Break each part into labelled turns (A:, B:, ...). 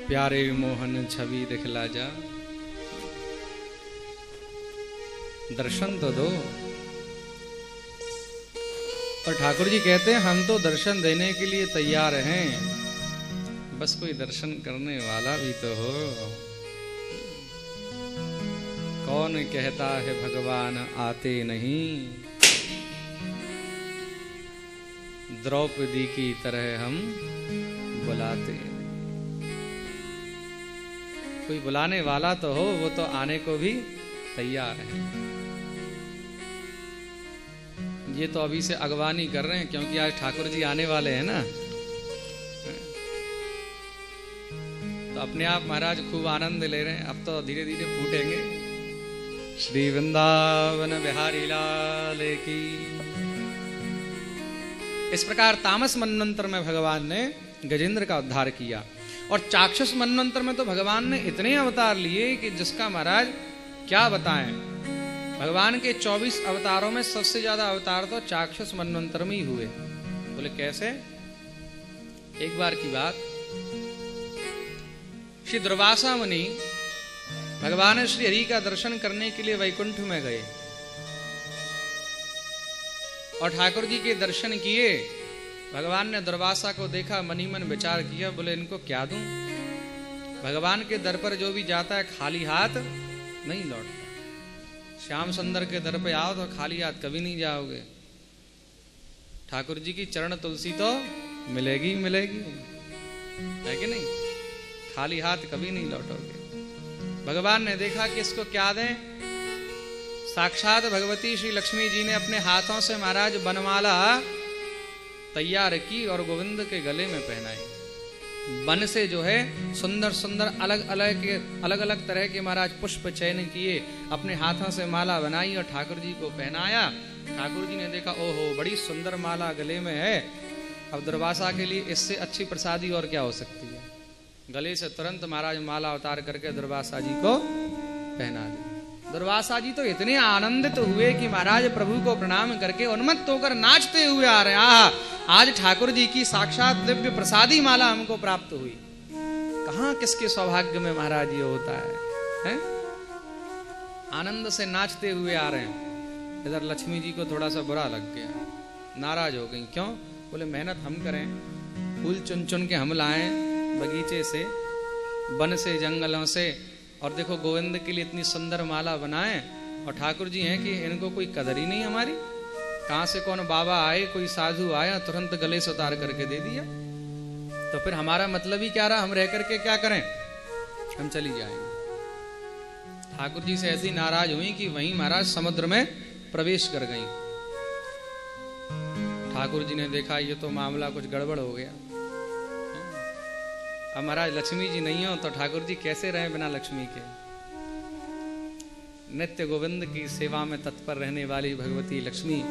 A: प्यारे मोहन छवि दिखला जा, दर्शन तो दो। और ठाकुर जी कहते हैं हम तो दर्शन देने के लिए तैयार हैं, बस कोई दर्शन करने वाला भी तो हो। कौन कहता है भगवान आते नहीं, द्रौपदी की तरह हम बुलाते। कोई बुलाने वाला तो हो, वो तो आने को भी तैयार है। ये तो अभी से अगवानी कर रहे हैं, क्योंकि आज ठाकुर जी आने वाले हैं ना। तो अपने आप महाराज खूब आनंद ले रहे हैं। अब तो धीरे धीरे फूटेंगे। श्री वृंदावन बिहारी लाल की। इस प्रकार तामस मनवंतर में भगवान ने गजेंद्र का उद्धार किया, और चाक्षुष मनवंतर में तो भगवान ने इतने अवतार लिए कि जिसका महाराज क्या बताएं। भगवान के 24 अवतारों में सबसे ज्यादा अवतार तो चाक्षुष मनवंतर में ही हुए। बोले कैसे? एक बार की बात, श्री दुर्वासा मुनि भगवान श्री हरि का दर्शन करने के लिए वैकुंठ में गए और ठाकुर जी के दर्शन किए। भगवान ने दुर्वासा को देखा, मनी मन विचार किया, बोले इनको क्या दूं? भगवान के दर पर जो भी जाता है खाली हाथ नहीं लौटता। श्याम सुंदर के दर पे आओ तो खाली हाथ कभी नहीं जाओगे। ठाकुर जी की चरण तुलसी तो मिलेगी मिलेगी, है कि नहीं? खाली हाथ कभी नहीं लौटोगे। भगवान ने देखा कि इसको क्या दें। साक्षात भगवती श्री लक्ष्मी जी ने अपने हाथों से महाराज बनमाला तैयार की और गोविंद के गले में पहनाई। वन से जो है सुंदर सुंदर अलग अलग तरह के महाराज पुष्प चयन किए, अपने हाथों से माला बनाई और ठाकुर जी को पहनाया। ठाकुर जी ने देखा, ओहो बड़ी सुंदर माला गले में है। अब दुर्वासा के लिए इससे अच्छी प्रसादी और क्या हो सकती है। गले से तुरंत महाराज माला उतार करके दुर्वासा जी को पहना दी। दुर्वासा जी तो इतने आनंदित हुए कि महाराज प्रभु को प्रणाम करके उन्मत्त होकर नाचते हुए आ रहे हैं। आज ठाकुर जी की साक्षात दिव्य प्रसादी माला हमको प्राप्त हुई। कहां किसके सौभाग्य में महाराज ये होता है? आनंद से नाचते हुए आ रहे हैं। इधर लक्ष्मी जी को थोड़ा सा बुरा लग गया, नाराज हो गई। क्यों? बोले मेहनत हम करें, फूल चुन चुन के हम लाएं बगीचे से, वन से, जंगलों से, और देखो गोविंद के लिए इतनी सुंदर माला बनाएं, और ठाकुर जी हैं कि इनको कोई कदर ही नहीं हमारी। कहां से कौन बाबा आए, कोई साधु आया, तुरंत गले से उतार करके दे दिया। तो फिर हमारा मतलब ही क्या रहा? हम रह करके क्या करें? हम चली जाएंगे। ठाकुर जी से ऐसी नाराज हुई कि वहीं महाराज समुद्र में प्रवेश कर गई। ठाकुर जी ने देखा ये तो मामला कुछ गड़बड़ हो गया। अब महाराज लक्ष्मी जी नहीं हो तो ठाकुर जी कैसे रहे बिना लक्ष्मी के? नित्य गोविंद की सेवा में तत्पर रहने वाली भगवती लक्ष्मी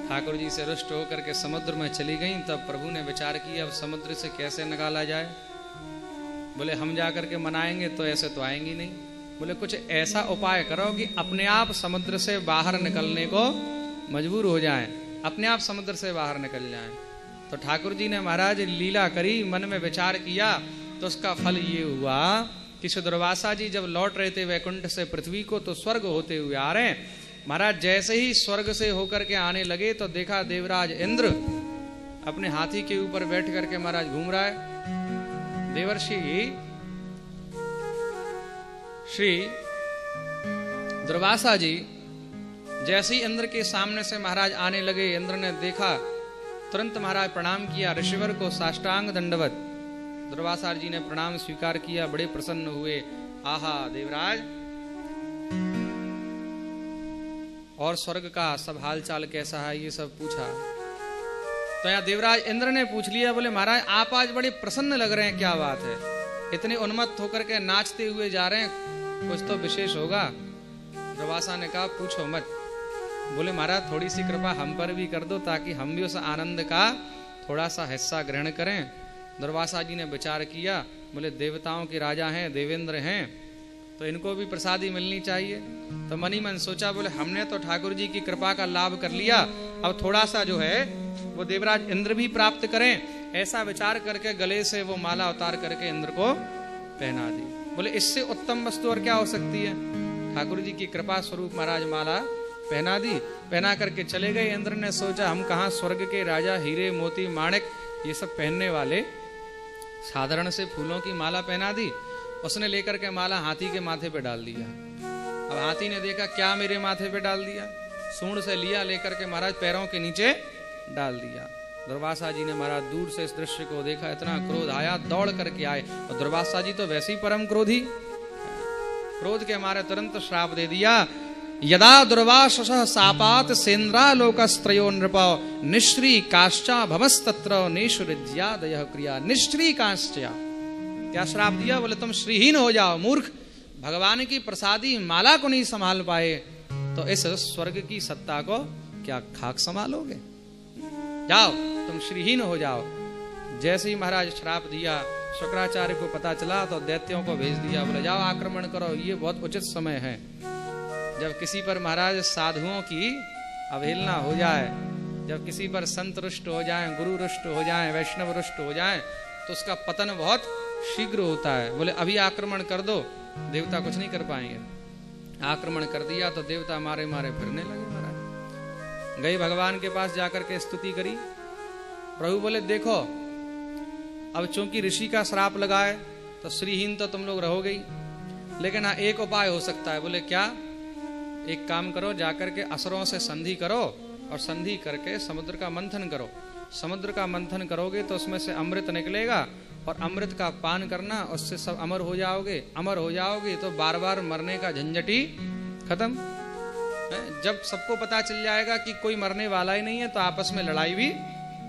A: ठाकुर जी से रुष्ट होकर के समुद्र में चली गई। तब प्रभु ने विचार किया अब समुद्र से कैसे निकाला जाए। बोले हम जाकर के मनाएंगे तो ऐसे तो आएंगी नहीं। बोले कुछ ऐसा उपाय करो कि अपने आप समुद्र से बाहर निकलने को मजबूर हो जाएं, अपने आप समुद्र से बाहर निकल जाएं। तो ठाकुर जी ने महाराज लीला करी, मन में विचार किया, तो उसका फल ये हुआ कि दुर्वासा जी जब लौट रहे थे वैकुंठ से पृथ्वी को, तो स्वर्ग होते हुए आ रहे हैं। महाराज जैसे ही स्वर्ग से होकर के आने लगे तो देखा देवराज इंद्र अपने हाथी के ऊपर बैठ करके महाराज घूम रहा है। देवर्षि श्री दुर्वासा जी जैसे ही इंद्र के सामने से महाराज आने लगे, इंद्र ने देखा, तुरंत महाराज प्रणाम किया, ऋषिवर को साष्टांग दंडवत। दुर्वासा जी ने प्रणाम स्वीकार किया, बड़े प्रसन्न हुए। आहा देवराज, और स्वर्ग का सब हालचाल कैसा है ये सब पूछा। तो यहाँ देवराज इंद्र ने पूछ लिया। बोले महाराज आप आज बड़े प्रसन्न लग रहे हैं, क्या बात है? इतने उन्मत्त होकर के नाचते हुए जा रहे हैं, कुछ तो विशेष होगा। दुर्वासा ने कहा पूछो मत। बोले महाराज थोड़ी सी कृपा हम पर भी कर दो, ताकि हम भी उस आनंद का थोड़ा सा हिस्सा ग्रहण करें। दुर्वासा जी ने विचार किया। बोले देवताओं के राजा हैं, देवेंद्र हैं, तो इनको भी प्रसादी मिलनी चाहिए। तो मनी मन सोचा, बोले हमने तो ठाकुर जी की कृपा का लाभ कर लिया, अब थोड़ा सा जो है वो देवराज इंद्र भी प्राप्त करें। ऐसा विचार करके गले से वो माला उतार करके इंद्र को पहना दी। बोले इससे उत्तम वस्तु और क्या हो सकती है। ठाकुर जी की कृपा स्वरूप महाराज माला पहना दी। पहना करके चले गए। इंद्र ने सोचा हम कहाँ स्वर्ग के राजा, हीरे मोती माणिक ये सब पहनने वाले, साधारण से फूलों की माला पहना दी। उसने लेकर के माला हाथी के माथे पे डाल दिया। अब हाथी ने देखा क्या मेरे माथे पे डाल दिया, सूंड से लिया, लेकर के महाराज पैरों के नीचे डाल दिया। दुर्वासा जी ने महाराज दूर से इस दृश्य को देखा, इतना क्रोध आया, दौड़ करके आए। और दुर्वासा जी तो वैसे ही परम क्रोधी, क्रोध के मारे तुरंत श्राप दे दिया। यदा दुर्वाससः सापात सेन्द्रालोकस्त्रयो नृप निश्री काश्चा भवस्तत्र नेशुरिज्यादयः क्रिया। निश्री काश्चा क्या श्राप दिया। बोले तुम श्रीहीन हो जाओ, मूर्ख, भगवान की प्रसादी माला को नहीं संभाल पाए तो इस स्वर्ग की सत्ता को क्या खाक संभालोगे। जाओ तुम श्रीहीन हो जाओ। जैसे ही महाराज श्राप दिया, शुक्राचार्य को पता चला तो दैत्यों को भेज दिया। बोले जाओ आक्रमण करो, ये बहुत उचित समय है। जब किसी पर महाराज साधुओं की अवहेलना हो जाए, जब किसी पर संत रुष्ट हो जाए, गुरु रुष्ट हो जाए, वैष्णव रुष्ट हो जाए, तो उसका पतन बहुत शीघ्र होता है। बोले अभी आक्रमण कर दो, देवता कुछ नहीं कर पाएंगे। आक्रमण कर दिया तो देवता मारे मारे फिरने लगे। महाराज गए भगवान के पास, जाकर के स्तुति करी। प्रभु बोले देखो अब चूंकि ऋषि का श्राप लगा है तो श्रीहीन तो तुम लोग रहोगे ही, लेकिन हाँ एक उपाय हो सकता है। बोले क्या। एक काम करो, जाकर के असुरों से संधि करो और संधि करके समुद्र का मंथन करो। समुद्र का मंथन करोगे तो उसमें से अमृत निकलेगा और अमृत का पान करना, उससे सब अमर हो जाओगे। अमर हो जाओगे तो बार बार मरने का झंझट ही खत्म। जब सबको पता चल जाएगा कि कोई मरने वाला ही नहीं है तो आपस में लड़ाई भी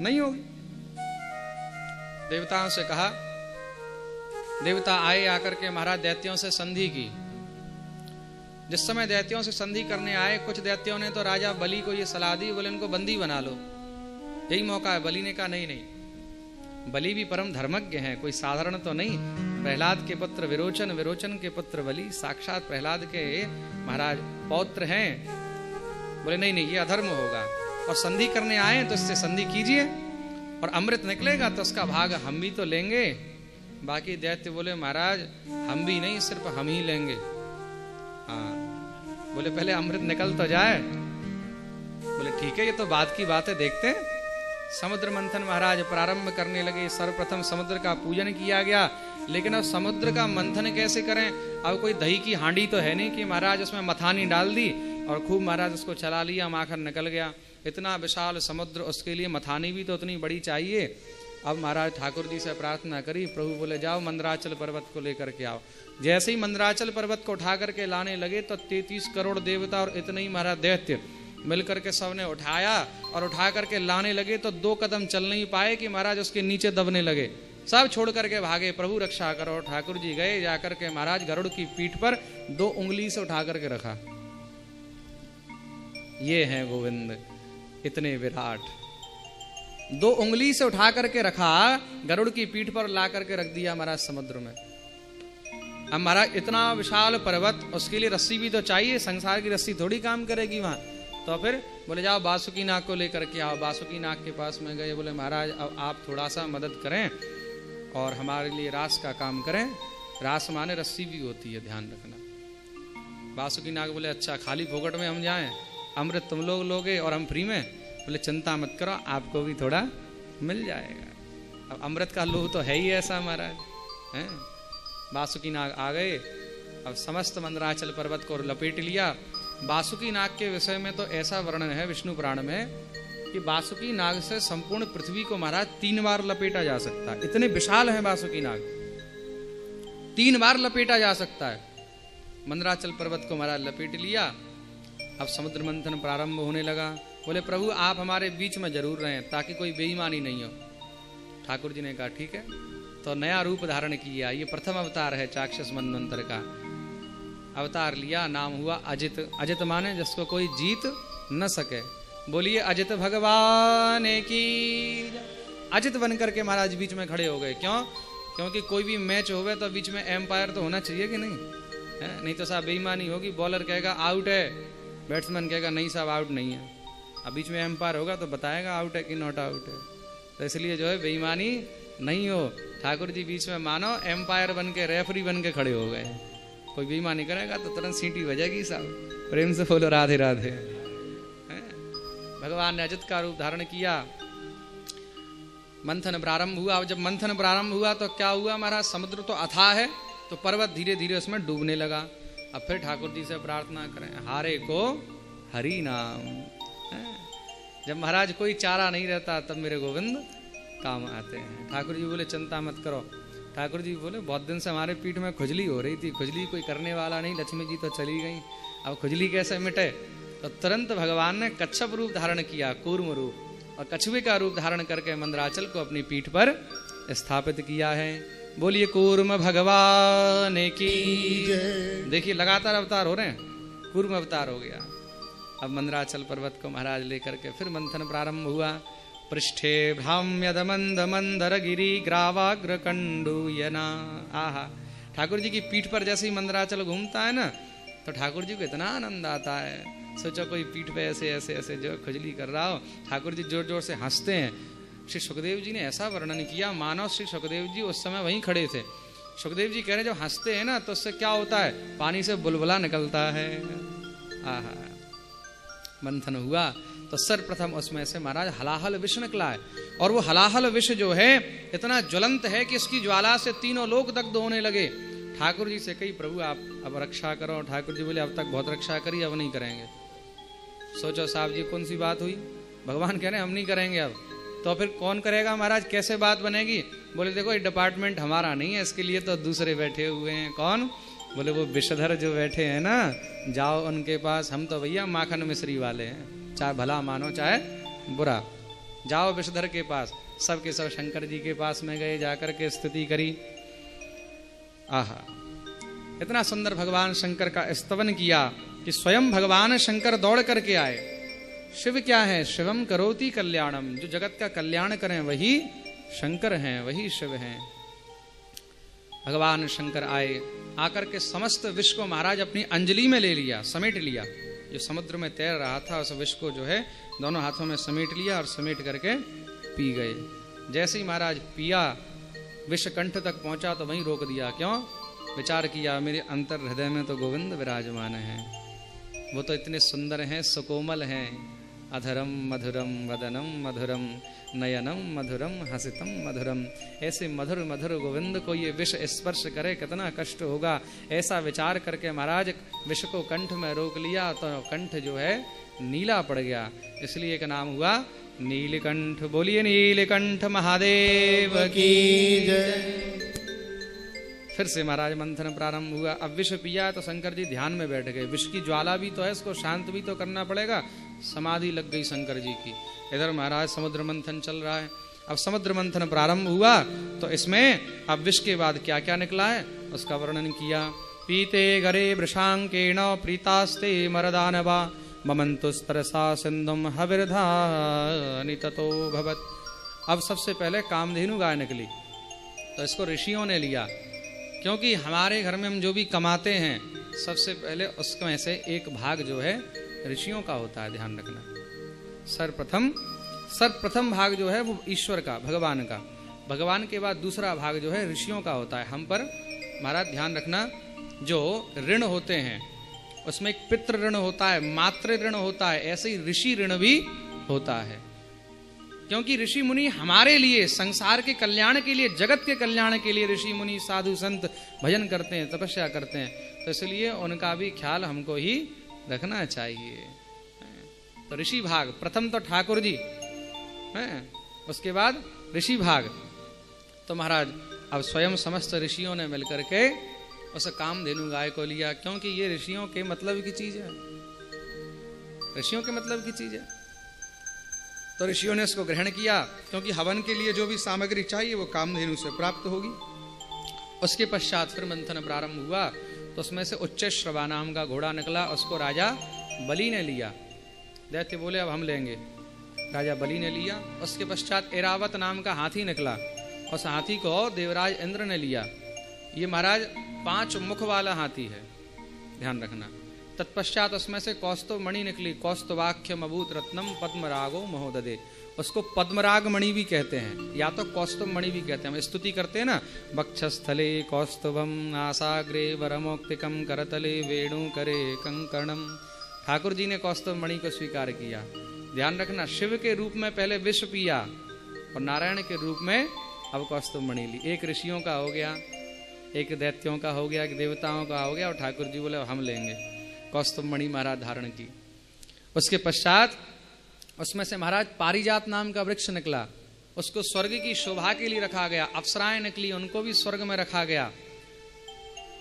A: नहीं होगी। देवताओं से कहा। देवता आए, आकर के महाराज दैत्यों से संधि की। जिस समय दैत्यों से संधि करने आए, कुछ दैत्यों ने तो राजा बलि को ये सलाह दी, बोले इनको बंदी बना लो, यही मौका है। बलि ने कहा नहीं नहीं, बलि भी परम धर्मज्ञ हैं, कोई साधारण तो नहीं। प्रहलाद के पुत्र विरोचन, विरोचन के पुत्र बलि साक्षात प्रहलाद के महाराज पौत्र हैं। बोले नहीं नहीं, ये अधर्म होगा और संधि करने आए तो इससे संधि कीजिए और अमृत निकलेगा तो उसका भाग हम भी तो लेंगे। बाकी दैत्य बोले महाराज हम भी नहीं, सिर्फ हम ही लेंगे। हाँ, बोले पहले अमृत निकल तो जाए। बोले ठीक है, ये तो बात की बात है, देखते हैं। समुद्र मंथन महाराज प्रारंभ करने लगे। सर्वप्रथम समुद्र का पूजन किया गया, लेकिन अब समुद्र का मंथन कैसे करें। अब कोई दही की हांडी तो है नहीं कि महाराज उसमें मथानी डाल दी और खूब महाराज उसको चला लिया, माखन निकल गया। इतना विशाल समुद्र, उसके लिए मथानी भी तो उतनी बड़ी चाहिए। अब महाराज ठाकुर जी से प्रार्थना करी। प्रभु बोले जाओ मंदराचल पर्वत को लेकर के आओ। जैसे ही मंदराचल पर्वत को उठा करके लाने लगे तो 33 करोड़ देवता और इतने ही महाराज दैत्य मिलकर के सबने उठाया और उठा करके लाने लगे तो 2 कदम चल नहीं पाए कि महाराज उसके नीचे दबने लगे। सब छोड़ करके भागे, प्रभु रक्षा करो। ठाकुर जी गए, जाकर के महाराज गरुड़ की पीठ पर 2 उंगली से उठा करके रखा। ये हैं गोविंद इतने विराट। 2 उंगली से उठा करके रखा, गरुड़ की पीठ पर ला करके रख दिया महाराज समुद्र में। अब महाराज इतना विशाल पर्वत, उसके लिए रस्सी भी तो चाहिए, संसार की रस्सी थोड़ी काम करेगी वहां। तो फिर बोले जाओ बासुकी नाग को लेकर के आओ। बासुकी नाग के पास में गए। बोले महाराज अब आप थोड़ा सा मदद करें और हमारे लिए रास का काम करें। रास माने रस्सी भी होती है, ध्यान रखना। बासुकी नाग बोले अच्छा, खाली फोकट में हम जाएं, अमृत तुम लोग लोगे और हम फ्री में। बोले चिंता मत करो, आपको भी थोड़ा मिल जाएगा। अब अमृत का लोभ तो है ही ऐसा महाराज हैं। बासुकी नाग आ गए। अब समस्त मंदराचल पर्वत को लपेट लिया। बासुकी नाग के विषय में तो ऐसा वर्णन है विष्णु पुराण में कि बासुकी नाग से संपूर्ण पृथ्वी को महाराज 3 बार लपेटा जा सकता है। इतने विशाल है बासुकी नाग, 3 बार लपेटा जा सकता है। मंदराचल पर्वत को महाराज लपेट लिया। अब समुद्र मंथन प्रारंभ होने लगा। बोले प्रभु आप हमारे बीच में जरूर रहें ताकि कोई बेईमानी नहीं हो। ठाकुर जी ने कहा ठीक है। तो नया रूप धारण किया। ये प्रथम अवतार है चाक्षुष मनवंतर का। अवतार लिया, नाम हुआ अजित। अजित माने जिसको कोई जीत न सके। बोलिए अजित भगवान की। अजित बन करके महाराज बीच में खड़े हो गए। क्यों? क्योंकि कोई भी मैच होवे तो बीच में एम्पायर तो होना चाहिए कि नहीं है? नहीं तो साहब बेईमानी होगी। बॉलर कहेगा आउट है, बैट्समैन कहेगा नहीं साहब आउट नहीं है। अब बीच में एम्पायर होगा तो बताएगा आउट है कि नॉट आउट है। तो इसलिए जो है बेईमानी नहीं हो। ठाकुर जी बीच में मानो एम्पायर बन के, रेफरी बन के खड़े हो गए। कोई बेईमानी करेगा तो तुरंत सीटी बजेगी, साहब प्रेम से बोलो राधे राधे। भगवान ने अजित का रूप धारण किया, मंथन प्रारंभ हुआ। अब जब मंथन प्रारंभ हुआ तो क्या हुआ महाराज, समुद्र तो अथाह है, तो पर्वत धीरे धीरे उसमें डूबने लगा। अब फिर ठाकुर जी से प्रार्थना करें, हारे को हरि नाम। जब महाराज कोई चारा नहीं रहता तब मेरे गोविंद काम आते हैं। ठाकुर जी बोले चिंता मत करो। ठाकुर जी बोले बहुत दिन से हमारे पीठ में खुजली हो रही थी, खुजली कोई करने वाला नहीं, लक्ष्मी जी तो चली गई, अब खुजली कैसे मिटे। तो तुरंत भगवान ने कच्छप रूप धारण किया, कूर्म रूप, और कछुए का रूप धारण करके मंदराचल को अपनी पीठ पर स्थापित किया है। बोलिए कूर्म भगवान की। देखिए लगातार अवतार हो रहे हैं, कूर्म अवतार हो गया। अब मंदराचल पर्वत को महाराज लेकर के फिर मंथन प्रारंभ हुआ। पृष्ठे भ्राम्यद मंद मंदर गिरी ग्रावाग्र कंडूयना। आहा, ठाकुर जी की पीठ पर जैसे ही मंदराचल घूमता है ना, तो ठाकुर जी को इतना आनंद आता है। सोचो कोई पीठ पे ऐसे ऐसे ऐसे जो खुजली कर रहा हो, ठाकुर जी जोर जोर से हंसते हैं। श्री सुखदेव जी ने ऐसा वर्णन किया, मानो श्री सुखदेव जी उस समय वहीं खड़े थे। सुखदेव जी कह रहे जब हंसते हैं ना तो उससे क्या होता है, पानी से बुलबुला निकलता है। आहा, मंथन हुआ तो सर्वप्रथम उसमें से महाराज हलाहल विष निकला है, और वो हलाहल विष जो है इतना ज्वलंत है कि इसकी ज्वाला से तीनों लोग दग्ध होने लगे। ठाकुर जी से कही प्रभु आप अब रक्षा करो। ठाकुर जी बोले अब तक बहुत रक्षा करी, अब नहीं करेंगे। सोचो साहब जी कौन सी बात हुई, भगवान कह रहे हैं हम नहीं करेंगे अब, तो फिर कौन करेगा महाराज, कैसे बात बनेगी। बोले देखो ये डिपार्टमेंट हमारा नहीं है, इसके लिए तो दूसरे बैठे हुए हैं। कौन? बोले वो विषधर जो बैठे हैं ना, जाओ उनके पास, हम तो भैया माखन मिश्री वाले हैं, चाहे भला मानो चाहे बुरा, जाओ विषधर के पास। सब के सब शंकर जी के पास में गए, जाकर के स्तुति करी। आहा, इतना सुंदर भगवान शंकर का स्तवन किया कि स्वयं भगवान शंकर दौड़ करके आए। शिव क्या है, शिवम करोति कल्याणम, जो जगत का कल्याण करें वही शंकर हैं, वही शिव हैं। भगवान शंकर आए, आकर के समस्त विष को महाराज अपनी अंजलि में ले लिया, समेट लिया। जो समुद्र में तैर रहा था उस विष को जो है दोनों हाथों में समेट लिया और समेट करके पी गए। जैसे ही महाराज पिया, विष कंठ तक पहुंचा तो वहीं रोक दिया। क्यों? विचार किया मेरे अंतर हृदय में तो गोविंद विराजमान है, वो तो इतने सुंदर हैं, सुकोमल हैं। अधरम मधुरम वदनम मधुरम नयनम मधुरम हसितम मधुरम। ऐसे मधुर मधुर गोविंद को ये विष स्पर्श करे कितना कष्ट होगा, ऐसा विचार करके महाराज विष को कंठ में रोक लिया तो कंठ जो है नीला पड़ गया, इसलिए एक नाम हुआ नीलकंठ। बोलिए नीलकंठ महादेव की जय। फिर से महाराज मंथन प्रारंभ हुआ। अब विष पिया तो शंकर जी ध्यान में बैठ गए। विष की ज्वाला भी तो है, इसको शांत भी तो करना पड़ेगा। समाधि लग गई शंकर जी की। इधर महाराज समुद्र मंथन चल रहा है। अब समुद्र मंथन प्रारंभ हुआ तो इसमें अब विष के बाद क्या क्या निकला है उसका वर्णन किया। पीते गरे वृषांकेण प्रीतास्ते मरदानवा ममंतुस्तरसा सिंधुम हविर्धानि ततो भवत्। अब सबसे पहले कामधेनु गाय निकली, तो इसको ऋषियों ने लिया, क्योंकि हमारे घर में हम जो भी कमाते हैं सबसे पहले उसमें से एक भाग जो है ऋषियों का होता है, ध्यान रखना। सर्वप्रथम भाग जो है वो ईश्वर का, भगवान का। भगवान के बाद दूसरा भाग जो है ऋषियों का होता है। हम पर महाराज ध्यान रखना, जो ऋण होते हैं उसमें एक पितृ ऋण होता है, मातृ ऋण होता है, ऐसे ही ऋषि ऋण भी होता है। क्योंकि ऋषि मुनि हमारे लिए, संसार के कल्याण के लिए, जगत के कल्याण के लिए ऋषि मुनि साधु संत भजन करते हैं, तपस्या करते हैं, तो इसलिए उनका भी ख्याल हमको ही रखना चाहिए। तो ऋषि भाग प्रथम तो ठाकुर जी हैं, उसके बाद ऋषि भाग। तो महाराज अब स्वयं समस्त ऋषियों ने मिलकर के उस कामधेनु गाय को लिया, क्योंकि ये ऋषियों के मतलब की चीज है, ऋषियों के मतलब की चीज है। तो ऋषियों ने इसको ग्रहण किया, क्योंकि हवन के लिए जो भी सामग्री चाहिए वो कामधेनु से प्राप्त होगी। उसके पश्चात फिर मंथन प्रारंभ हुआ, तो उसमें से उच्चश्रवा नाम का घोड़ा निकला, उसको राजा बलि ने लिया। दैत्य बोले अब हम लेंगे, राजा बलि ने लिया। उसके पश्चात ऐरावत नाम का हाथी निकला, उस हाथी को देवराज इंद्र ने लिया। ये महाराज 5 मुख वाला हाथी है, ध्यान रखना। तत्पश्चात उसमें से कौस्तुभ मणि निकली, कौस्तुवाख्य मभूत रत्नम पद्म रागो महोददे। उसको पद्मराग मणि भी कहते हैं, या तो कौस्तुभ मणि भी कहते हैं। हम स्तुति करते हैं ना, वक्षस्थले कौस्तुभम नासाग्रे वरमौक्तिकम करतले वेणु करे कंकणम। ठाकुर जी ने कौस्तुभ मणि को स्वीकार किया। ध्यान रखना, शिव के रूप में पहले विष पिया और नारायण के रूप में अब कौस्तुभ मणि ली। एक ऋषियों का हो गया, एक दैत्यों का हो गया, एक देवताओं का हो गया, और ठाकुर जी बोले हम लेंगे। कौस्तुभ मणि महाराज धारण की। उसके पश्चात उसमें से महाराज पारिजात नाम का वृक्ष निकला, उसको स्वर्ग की शोभा के लिए रखा गया। अप्सराएं निकली, उनको भी स्वर्ग में रखा गया।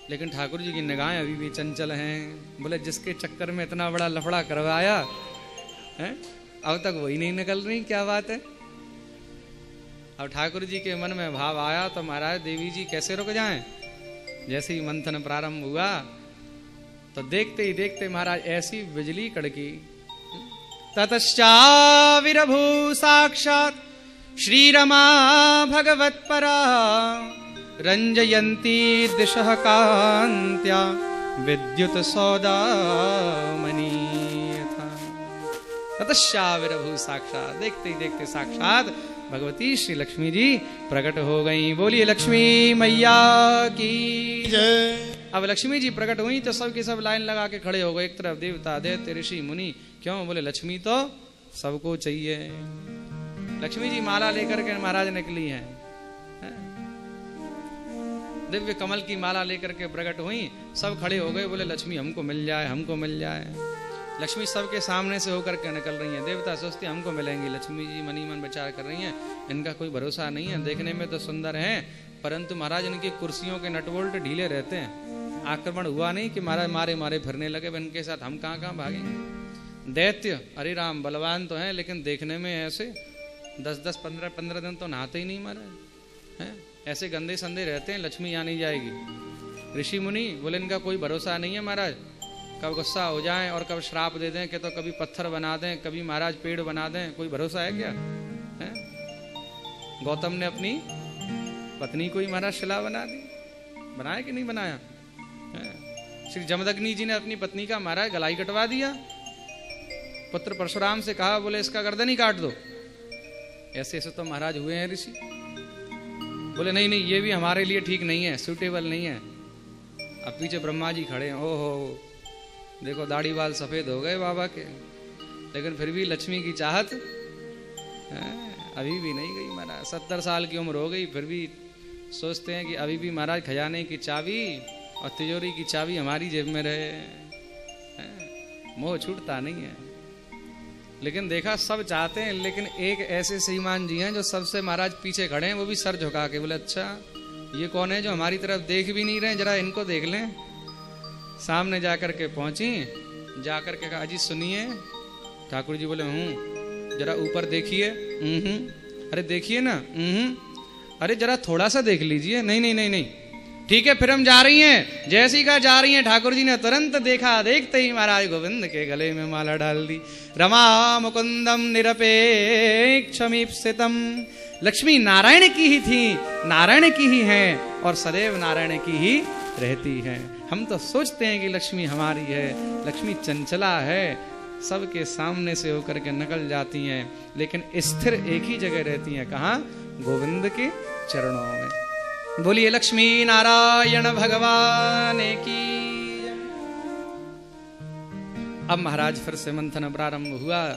A: लेकिन ठाकुर जी की निगाहें अभी भी चंचल हैं। बोले जिसके चक्कर में इतना बड़ा लफड़ा करवाया है, अब तक वही नहीं निकल रही, क्या बात है। अब ठाकुर जी के मन में भाव आया तो महाराज देवी जी कैसे रुक जाएं। जैसे ही मंथन प्रारंभ हुआ तो देखते ही देखते महाराज ऐसी बिजली कड़की। ततश्चाविरभू साक्षात् श्रीरमा भगवत्परा रंजयन्ती दिशः कान्त्या विद्युत सौदामणि। ततश्चाविरभू साक्षात्, देखते ही देखते साक्षात भगवती श्री लक्ष्मी जी प्रकट हो गई। बोलिए लक्ष्मी मैया की जय। अब लक्ष्मी जी प्रकट हुई तो सब के सब लाइन लगा के खड़े हो गए। एक तरफ देवता दैत्य ऋषि मुनि। क्यों? बोले लक्ष्मी तो सबको चाहिए। लक्ष्मी जी माला लेकर के महाराज निकली हैं, दिव्य कमल की माला लेकर के प्रकट हुई। सब खड़े हो गए, बोले लक्ष्मी हमको मिल जाए, हमको मिल जाए। लक्ष्मी सबके सामने से होकर के निकल रही हैं। देवता सोचते हमको मिलेंगी। लक्ष्मी जी मनी मन विचार कर रही हैं, इनका कोई भरोसा नहीं है। देखने में तो सुंदर हैं, परंतु महाराज इनकी कुर्सियों के नटवोल्ट ढीले रहते हैं। आक्रमण हुआ नहीं कि महाराज मारे मारे फिरने लगे, इनके साथ हम कहाँ कहाँ भागेंगे। दैत्य अरे राम बलवान तो हैं, लेकिन देखने में ऐसे 10-10, 15-15 दिन तो नहाते ही नहीं महाराज हैं, ऐसे गंदे संदे रहते हैं। लक्ष्मी यहाँ नहीं जाएगी। ऋषि मुनि बोले इनका कोई भरोसा नहीं है महाराज, कब गुस्सा हो जाएं और कब श्राप दे दें, कि तो कभी पत्थर बना दें, कभी महाराज पेड़ बना दें, कोई भरोसा है क्या है? गौतम ने अपनी पत्नी को ही महाराज शिला बना दी, बनाया कि नहीं बनाया? श्री जमदग्नि जी ने अपनी पत्नी का महाराज गलाई कटवा दिया। पुत्र परशुराम से कहा, बोले इसका गर्दन ही काट दो। ऐसे ऐसे तो महाराज हुए हैं ऋषि। बोले नहीं नहीं, ये भी हमारे लिए ठीक नहीं है, सूटेबल नहीं है। अब पीछे ब्रह्मा जी खड़े हैं। ओहो देखो दाढ़ी बाल सफेद हो गए बाबा के, लेकिन फिर भी लक्ष्मी की चाहत अभी भी नहीं गई महाराज। 70 साल की उम्र हो गई, फिर भी सोचते हैं कि अभी भी महाराज खजाने की चाबी और तिजोरी की चाबी हमारी जेब में रहे। मोह छूटता नहीं है। लेकिन देखा सब चाहते हैं, लेकिन एक ऐसे श्रीमान जी हैं जो सबसे महाराज पीछे खड़े हैं, वो भी सर झुका के। बोले अच्छा ये कौन है जो हमारी तरफ देख भी नहीं रहे, जरा इनको देख लें। सामने जाकर के पहुंची, जाकर के कहा अजी सुनिए। ठाकुर जी बोले जरा ऊपर देखिए। अरे देखिए ना। अरे जरा थोड़ा सा देख लीजिए। नहीं नहीं नहीं नहीं, ठीक है फिर हम जा रही हैं। जैसे ही कहा जा रही हैं, ठाकुर जी ने तुरंत देखा, देखते ही महाराज गोविंद के गले में माला डाल दी। रमा मुकुंदम निरपेक्षमीप्सितम। लक्ष्मी नारायण की ही थी, नारायण की ही हैं और सदैव नारायण की ही रहती हैं। हम तो सोचते हैं कि लक्ष्मी हमारी है, लक्ष्मी चंचला है, सबके सामने से होकर के निकल जाती हैं, लेकिन स्थिर एक ही जगह रहती हैं। कहाँ? गोविंद के चरणों में। बोलिए लक्ष्मी नारायण भगवान की। अब महाराज फिर से मंथन प्रारंभ हुआ,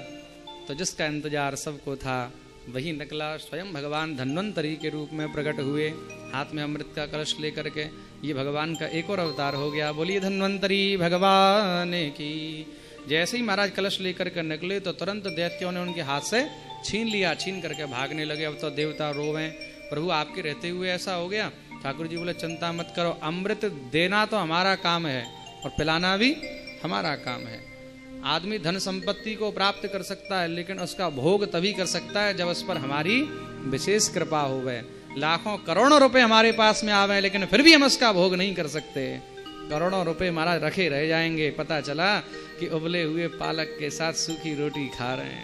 A: तो जिसका इंतजार सबको था वही निकला। स्वयं भगवान धन्वंतरी के रूप में प्रकट हुए, हाथ में अमृत का कलश लेकर के। ये भगवान का एक और अवतार हो गया। बोलिए धन्वंतरी भगवान की। जैसे ही महाराज कलश लेकर के निकले तो तुरंत दैत्यों ने उनके हाथ से छीन लिया, छीन करके भागने लगे। अब तो देवता रोवें, प्रभु आपके रहते हुए ऐसा हो गया। ठाकुर जी बोले चिंता मत करो, अमृत देना तो हमारा काम है और पिलाना भी हमारा काम है। आदमी धन संपत्ति को प्राप्त कर सकता है, लेकिन उसका भोग तभी कर सकता है जब उस पर हमारी विशेष कृपा होवे। लाखों करोड़ों रुपए हमारे पास में आवे, लेकिन फिर भी हम उसका भोग नहीं कर सकते। करोड़ों रुपए महाराज रखे रह जाएंगे, पता चला कि उबले हुए पालक के साथ सूखी रोटी खा रहे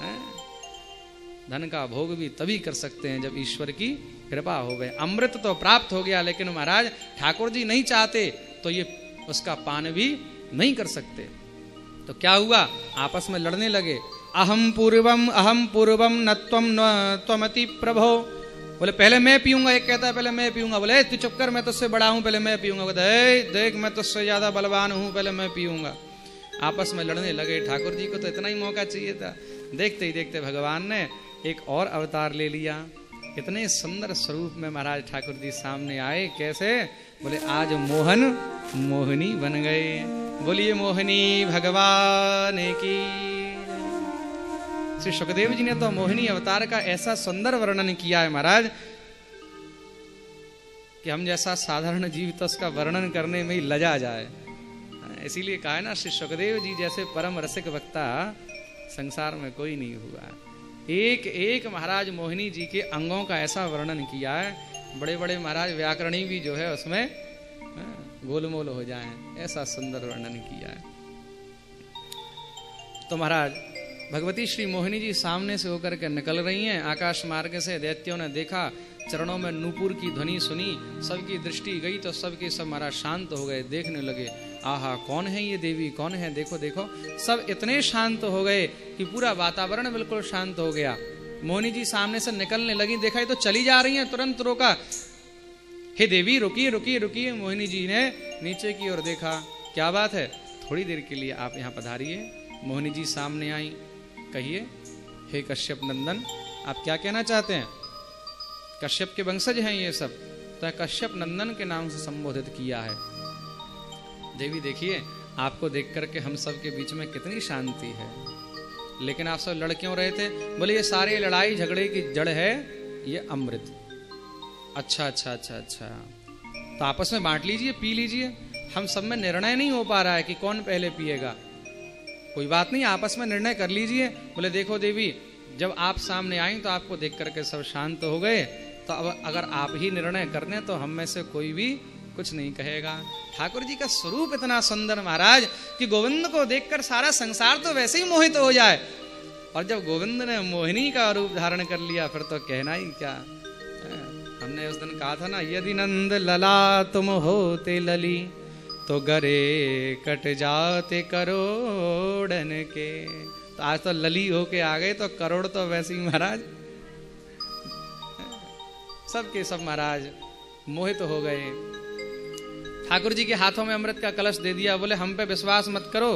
A: हैं। धन का भोग भी तभी कर सकते हैं जब ईश्वर की कृपा होवे। अमृत तो प्राप्त हो गया, लेकिन महाराज ठाकुर जी नहीं चाहते तो ये उसका पान भी नहीं कर सकते। तो क्या हुआ? आपस में लड़ने लगे। अहम पूर्वम न त्वमति प्रभो। बोले पहले मैं पीऊंगा, एक कहता है पहले मैं पीऊंगा। बोले तू चुप कर, मैं तुझसे बड़ा हूं, पहले मैं पीऊंगा। बोले देख मैं तुझसे ज्यादा बलवान हूं, पहले मैं पीऊंगा। आपस में लड़ने लगे। ठाकुर जी को तो इतना ही मौका चाहिए था। देखते ही देखते भगवान ने एक और अवतार ले लिया। इतने सुंदर स्वरूप में महाराज ठाकुर जी सामने आए। कैसे? बोले आज मोहन मोहिनी बन गए। बोलिए मोहिनी भगवान की। श्री सुखदेव जी ने तो मोहिनी अवतार का ऐसा सुंदर वर्णन किया है महाराज कि हम जैसा साधारण जीव तो उसका वर्णन करने में ही लजा जाए। इसीलिए कहा है ना, श्री सुखदेव जी जैसे परम रसिक वक्ता संसार में कोई नहीं हुआ। एक एक महाराज मोहिनी जी के अंगों का ऐसा वर्णन किया है, बड़े बड़े महाराज व्याकरणी भी जो है उसमें गोलमोल हो जाएं, ऐसा सुंदर वर्णन किया है। तो महाराज भगवती श्री मोहिनी जी सामने से होकर के निकल रही हैं। आकाश मार्ग से दैत्यों ने देखा, चरणों में नूपुर की ध्वनि सुनी, सबकी दृष्टि गई तो सबके सब महाराज शांत हो गए। देखने लगे, आहा कौन है ये देवी, कौन है, देखो देखो। सब इतने शांत हो गए कि पूरा वातावरण बिल्कुल शांत हो गया। मोहिनी जी सामने से निकलने लगी, देखा ये तो चली जा रही है, तुरंत रोका। हे देवी रुकिए रुकिए रुकिए। मोहिनी जी ने नीचे की ओर देखा, क्या बात है, थोड़ी देर के लिए आप यहाँ पधारिए। मोहिनी जी सामने आई। कहिए हे कश्यप नंदन, आप क्या कहना चाहते हैं? कश्यप के वंशज हैं ये सब, तो कश्यप नंदन के नाम से संबोधित किया है। देवी देखिए, आपको देख करके हम सब के बीच में कितनी शांति है, लेकिन आप सब लड़ क्यों रहे थे? बोले ये सारे लड़ाई झगड़े की जड़ है ये अमृत। अच्छा अच्छा अच्छा अच्छा, तो आपस में बांट लीजिए, पी लीजिए। हम सब में निर्णय नहीं हो पा रहा है कि कौन पहले पिएगा। कोई बात नहीं, आपस में निर्णय कर लीजिए। बोले देखो देवी, जब आप सामने आई तो आपको देख करके सब शांत हो गए, तो अब अगर आप ही निर्णय कर दें तो हम में से कोई भी कुछ नहीं कहेगा। ठाकुर जी का स्वरूप इतना सुंदर महाराज कि गोविंद को देखकर सारा संसार तो वैसे ही मोहित हो जाए। और जब गोविंद ने मोहिनी का रूप धारण कर लिया फिर तो कहना ही क्या। हमने उस दिन कहा था ना, यदि नंद लला तुम होते लली तो गरे कट जाते करोड़न के। तो आज तो लली होके आ गए तो करोड़ तो वैसे ही महाराज सबके सब महाराज मोहित हो गए। ठाकुर जी के हाथों में अमृत का कलश दे दिया। बोले हम पे विश्वास मत करो,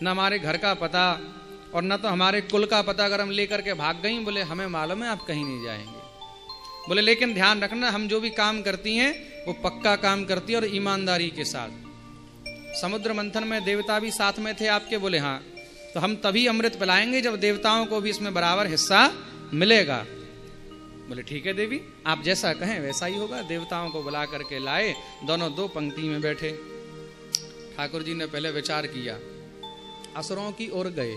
A: न हमारे घर का पता और न तो हमारे कुल का पता अगर हम लेकर के भाग गई, बोले हमें मालूम है आप कहीं नहीं जाएंगे। बोले लेकिन ध्यान रखना, हम जो भी काम करती हैं वो पक्का काम करती है और ईमानदारी के साथ। समुद्र मंथन में देवता भी साथ में थे आपके? बोले हाँ। तो हम तभी अमृत पिलाएंगे जब देवताओं को भी इसमें बराबर हिस्सा मिलेगा। बोले ठीक है देवी, आप जैसा कहें वैसा ही होगा। देवताओं को बुला करके लाए, दोनों दो पंक्ति में बैठे। ठाकुर जी ने पहले विचार किया, असुरों की ओर गए।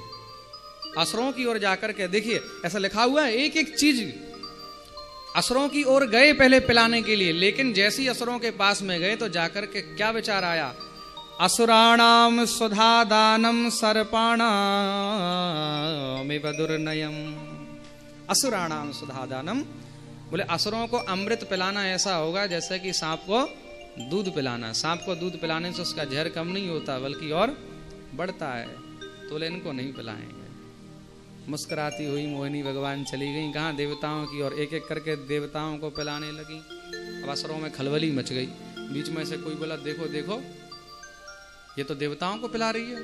A: असुरों की ओर जाकर के देखिए, ऐसा लिखा हुआ है एक एक चीज। असुरों की ओर गए पहले पिलाने के लिए, लेकिन जैसे ही असुरों के पास में गए तो जाकर के क्या विचार आया, असुराणाम सुधा दानम सर्पाणामिव दुर्नयम। असुराणाम सुधा दानम, बोले असुरों को अमृत पिलाना ऐसा होगा जैसे कि सांप को दूध पिलाना। सांप को दूध पिलाने से उसका जहर कम नहीं होता बल्कि और बढ़ता है। तो बोले इनको नहीं पिलाएंगे। मुस्कुराती हुई मोहिनी भगवान चली गई कहाँ? देवताओं की ओर। एक एक करके देवताओं को पिलाने लगी। अब असुरों में खलबली मच गई। बीच में से कोई बोला देखो देखो, ये तो देवताओं को पिला रही है,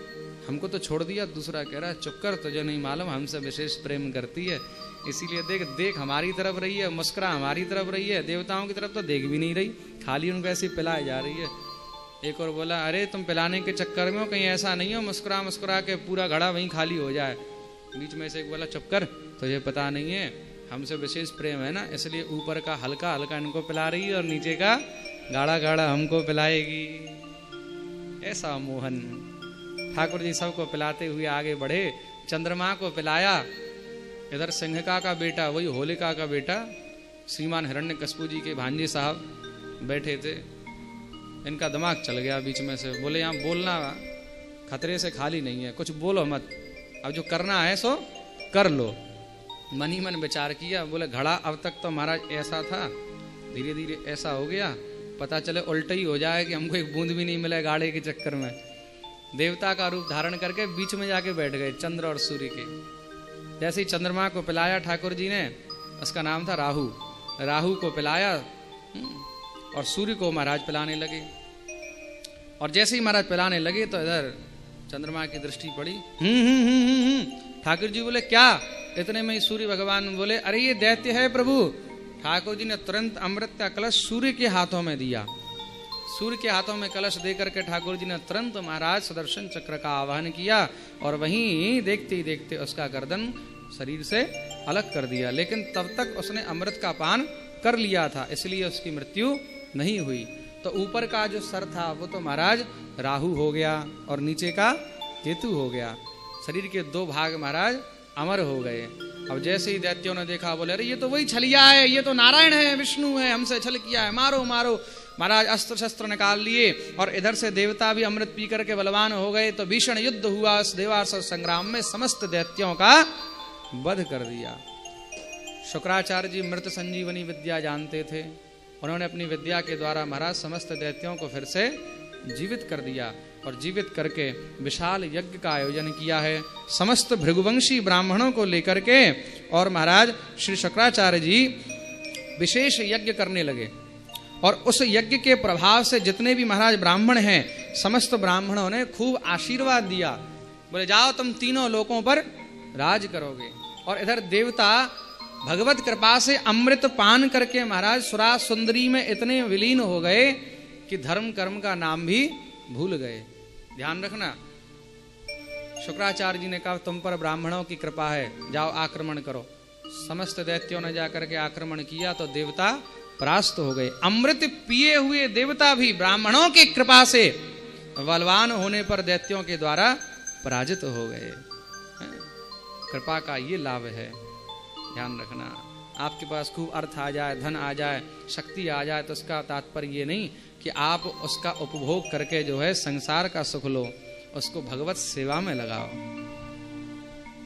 A: हमको तो छोड़ दिया। दूसरा कह रहा है चुप कर, तुझे नहीं मालूम हमसे विशेष प्रेम करती है, इसीलिए देख देख हमारी तरफ रही है, मुस्कुरा हमारी तरफ रही है, देवताओं की तरफ तो देख भी नहीं रही, खाली उनको ऐसी पिलाई जा रही है। एक और बोला अरे तुम पिलाने के चक्कर में हो, कहीं ऐसा नहीं हो मुस्कुरा मुस्कुरा के पूरा घड़ा वहीं खाली हो जाए। बीच में से एक बोला चुप कर, तुझे पता नहीं है हमसे विशेष प्रेम है ना, इसलिए ऊपर का हल्का हल्का इनको पिला रही है और नीचे का गाढ़ा गाढ़ा हमको पिलाएगी। ऐसा मोहन। ठाकुर जी सबको पिलाते हुए आगे बढ़े। चंद्रमा को पिलाया। इधर सिंहिका का बेटा, वही होलिका का बेटा, श्रीमान हिरण्यकशिपु जी के भांजे साहब बैठे थे। इनका दिमाग चल गया बीच में से। बोले यहाँ बोलना खतरे से खाली नहीं है, कुछ बोलो मत, अब जो करना है सो कर लो। मन ही मन विचार किया। बोले घड़ा अब तक तो महाराज ऐसा था, धीरे धीरे ऐसा हो गया, पता चले उल्टा ही हो जाए कि हमको एक बूंद भी नहीं मिले गाड़े के चक्कर में। देवता का रूप धारण करके बीच में जाके बैठ गए चंद्र और सूर्य के। जैसे ही चंद्रमा को पिलाया ठाकुर जी ने, उसका नाम था राहु, राहु को पिलाया और सूर्य को महाराज पिलाने लगे। और जैसे ही महाराज पिलाने लगे तो इधर चंद्रमा की दृष्टि पड़ी। ठाकुर जी बोले क्या? इतने में ही सूर्य भगवान बोले अरे ये दैत्य है प्रभु। ठाकुर जी ने तुरंत अमृत का कलश सूर्य के हाथों में दिया। सूर्य के हाथों में कलश देकर के ठाकुर जी ने तुरंत महाराज सुदर्शन चक्र का आवाहन किया और वहीं देखते ही देखते उसका गर्दन शरीर से अलग कर दिया। लेकिन तब तक उसने अमृत का पान कर लिया था, इसलिए उसकी मृत्यु नहीं हुई। तो ऊपर का जो सर था वो तो महाराज राहु हो गया और नीचे का केतु हो गया। शरीर के दो भाग महाराज अमर हो गए। अब जैसे ही दैत्यों ने देखा बोले अरे ये तो वही छलिया है, ये तो नारायण है, विष्णु है, हमसे छल किया है, मारो मारो। महाराज अस्त्र शस्त्र निकाल लिए और इधर से देवता भी अमृत पी करके बलवान हो गए। तो भीषण युद्ध हुआ। उस देवासुर संग्राम में समस्त दैत्यों का वध कर दिया। शुक्राचार्य जी मृत संजीवनी विद्या जानते थे। उन्होंने अपनी विद्या के द्वारा महाराज समस्त दैत्यों को फिर से जीवित कर दिया और जीवित करके विशाल यज्ञ का आयोजन किया है समस्त भृगुवंशी ब्राह्मणों को लेकर के। और महाराज श्री शुक्राचार्य जी विशेष यज्ञ करने लगे और उस यज्ञ के प्रभाव से जितने भी महाराज ब्राह्मण हैं समस्त ब्राह्मणों ने खूब आशीर्वाद दिया। बोले जाओ तुम तीनों लोकों पर राज करोगे। और इधर देवता भगवत कृपा से अमृत पान करके महाराज सुरा सुंदरी में इतने विलीन हो गए कि धर्म कर्म का नाम भी भूल गए। ध्यान रखना, शुक्राचार्य जी ने कहा तुम पर ब्राह्मणों की कृपा है, जाओ आक्रमण करो। समस्त दैत्यों ने जाकर के आक्रमण किया तो देवता परास्त हो गए। अमृत पिए हुए देवता भी ब्राह्मणों की कृपा से बलवान होने पर दैत्यों के द्वारा पराजित हो गए। कृपा का ये लाभ है। ध्यान रखना, आपके पास खूब अर्थ आ जाए, धन आ जाए, शक्ति आ जाए तो उसका तात्पर्य ये नहीं कि आप उसका उपभोग करके जो है संसार का सुख लो। उसको भगवत सेवा में लगाओ,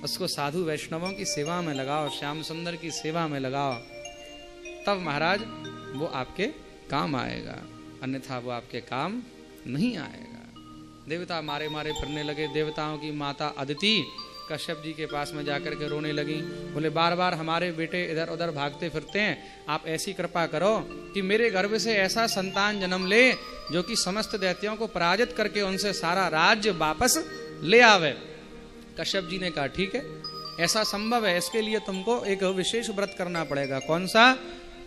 A: उसको साधु वैष्णवों की सेवा में लगाओ, श्याम सुंदर की सेवा में लगाओ, तब महाराज वो आपके काम आएगा, अन्यथा वो आपके काम नहीं आएगा। देवता मारे मारे फिरने लगे। देवताओं की माता अदिति कश्यप जी के पास में जाकर के रोने लगी। बोले बार बार हमारे बेटे इधर उधर भागते फिरते हैं, आप ऐसी कृपा करो कि मेरे गर्भ से ऐसा संतान जन्म ले जो कि समस्त दैत्यों को पराजित करके उनसे सारा राज्य वापस ले आवे। कश्यप जी ने कहा ठीक है, ऐसा संभव है, इसके लिए तुमको एक विशेष व्रत करना पड़ेगा। कौन सा?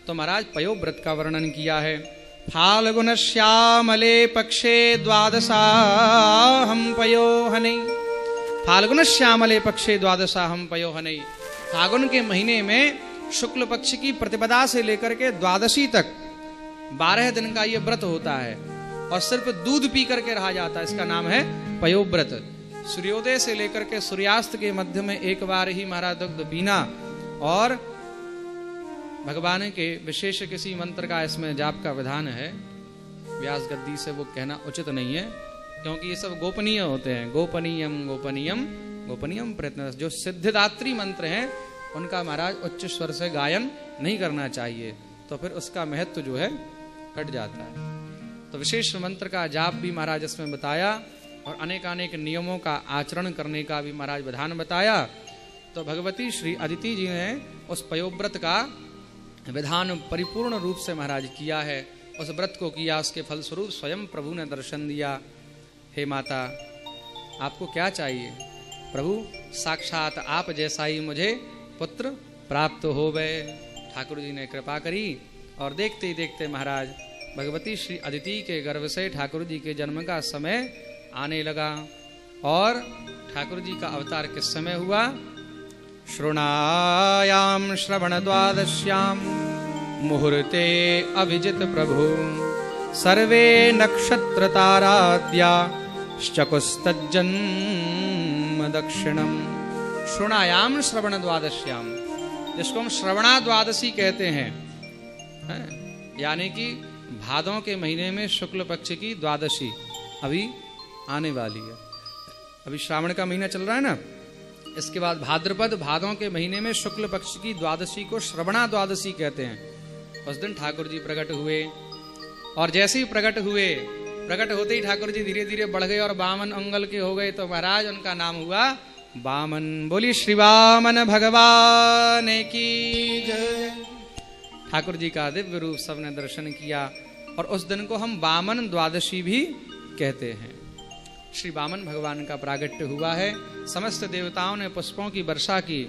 A: तो महाराज पयोव्रत का वर्णन किया है। फाल्गुन श्यामले पक्षे द्वादशाहम पयोहने। फाल्गुन श्यामले पक्षे द्वादशाहम पयोहने। फागुन के महीने में शुक्ल पक्ष की प्रतिपदा से लेकर के द्वादशी तक 12 दिन का ये व्रत होता है और सिर्फ दूध पी करके रहा जाता है। इसका नाम है पयोव्रत। सूर्योदय से लेकर के सूर्यास्त के मध्य में एक बार ही महाराज दुग्ध पीना और भगवान के विशेष किसी मंत्र का इसमें जाप का विधान है। व्यास गद्दी से वो कहना उचित नहीं है क्योंकि ये सब गोपनीय होते हैं। गोपनीयम गोपनीयम गोपनीयम प्रयत्न। जो सिद्धिदात्री मंत्र हैं उनका महाराज उच्च स्वर से गायन नहीं करना चाहिए, तो फिर उसका महत्व जो है कट जाता है। तो विशेष मंत्र का जाप भी महाराज इसमें बताया और अनेकानेक नियमों का आचरण करने का भी महाराज विधान बताया। तो भगवती श्री अदिति जी ने उस पयोव्रत का विधान परिपूर्ण रूप से महाराज किया है। उस व्रत को किया, उसके फलस्वरूप स्वयं प्रभु ने दर्शन दिया। हे माता, आपको क्या चाहिए? प्रभु साक्षात आप जैसा ही मुझे पुत्र प्राप्त हो गए। ठाकुर जी ने कृपा करी और देखते ही देखते महाराज भगवती श्री अदिति के गर्भ से ठाकुर जी के जन्म का समय आने लगा। और ठाकुर जी का अवतार किस समय हुआ? श्रृणायाम श्रवण द्वादश्याम मुहूर्ते अभिजित प्रभु सर्वे नक्षत्र ताराद्या चकुस्तज्जन्म दक्षिणम। श्रृणायाम श्रवण द्वादश्याम, जिसको हम श्रवणा द्वादशी कहते हैं, यानी कि भादों के महीने में शुक्ल पक्ष की द्वादशी अभी आने वाली है। अभी श्रावण का महीना चल रहा है ना, इसके बाद भाद्रपद, भादों के महीने में शुक्ल पक्ष की द्वादशी को श्रवणा द्वादशी कहते हैं। उस दिन ठाकुर जी प्रकट हुए और जैसे ही प्रकट हुए, प्रकट होते ही ठाकुर जी धीरे धीरे बढ़ गए और 52 अंगल के हो गए। तो महाराज उनका नाम हुआ वामन। बोलिए श्री वामन भगवान की जय। ठाकुर जी का दिव्य रूप सबने दर्शन किया और उस दिन को हम वामन द्वादशी भी कहते हैं। श्री वामन भगवान का प्रागट्य हुआ है। समस्त देवताओं ने पुष्पों की वर्षा की।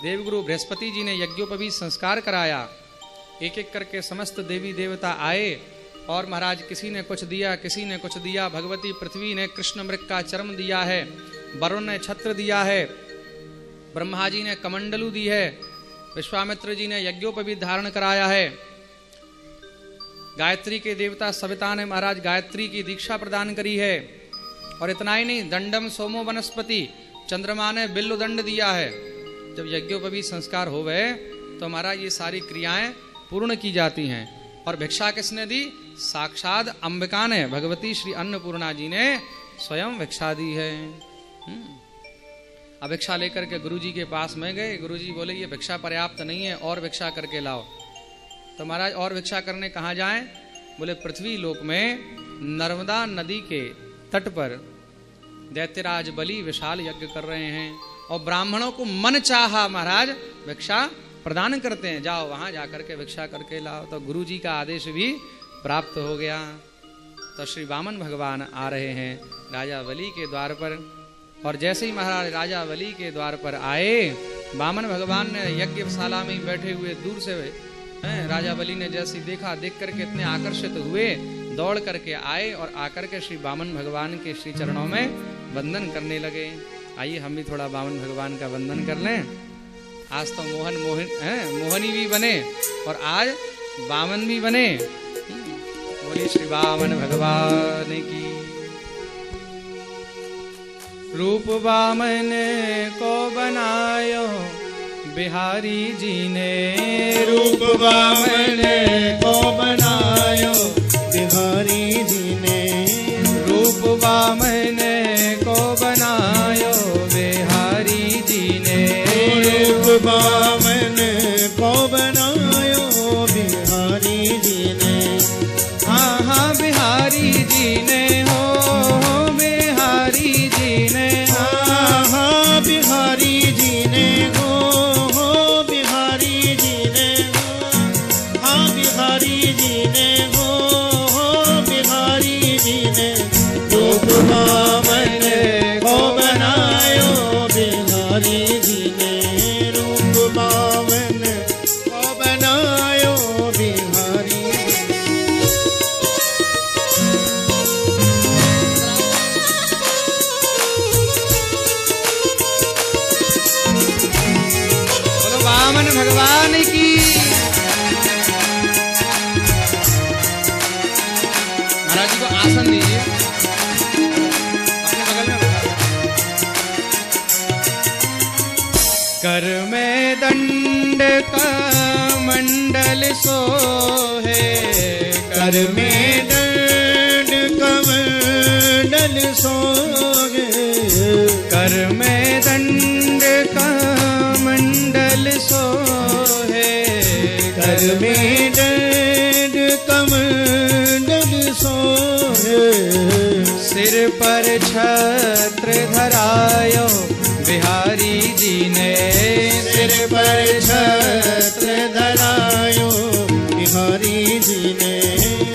A: देवगुरु बृहस्पति जी ने यज्ञोपवीत संस्कार कराया। एक एक करके समस्त देवी देवता आए और महाराज किसी ने कुछ दिया, किसी ने कुछ दिया। भगवती पृथ्वी ने कृष्ण मृग का चर्म दिया है, वरुण ने छत्र दिया है, ब्रह्मा जी ने कमंडलू दी है, विश्वामित्र जी ने यज्ञोपवीत धारण कराया है। गायत्री के देवता सविता ने महाराज गायत्री की दीक्षा प्रदान करी है। और इतना ही नहीं, दंडम सोमो वनस्पति, चंद्रमा ने बिल्व दंड दिया है। जब यज्ञोपवीत संस्कार हो गए तो महाराज ये सारी क्रियाएं पूर्ण की जाती हैं। और भिक्षा किसने दी? साक्षात अंबिका ने, भगवती श्री अन्नपूर्णा जी ने स्वयं भिक्षा दी है। अब भिक्षा लेकर के गुरुजी के पास में गए। गुरुजी बोले ये भिक्षा पर्याप्त नहीं है, और भिक्षा करके लाओ। तो महाराज और भिक्षा करने कहाँ जाएं? बोले पृथ्वी लोक में नर्मदा नदी के तट पर दैत्यराज बलि विशाल यज्ञ कर रहे हैं और ब्राह्मणों को मन चाहा महाराज भिक्षा प्रदान करते हैं। जाओ वहां जाकर के भिक्षा करके लाओ। तो गुरु जी का आदेश भी प्राप्त हो गया। तो श्री वामन भगवान आ रहे हैं राजा बलि के द्वार पर। और जैसे ही महाराज राजा बलि के द्वार पर आए, वामन भगवान ने यज्ञशाला में बैठे हुए दूर से राजा बलि ने जैसे देखा, देख करके इतने आकर्षित हुए, दौड़ करके आए और आकर के श्री वामन भगवान के श्री चरणों में वंदन करने लगे। आइए हम भी थोड़ा वामन भगवान का वंदन कर लें। आज तो मोहनी भी बने और आज वामन भी बने। बोलिए श्री वामन भगवान की। रूप वामन को बनायो बिहारी जी ने,
B: रूप वामन को बनायो बिहारी जी ने,
A: रूप वामन को बनायो बिहारी जी ने,
B: रूप वामन को बनायो बिहारी जी ने।
A: हाँ हाँ बिहारी जी ने हो बिहारी जी ने,
B: हाँ हाँ बिहारी जी ने हो बिहारी जी ने, हाँ बिहारी जी ने हो बिहारी जी ने। रूप वामन को बनायो बिहारी जी ने, रूप वामन को बनायो बिहारी जी ने।
A: बोलो वामन भगवान की। महाराज जी को आसन दीजिए, अपने बगल में बैठा। कर में दंड का मंडल सोहे,
B: कर में दंड कमंडल सोहे,
A: कर में दंड का मंडल सोहे,
B: कर में दंड कमंडल सोहे।
A: सिर पर छत्र धरायो बिहारी जी ने,
B: सिर पर छत्र धरायो बिहारी जी ने,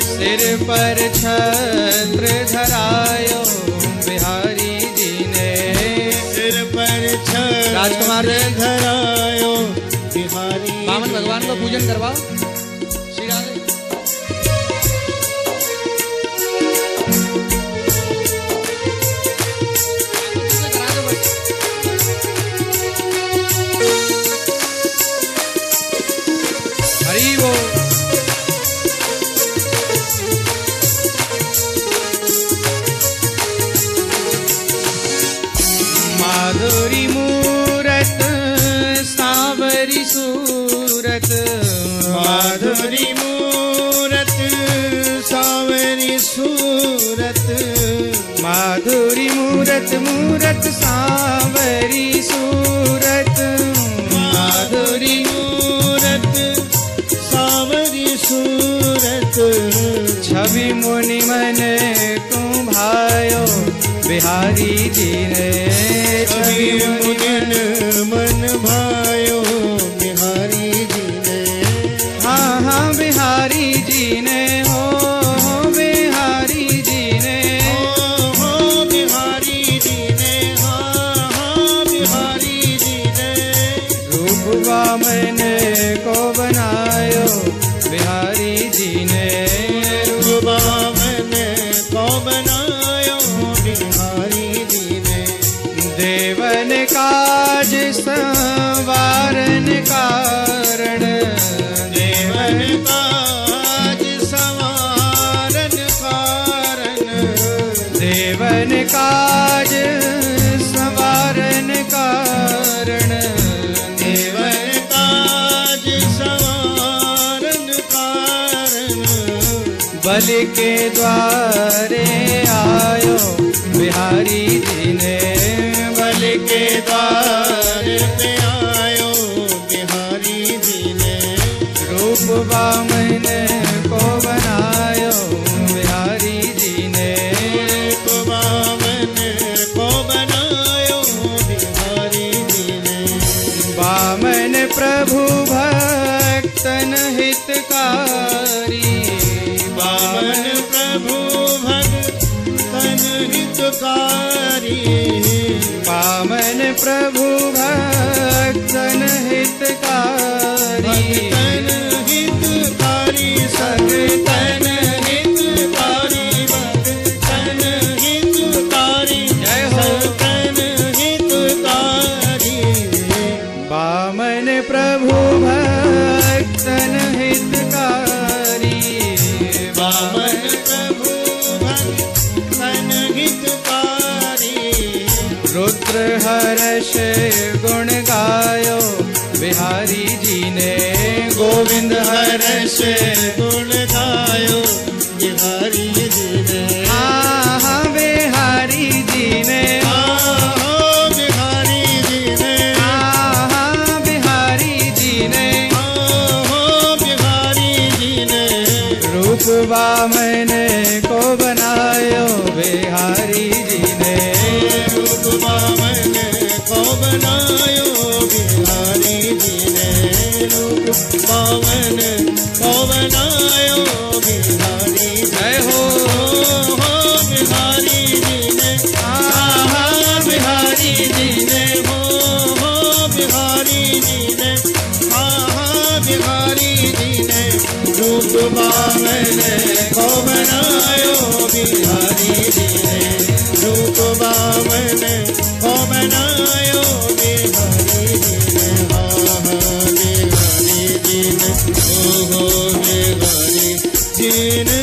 A: सिर पर छत्र धरायो बिहारी जी ने,
B: सिर पर छत्र
A: राजकुमार
B: धरायो बिहारी।
A: वामन भगवान को पूजन करवाओ। श्री राधे। हरि बोल। माधुरी मूरत सावरी सूरत,
B: माधुरी मूरत सावरी सूरत,
A: माधुरी मूरत मूरत सावरी सूरत,
B: माधुरी मूरत सावरी सूरत।
A: छवि मुनि मन को भायो बिहारी जी ने।
B: कभी मुनिन मन भायो बिहारी जी ने।
A: हाँ हाँ बिहारी जी ने हो बिहारी जी ने।
B: हो बिहारी जी ने। हाँ हाँ बिहारी जी ने।
A: रूप वामन को बनायो बिहारी जी ने।
B: रूप वामन को बनायो बिहारी जी ने।
A: देवन काज संवारन कारण।
B: देवन काज संवारन कारण।
A: देवन काज संवारन कारण।
B: देवन काज संवारन कारण।
A: बल के द्वारे आयो बिहारी जी ने। बल के द्वारे
B: पे आयो बिहारी जी ने।
A: रूप वामन को बनायो बिहारी जी ने।
B: रूप वामन को बनायो बिहारी जी ने।
A: वामन प्रभु भक्तन हितकारी।
B: वामन प्रभु भक्तन हितकारी।
A: वामन प्रभु भक्तन हितकारी।
B: भक्तन हितकारी सगतन हितकारी। भक्तन हितकारी
A: जय हो।
B: सगतन हितकारी।
A: वामन प्रभु भक्तन हितकारी।
B: वामन प्रभु भक्तन हितकारी।
A: रुद्र हर्ष गुण गायो बिहारी जी ने। गोविंद हर्ष
B: गुण गायो बिहारी जी ने।
A: हाँ हाँ बिहारी जी ने।
B: हो बिहारी जी ने।
A: हाँ हाँ बिहारी जी ने।
B: हो बिहारी जी ने।
A: रूप वामन को बनायो बिहारी जी ने।
B: रूप वामन को बनायो बिहारी जी ने। रूप वामन को बनायो बिहारी जी ने।
A: जय हो।
B: हो बिहारी जी ने।
A: हाँ हाँ बिहारी जी ने।
B: हो बिहारी जी ने। हाँ बिहारी जी ने। रूप वामन को बनायो बिहारी जी ने। रूप वामन को बनायो बिहारी जी ने। हाँ बिहारी जी ने। हो बिहारी जी ने।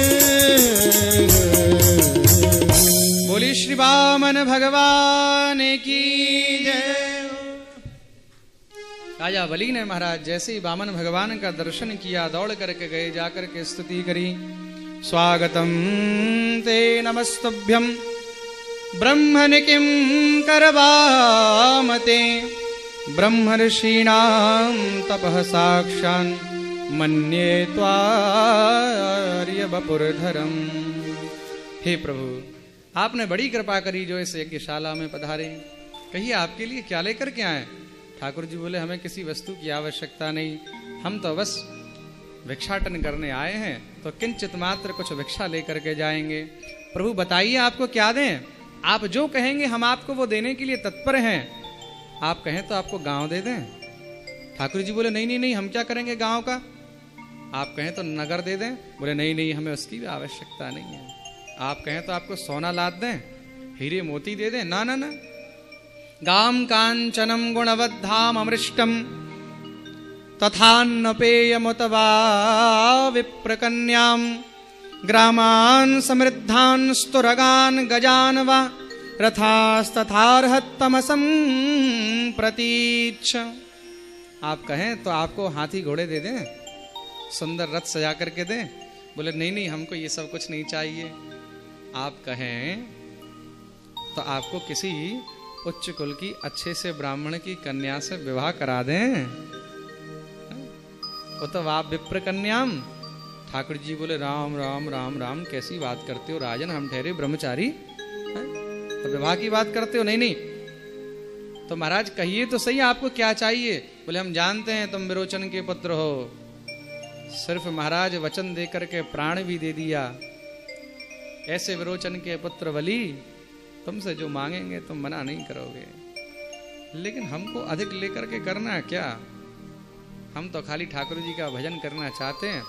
A: बोली श्री वामन भगवान की जय। राजा बलि ने महाराज जैसे ही वामन भगवान का दर्शन किया दौड़ करके गए, जाकर के स्तुति करी। स्वागतम ते नमस्तुभ्यं ब्रह्मन् किं करवामते। ब्रह्मर्षीणां तपः साक्षान् मन्ये त्वार्य वपुर्धरम्। हे प्रभु, आपने बड़ी कृपा करी जो इस यज्ञशाला में पधारे। कहिए आपके लिए क्या लेकर के आए। ठाकुर जी बोले हमें किसी वस्तु की आवश्यकता नहीं, हम तो बस भिक्षाटन करने आए हैं, तो किंचित मात्र कुछ भिक्षा लेकर के जाएंगे। प्रभु बताइए आपको क्या दें। आप जो कहेंगे हम आपको वो देने के लिए तत्पर हैं। आप कहें तो आपको गांव दे दें। ठाकुर जी बोले नहीं नहीं नहीं, हम क्या करेंगे गांव का। आप कहें तो नगर दे दें। बोले नहीं नहीं, हमें उसकी भी आवश्यकता नहीं है। आप कहें तो आपको सोना लाद दें, हीरे मोती दे दें। ना ना ना, गाम कांचनम गुणवद्धाम अमृष्टम तथान्न पेयमुतवा विप्रकन्याम। ग्रामान् समृद्धान् स्तुरगान् गजान् वा रथास्तथार्हत्तमसं प्रतीच्छ। आप कहें तो आपको हाथी घोड़े दे दें, सुंदर रथ सजा करके दें। बोले नहीं नहीं, हमको ये सब कुछ नहीं चाहिए। आप कहें तो आपको किसी उच्च कुल की अच्छे से ब्राह्मण की कन्या से विवाह करा दें। वो तो आप विप्र कन्याम। ठाकुर जी बोले राम राम राम राम, कैसी बात करते हो राजन, हम ठहरे ब्रह्मचारी हैं? तो विवाह की बात करते हो? नहीं नहीं। तो महाराज कहिए तो सही, आपको क्या चाहिए? बोले हम जानते हैं तुम विरोचन के पुत्र हो। सिर्फ महाराज वचन दे करके प्राण भी दे दिया। ऐसे विरोचन के पुत्र बलि, तुमसे जो मांगेंगे तुम मना नहीं करोगे, लेकिन हमको अधिक लेकर के करना क्या? हम तो खाली ठाकुर जी का भजन करना चाहते हैं,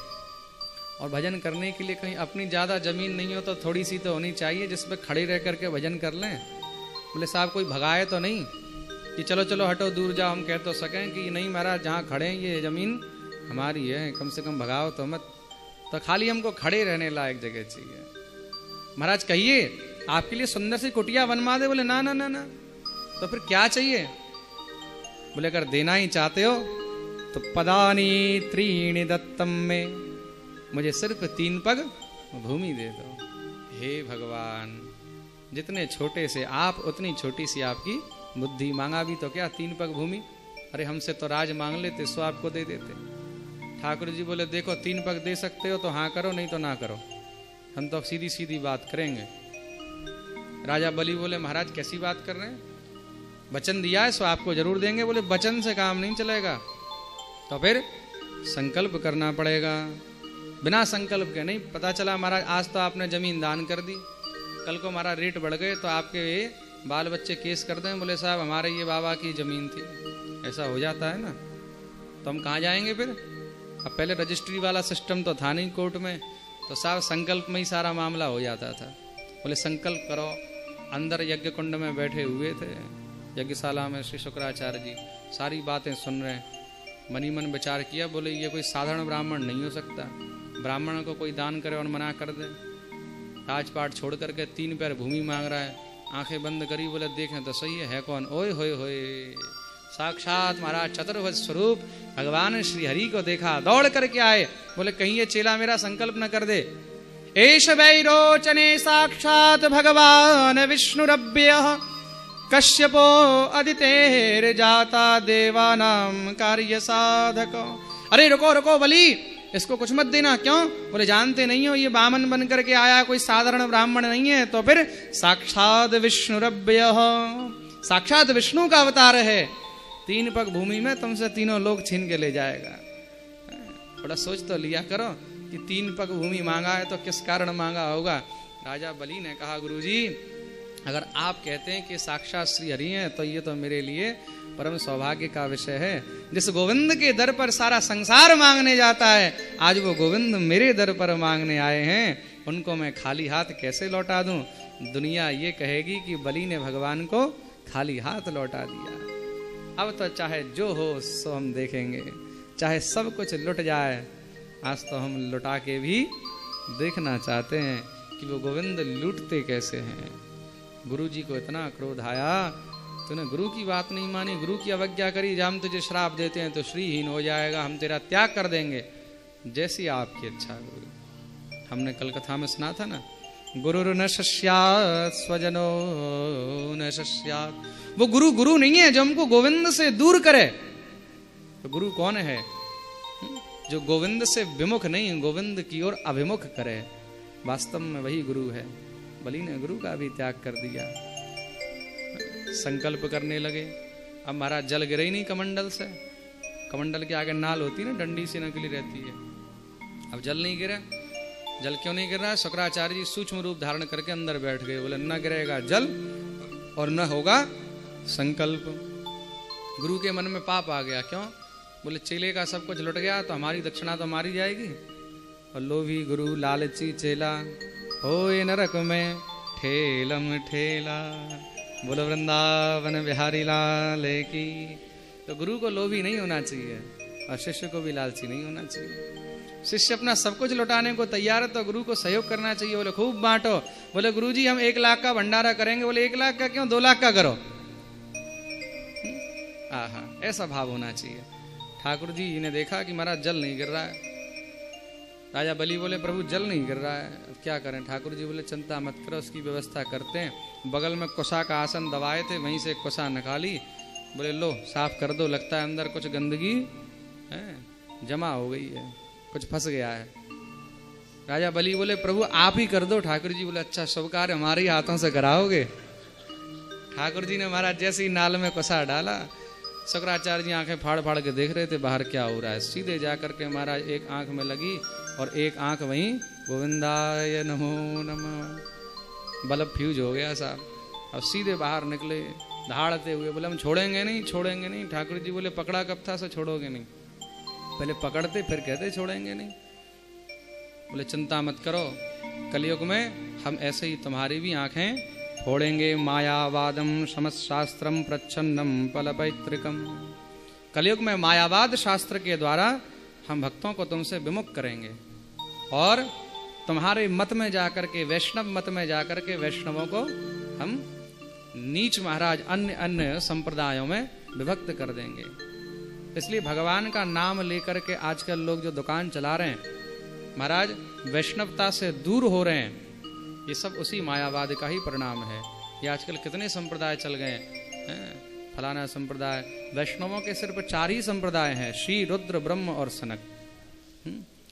A: और भजन करने के लिए कहीं अपनी ज्यादा जमीन नहीं हो तो थोड़ी सी तो होनी चाहिए जिसपे खड़े रह करके भजन कर लें। बोले साहब कोई भगाए तो नहीं कि चलो चलो हटो दूर जाओ, हम कह तो सकें कि नहीं महाराज जहाँ खड़े हैं ये जमीन हमारी है, कम से कम भगाओ तो मत। तो खाली हमको खड़े रहने लायक जगह चाहिए। महाराज कहिए आपके लिए सुंदर सी कुटिया बनवा दे। बोले ना ना ना ना। तो फिर क्या चाहिए? बोले अगर देना ही चाहते हो तो पदानी त्रीणि दत्तम में, मुझे सिर्फ 3 पग भूमि दे दो। हे भगवान, जितने छोटे से आप उतनी छोटी सी आपकी बुद्धि। मांगा भी तो क्या 3 पग भूमि? अरे हमसे तो राज मांग लेते, सो आपको दे देते। ठाकुर जी बोले देखो 3 पग दे सकते हो तो हाँ करो, नहीं तो ना करो, हम तो सीधी सीधी बात करेंगे। राजा बलि बोले महाराज कैसी बात कर रहे हैं? वचन दिया है सो आपको जरूर देंगे। बोले वचन से काम नहीं चलेगा, तो फिर संकल्प करना पड़ेगा। बिना संकल्प के नहीं। पता चला महाराज आज तो आपने जमीन दान कर दी, कल को हमारा रेट बढ़ गए तो आपके बाल बच्चे केस कर दें, बोले साहब हमारे ये बाबा की जमीन थी। ऐसा हो जाता है ना, तो हम कहाँ जाएंगे फिर? अब पहले रजिस्ट्री वाला सिस्टम तो था नहीं कोर्ट में, तो साहब संकल्प में ही सारा मामला हो जाता था। बोले संकल्प करो। अंदर यज्ञ कुंड में बैठे हुए थे, यज्ञशाला में श्री शुक्राचार्य जी सारी बातें सुन रहे हैं। मनी मन विचार किया, बोले ये कोई साधारण ब्राह्मण नहीं हो सकता। ब्राह्मण को कोई दान करे और मना कर दे। राजपाट छोड़ करके 3 पैर भूमि मांग रहा है। आंखें बंद करी, बोले देखें तो सही है कौन? ओए होए होए, साक्षात महाराज चतुर्भुज स्वरूप भगवान श्री हरि को देखा, दौड़ करके आए। बोले कहीं ये चेला मेरा संकल्प न कर दे। एष वैरोचने साक्षात भगवान विष्णुरव्यः कश्यपो अदितेर्जाता देवानां कार्य साधक। अरे रुको रुको बलि, इसको कुछ मत देना। क्यों? बोले जानते नहीं हो ये बामन बन करके आया, कोई साधारण ब्राह्मण नहीं है। तो फिर साक्षात विष्णुरव्यः, साक्षात विष्णु का अवतार है। 3 पग भूमि में तुमसे तीनों लोग छीन के ले जाएगा। थोड़ा सोच तो लिया करो कि 3 पग भूमि मांगा है तो किस कारण मांगा होगा। राजा बलि ने कहा गुरुजी अगर आप कहते हैं कि साक्षात श्री हरि हैं तो ये तो मेरे लिए परम सौभाग्य का विषय है। जिस गोविंद के दर पर सारा संसार मांगने जाता है, आज वो गोविंद मेरे दर पर मांगने आए हैं, उनको मैं खाली हाथ कैसे लौटा दूं? दुनिया ये कहेगी कि बलि ने भगवान को खाली हाथ लौटा दिया। अब तो चाहे जो हो सो हम देखेंगे, चाहे सब कुछ लुट जाए, आज तो हम लुटा के भी देखना चाहते हैं कि वो गोविंद लूटते कैसे हैं। गुरु जी को इतना क्रोध आया, तूने गुरु की बात नहीं मानी, गुरु की अवज्ञा करी, जब हम तुझे श्राप देते हैं तो श्रीहीन हो जाएगा, हम तेरा त्याग कर देंगे। जैसी आपकी इच्छा गुरु। हमने कल कथा में सुना था ना, गुरु न शिष्यात् स्वजनो न शिष्यात्। वो गुरु गुरु नहीं है जो हमको गोविंद से दूर करे। तो गुरु कौन है? जो गोविंद से विमुख नहीं, गोविंद की ओर अभिमुख करे, वास्तव में वही गुरु है। बलि ने गुरु का भी त्याग कर दिया। संकल्प करने लगे। अब महाराज जल गिरे ही नहीं कमंडल से। कमंडल के आगे नाल होती है ना, डंडी से नकली रहती है। अब जल नहीं गिरा। जल क्यों नहीं गिर रहा है? शुक्राचार्य जी सूक्ष्म रूप धारण करके अंदर बैठ गए। बोले न गिरेगा जल और न होगा संकल्प। गुरु के मन में पाप आ गया। क्यों? बोले चेले का सब कुछ लुट गया तो हमारी दक्षिणा तो मारी जाएगी। और लोभी गुरु लालची चेला होए नरक में ठेलम ठेला। बोलो वृंदावन बिहारी लाल की। तो गुरु को लोभी नहीं होना चाहिए और शिष्य को भी लालची नहीं होना चाहिए। शिष्य अपना सब कुछ लुटाने को तैयार है तो गुरु को सहयोग करना चाहिए। बोले खूब बांटो। बोले गुरु जी हम 1 लाख का भंडारा करेंगे। बोले 1 लाख का क्यों, 2 लाख का करो। हाँ, ऐसा भाव होना चाहिए। ठाकुर जी ने देखा कि महाराज जल नहीं गिर रहा है। राजा बलि बोले प्रभु जल नहीं गिर रहा है, अब क्या करें? ठाकुर जी बोले चिंता मत करो, उसकी व्यवस्था करते हैं। बगल में कुशा का आसन दबाए थे, वहीं से कुशा निकाली। बोले लो साफ कर दो, लगता है अंदर कुछ गंदगी है, जमा हो गई है, कुछ फंस गया है। राजा बलि बोले प्रभु आप ही कर दो। ठाकुर जी बोले अच्छा शुभ कार्य हमारे हाथों से कराओगे? ठाकुर जी ने महाराज जैसे ही नाल में कसा डाला, शुक्राचार्य जी आंखें फाड़ फाड़ के देख रहे थे बाहर क्या हो रहा है। सीधे जा करके महाराज एक आंख में लगी और एक आंख वहीं गोविंदाय नमो नमः, बल्ब फ्यूज हो गया साहब। अब सीधे बाहर निकले दहाड़ते हुए, बोले हम छोड़ेंगे नहीं, छोड़ेंगे नहीं। ठाकुर जी बोले पकड़ा कब था, सो छोड़ोगे नहीं? पहले पकड़ते फिर कहते छोड़ेंगे नहीं। बोले चिंता मत करो, कलयुग में हम ऐसे ही तुम्हारी भी आंखें फोड़ेंगे। मायावादम समशास्त्रम प्रच्छन्नम फलपैतृकम। कलयुग में मायावाद शास्त्र के द्वारा हम भक्तों को तुमसे विमुख करेंगे और तुम्हारे मत में जाकर के, वैष्णव मत में जाकर के वैष्णवों को हम नीच महाराज अन्य अन्य संप्रदायों में विभक्त कर देंगे। इसलिए भगवान का नाम लेकर के आजकल लोग जो दुकान चला रहे हैं महाराज, वैष्णवता से दूर हो रहे हैं, ये सब उसी मायावाद का ही परिणाम है। ये आजकल कितने संप्रदाय चल गए हैं, फलाना संप्रदाय। वैष्णवों के सिर्फ 4 ही संप्रदाय हैं, श्री, रुद्र, ब्रह्म और सनक।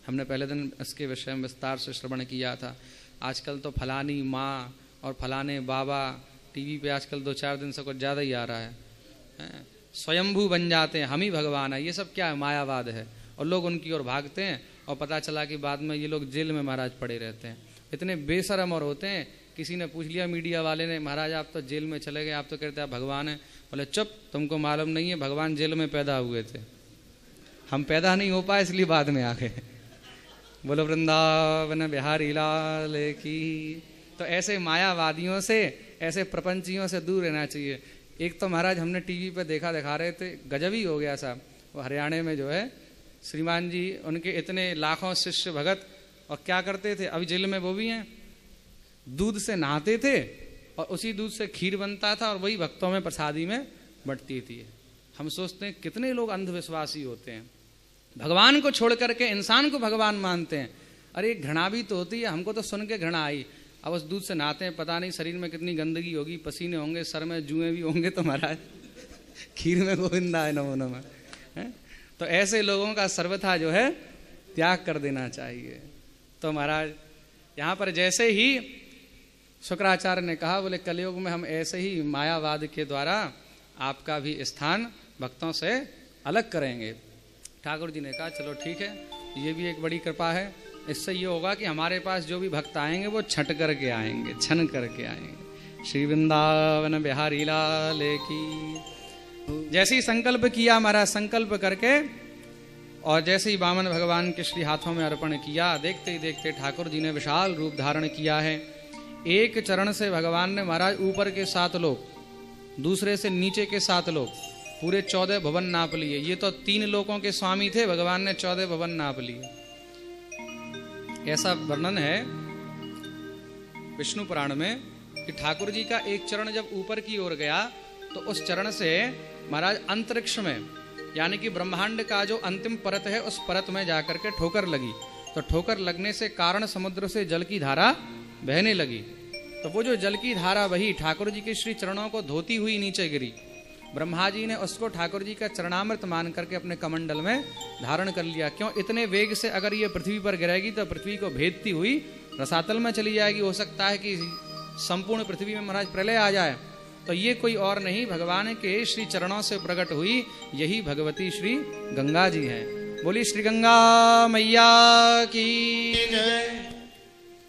A: हमने पहले दिन इसके विषय में विस्तार से श्रवण किया था। आजकल तो फलानी माँ और फलाने बाबा टीवी पे आजकल 2-4 दिन से कुछ ज़्यादा ही आ रहा है। स्वयंभू बन जाते हैं, हम ही भगवान है। ये सब क्या है? मायावाद है। और लोग उनकी ओर भागते हैं और पता चला कि बाद में ये लोग जेल में महाराज पड़े रहते हैं। इतने बेशरम और होते हैं। किसी ने पूछ लिया मीडिया वाले ने, महाराज आप तो जेल में चले गए, आप तो कहते हैं भगवान है। बोले चुप, तुमको मालूम नहीं है, भगवान जेल में पैदा हुए थे, हम पैदा नहीं हो पाए इसलिए बाद में आ गए। बोलो वृंदावन बिहारी लाल की। तो ऐसे मायावादियों से, ऐसे प्रपंचियों से दूर रहना चाहिए। एक तो महाराज हमने टीवी पे दिखा रहे थे, गजब ही हो गया साहब। वो हरियाणा में जो है श्रीमान जी, उनके इतने लाखों शिष्य भगत, और क्या करते थे, अभी जेल में वो भी हैं, दूध से नहाते थे और उसी दूध से खीर बनता था और वही भक्तों में प्रसादी में बंटती थी। हम सोचते हैं कितने लोग अंधविश्वासी होते हैं, भगवान को छोड़ करके इंसान को भगवान मानते हैं। अरे घृणा भी तो होती है, हमको तो सुन के घृणा आई। अब उस दूध से नहाते हैं, पता नहीं शरीर में कितनी गंदगी होगी, पसीने होंगे, सर में जुएं भी होंगे, तो महाराज खीर में गोविंदा है नमो नमः। तो ऐसे लोगों का सर्वथा जो है त्याग कर देना चाहिए। तो महाराज यहाँ पर जैसे ही शुक्राचार्य ने कहा, बोले कलयुग में हम ऐसे ही मायावाद के द्वारा आपका भी स्थान भक्तों से अलग करेंगे। ठाकुर जी ने कहा चलो ठीक है, ये भी एक बड़ी कृपा है। इससे ये होगा कि हमारे पास जो भी भक्त आएंगे वो छट करके आएंगे, छन करके आएंगे। श्री वृंदावन बिहारी लाल की। जैसे ही संकल्प किया महाराज, संकल्प करके और जैसे ही वामन भगवान के श्री हाथों में अर्पण किया, देखते ही देखते ठाकुर जी ने विशाल रूप धारण किया है। एक चरण से भगवान ने महाराज ऊपर के 7 लोक, दूसरे से नीचे के 7 लोक, पूरे 14 भवन नाप लिए। ये तो 3 लोकों के स्वामी थे, भगवान ने 14 भवन नाप लिए। ऐसा वर्णन है विष्णु पुराण में कि ठाकुर जी का एक चरण जब ऊपर की ओर गया तो उस चरण से महाराज अंतरिक्ष में, यानी कि ब्रह्मांड का जो अंतिम परत है, उस परत में जाकर के ठोकर लगी। तो ठोकर लगने से कारण समुद्र से जल की धारा बहने लगी। तो वो जो जल की धारा वही ठाकुर जी के श्री चरणों को धोती हुई नीचे गिरी। ब्रह्मा जी ने उसको ठाकुर जी का चरणामृत मान करके अपने कमंडल में धारण कर लिया। क्यों? इतने वेग से अगर ये पृथ्वी पर गिरेगी तो पृथ्वी को भेदती हुई रसातल में चली जाएगी। हो सकता है कि संपूर्ण पृथ्वी में महाराज प्रलय आ जाए। तो ये कोई और नहीं, भगवान के श्री चरणों से प्रकट हुई यही भगवती श्री गंगा जी हैं। बोली श्री गंगा मैया की जय।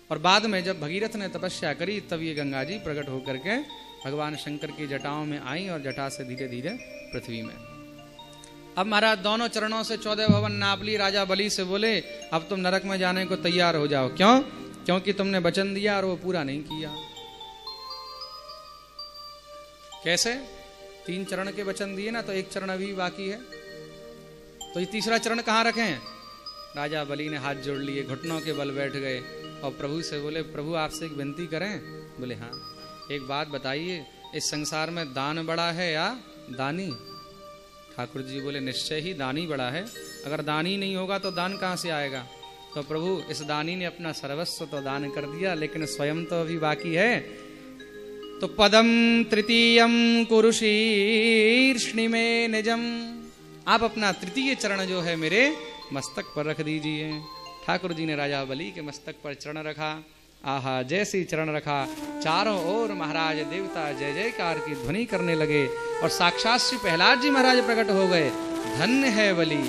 A: और बाद में जब भगीरथ ने तपस्या करी तब ये गंगा जी प्रकट होकर के भगवान शंकर की जटाओं में आई और जटा से धीरे धीरे पृथ्वी में। अब महाराज दोनों चरणों से 14 भवन नाप ली। राजा बलि से बोले अब तुम नरक में जाने को तैयार हो जाओ। क्यों? क्योंकि तुमने वचन दिया और वो पूरा नहीं किया। कैसे? 3 चरण के वचन दिए ना, तो 1 चरण अभी बाकी है, तो ये तीसरा चरण कहाँ रखें? राजा बलि ने हाथ जोड़ लिए, घुटनों के बल बैठ गए और प्रभु से बोले प्रभु आपसे एक विनती करें। बोले हाँ। एक बात बताइए, इस संसार में दान बड़ा है या दानी? ठाकुर जी बोले निश्चय ही दानी बड़ा है। अगर दानी नहीं होगा तो दान कहाँ से आएगा? तो प्रभु इस दानी ने अपना सर्वस्व तो दान कर दिया, लेकिन स्वयं तो अभी बाकी है। तो पदम तृतीयम कुरुशीर्ष्णि में निजम, आप अपना तृतीय चरण जो है मेरे मस्तक पर रख दीजिए। ठाकुर जी ने राजा बलि के मस्तक पर चरण रखा आहा जैसी चरण रखा, चारों ओर महाराज देवता जय जयकार की ध्वनि करने लगे और साक्षात श्री प्रहलाद जी महाराज प्रकट हो गए। धन्य है बलि।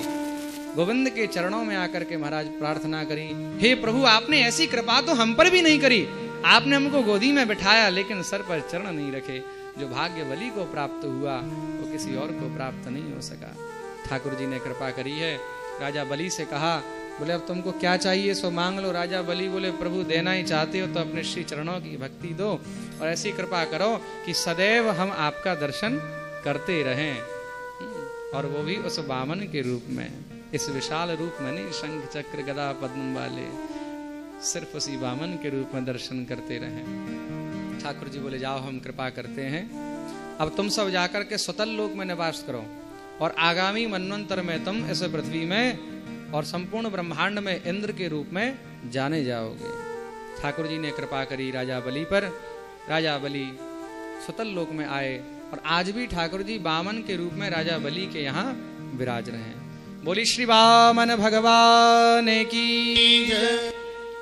A: गोविंद के चरणों में आकर के महाराज प्रार्थना करी, हे प्रभु आपने ऐसी कृपा तो हम पर भी नहीं करी, आपने हमको गोदी में बिठाया लेकिन सर पर चरण नहीं रखे। जो भाग्य बलि को प्राप्त हुआ वो किसी और को प्राप्त नहीं हो सका। ठाकुर जी ने कृपा करी है। राजा बलि से कहा, बोले अब तुमको क्या चाहिए सो मांग लो। राजा बलि बोले, प्रभु देना ही चाहते हो तो अपने श्री चरणों की भक्ति दो और ऐसी कृपा करो कि सदैव हम आपका दर्शन करते रहें, और वो भी उस वामन के रूप में, इस विशाल रूप में नहीं, शंख चक्र गदा पद्म वाले, सिर्फ उसी वामन के रूप में दर्शन करते रहें। ठाकुर जी बोले, जाओ हम कृपा करते हैं, अब तुम सब जाकर के स्वतल लोक में निवास करो और आगामी मनवंतर में तुम इस पृथ्वी में और संपूर्ण ब्रह्मांड में इंद्र के रूप में जाने जाओगे। ठाकुर जी ने कृपा करी राजा बलि पर। राजा बलि स्वतल लोक में आए और आज भी ठाकुर जी वामन के रूप में राजा बलि के यहाँ विराज रहे हैं। बोली श्री वामन भगवान की।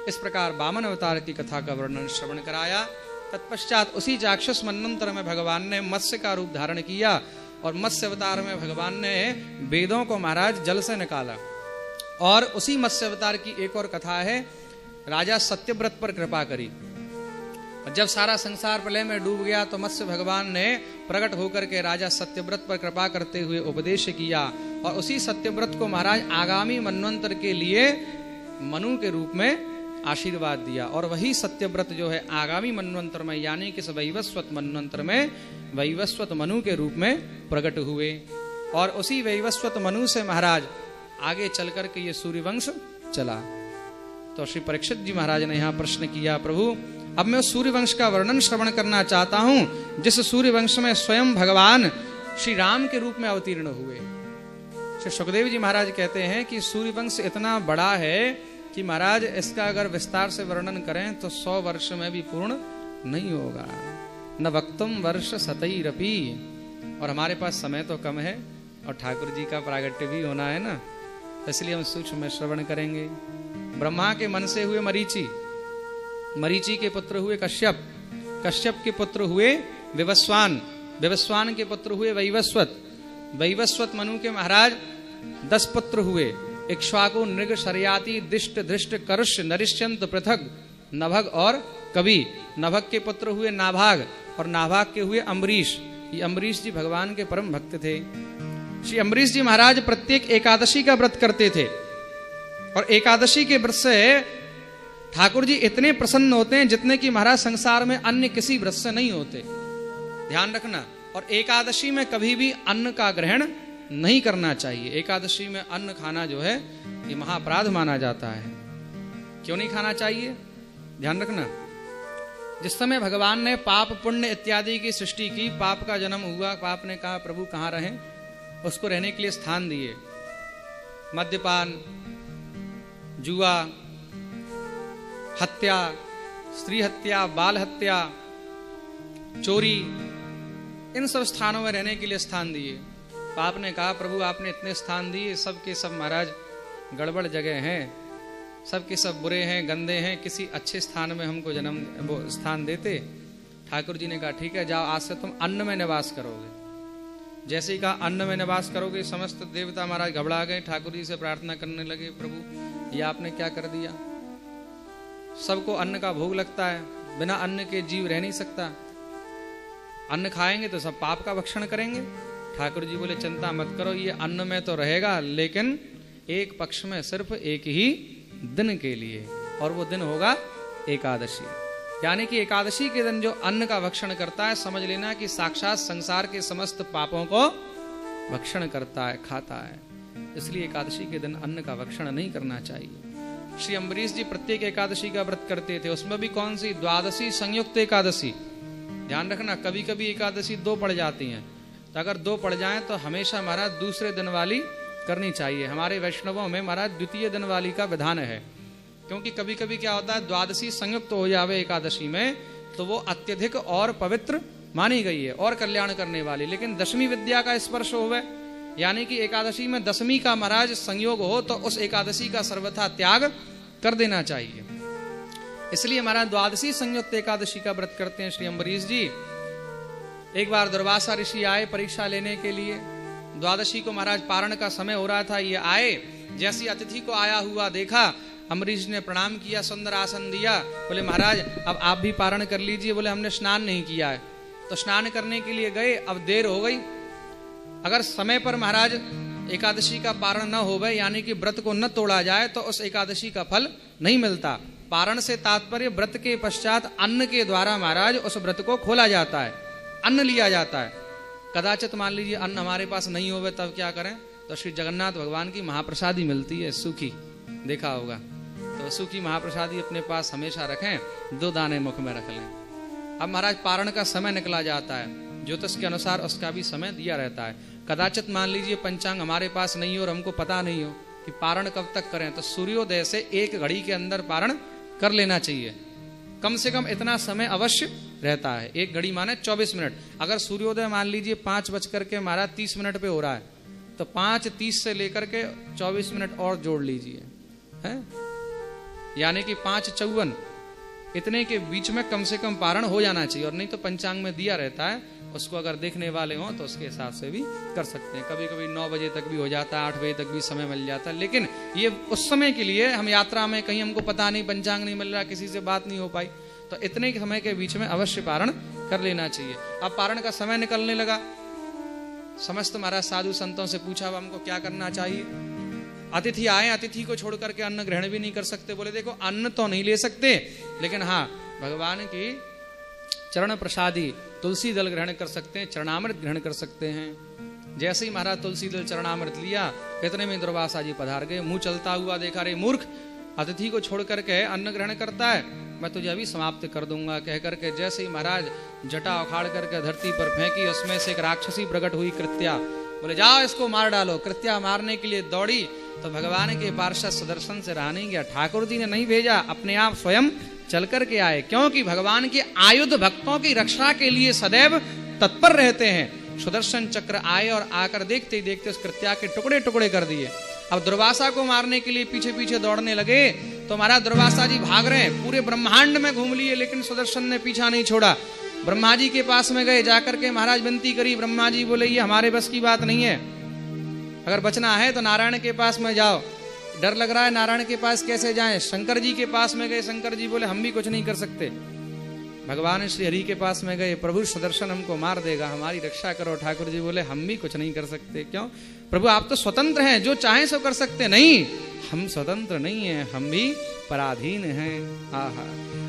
A: इस प्रकार वामन अवतार की कथा का वर्णन श्रवण कराया। तत्पश्चात उसी चाक्षुष मनवंतर में भगवान ने मत्स्य का रूप धारण किया और मत्स्य अवतार में भगवान ने वेदों को महाराज जल से निकाला। और उसी मत्स्य अवतार की एक और कथा है, राजा सत्यव्रत पर कृपा करी। जब सारा संसार प्रलय में डूब गया तो मत्स्य भगवान ने प्रकट होकर के राजा सत्यव्रत पर कृपा करते हुए उपदेश किया और उसी सत्यव्रत को महाराज आगामी मनवंतर के लिए मनु के रूप में आशीर्वाद दिया। और वही सत्यव्रत जो है आगामी मनवंतर में यानी कि वैवस्वत मनवंतर में वैवस्वत मनु के रूप में प्रकट हुए। और उसी वैवस्वत मनु से महाराज आगे चल करके ये सूर्यवंश चला। तो श्री परीक्षित जी महाराज ने यहाँ प्रश्न किया, प्रभु अब मैं उस सूर्यवंश का वर्णन श्रवण करना चाहता हूं जिस सूर्यवंश में स्वयं भगवान श्री राम के रूप में अवतीर्ण हुए। श्री सुखदेव जी महाराज कहते हैं कि सूर्यवंश इतना बड़ा है कि महाराज इसका अगर विस्तार से वर्णन करें तो 100 वर्ष में भी पूर्ण नहीं होगा। न वक्तुम वर्ष सतैरपि। और हमारे पास समय तो कम है और ठाकुर जी का प्रागट्य भी होना है ना, इसलिए हम सूक्ष्म में श्रवण करेंगे। ब्रह्मा के मन से हुए मरीचि, मरीचि के पुत्र हुए कश्यप, कश्यप के पुत्र हुए विवस्वान, विवस्वान के पुत्र हुए वैवस्वत, वैवस्वत मनु के महाराज 10 पुत्र हुए, इक्ष्वाकु, नृग, शर्याति, दिष्ट, धृष्ट, करुष, नरिष्यंत, पृथक, नभग और कवि। नभग के पुत्र हुए नाभाग और नाभाग के हुए अम्बरीश। ये अम्बरीश जी भगवान के परम भक्त थे। श्री अम्बरीश जी महाराज प्रत्येक एकादशी का व्रत करते थे और एकादशी के व्रत से ठाकुर जी इतने प्रसन्न होते हैं जितने कि महाराज संसार में अन्य किसी व्रत से नहीं होते। ध्यान रखना। और एकादशी में कभी भी अन्न का ग्रहण नहीं करना चाहिए। एकादशी में अन्न खाना जो है ये महाअपराध माना जाता है। क्यों नहीं खाना चाहिए? ध्यान रखना। जिस समय भगवान ने पाप पुण्य इत्यादि की सृष्टि की, पाप का जन्म हुआ, पाप ने कहा प्रभु कहाँ रहें, उसको रहने के लिए स्थान दिए। मद्यपान, जुआ, हत्या, स्त्री हत्या, बाल हत्या, चोरी, इन सब स्थानों में रहने के लिए स्थान दिए। पाप ने कहा प्रभु आपने इतने स्थान दिए, सब के सब महाराज गड़बड़ जगह हैं, सब के सब बुरे हैं, गंदे हैं, किसी अच्छे स्थान में हमको जन्म वो स्थान देते। ठाकुर जी ने कहा ठीक है, जाओ आज से तुम अन्न में निवास करोगे। जैसे ही कहा अन्न में निवास करोगे, समस्त देवता महाराज घबरा गए, ठाकुर जी से प्रार्थना करने लगे प्रभु ये आपने क्या कर दिया, सबको अन्न का भोग लगता है, बिना अन्न के जीव रह नहीं सकता, अन्न खाएंगे तो सब पाप का भक्षण करेंगे। ठाकुर जी बोले चिंता मत करो, ये अन्न में तो रहेगा लेकिन एक पक्ष में सिर्फ एक ही दिन के लिए, और वो दिन होगा एकादशी। यानी कि एकादशी के दिन जो अन्न का भक्षण करता है, समझ लेना कि साक्षात संसार के समस्त पापों को भक्षण करता है, खाता है। इसलिए एकादशी के दिन अन्न का भक्षण नहीं करना चाहिए। श्री अम्बरीश जी प्रत्येक एकादशी का व्रत करते थे, उसमें भी कौन सी, द्वादशी संयुक्त एकादशी। ध्यान रखना, कभी कभी एकादशी 2 पड़ जाती हैं, तो अगर 2 पड़ जाएं तो हमेशा महाराज दूसरे दिन वाली करनी चाहिए। हमारे वैष्णवों में महाराज द्वितीय दिन वाली का विधान है, क्योंकि कभी कभी क्या होता है द्वादशी संयुक्त हो जावे एकादशी में तो वो अत्यधिक और पवित्र मानी गई है और कल्याण करने वाली। लेकिन दशमी विद्या का स्पर्श होवे, यानी कि एकादशी में दशमी का महाराज संयोग हो तो उस एकादशी का सर्वथा त्याग कर देना चाहिए। इसलिए महाराज द्वादशी संयुक्त एकादशी का व्रत करते हैं श्री अम्बरीश जी। एक बार दुर्वासा ऋषि आए परीक्षा लेने के लिए। द्वादशी को महाराज पारण का समय हो रहा था, ये आए, जैसी अतिथि को आया हुआ देखा, अम्बरीश ने प्रणाम किया, सुंदर आसन दिया, बोले महाराज अब आप भी पारण कर लीजिए। बोले हमने स्नान नहीं किया है। तो स्नान करने के लिए गए, अब देर हो गई। अगर समय पर महाराज एकादशी का पारण न हो गए, यानी कि व्रत को न तोड़ा जाए, तो उस एकादशी का फल नहीं मिलता। पारण से तात्पर्य व्रत के पश्चात अन्न के द्वारा महाराज उस व्रत को खोला जाता है, अन्न लिया जाता है। कदाचित मान लीजिए अन्न हमारे पास नहीं होवे, तब क्या करें? तो श्री जगन्नाथ भगवान की महाप्रसादी मिलती है सूखी, देखा होगा। तो सूखी महाप्रसादी अपने पास हमेशा रखें, 2 दाने मुख में रख लें। अब महाराज पारण का समय निकला जाता है, ज्योतिष के अनुसार उसका भी समय दिया रहता है। कदाचित मान लीजिए पंचांग हमारे पास नहीं हो और हमको पता नहीं हो कि पारण कब तक करें, तो सूर्योदय से 1 घड़ी के अंदर पारण कर लेना चाहिए। कम से कम इतना समय अवश्य रहता है। 1 घड़ी माने 24 मिनट। अगर सूर्योदय मान लीजिए 5:30 पे हो रहा है, तो 5:30 से लेकर के 24 मिनट और जोड़ लीजिए, है, यानी कि 5:54, इतने के बीच में कम से कम पारण हो जाना चाहिए। और नहीं तो पंचांग में दिया रहता है, उसको अगर देखने वाले हों तो उसके हिसाब से भी कर सकते हैं। कभी कभी 9 बजे तक भी हो जाता है, 8 बजे तक भी समय मिल जाता है। लेकिन ये उस समय के लिए, हम यात्रा में कहीं हमको पता नहीं, पंचांग नहीं मिल रहा, किसी से बात नहीं हो पाई, तो इतने समय के बीच में अवश्य पारण कर लेना चाहिए। अब पारण का समय निकलने लगा, समस्त महाराज साधु संतों से पूछा अब हमको क्या करना चाहिए। अतिथि आए, अतिथि को छोड़ करके अन्न ग्रहण भी नहीं कर सकते। बोले देखो अन्न तो नहीं ले सकते, लेकिन हाँ भगवान की चरण प्रसादी तुलसी दल ग्रहण कर सकते हैं, चरणामृत ग्रहण कर सकते हैं। जैसे ही महाराज तुलसी दल चरणामृत लिया, इतने में दुर्वासा जी पधार गए। मुंह चलता हुआ देखा, रे मूर्ख, अतिथि को छोड़ करके अन्न ग्रहण करता है, मैं तुझे अभी समाप्त कर दूंगा। कह करके जैसे ही महाराज जटा उखाड़ करके धरती पर फेंकी, उसमें से एक राक्षसी प्रकट हुई, कृत्या। बोले जाओ इसको मार डालो। कृत्या मारने के लिए दौड़ी, तो भगवान के पार्षद सुदर्शन से रहा नहीं गया। ठाकुर जी ने नहीं भेजा, अपने आप स्वयं चल करके आए, क्योंकि भगवान के आयुध भक्तों की रक्षा के लिए सदैव तत्पर रहते हैं। सुदर्शन चक्र आए और आकर देखते ही देखते उस कृत्या के टुकड़े टुकड़े कर दिए। अब दुर्वासा को मारने के लिए पीछे पीछे दौड़ने लगे, तो महाराज दुर्वासा जी भाग रहे हैं, पूरे ब्रह्मांड में घूम लिए, लेकिन सुदर्शन ने पीछा नहीं छोड़ा। ब्रह्मा जी के पास में गए, जाकर के महाराज विनती करी। ब्रह्मा जी बोले ये हमारे बस की बात नहीं है, अगर बचना है तो नारायण के पास में जाओ। डर लग रहा है, नारायण के पास कैसे जाएं? शंकर जी के पास में गए, शंकर जी बोले हम भी कुछ नहीं कर सकते। भगवान श्री हरि के पास में गए, प्रभु सुदर्शन हमको मार देगा, हमारी रक्षा करो। ठाकुर जी बोले हम भी कुछ नहीं कर सकते। क्यों? प्रभु आप तो स्वतंत्र हैं, जो चाहे सो कर सकते। नहीं, हम स्वतंत्र नहीं हैं, हम भी पराधीन हैं। आहा,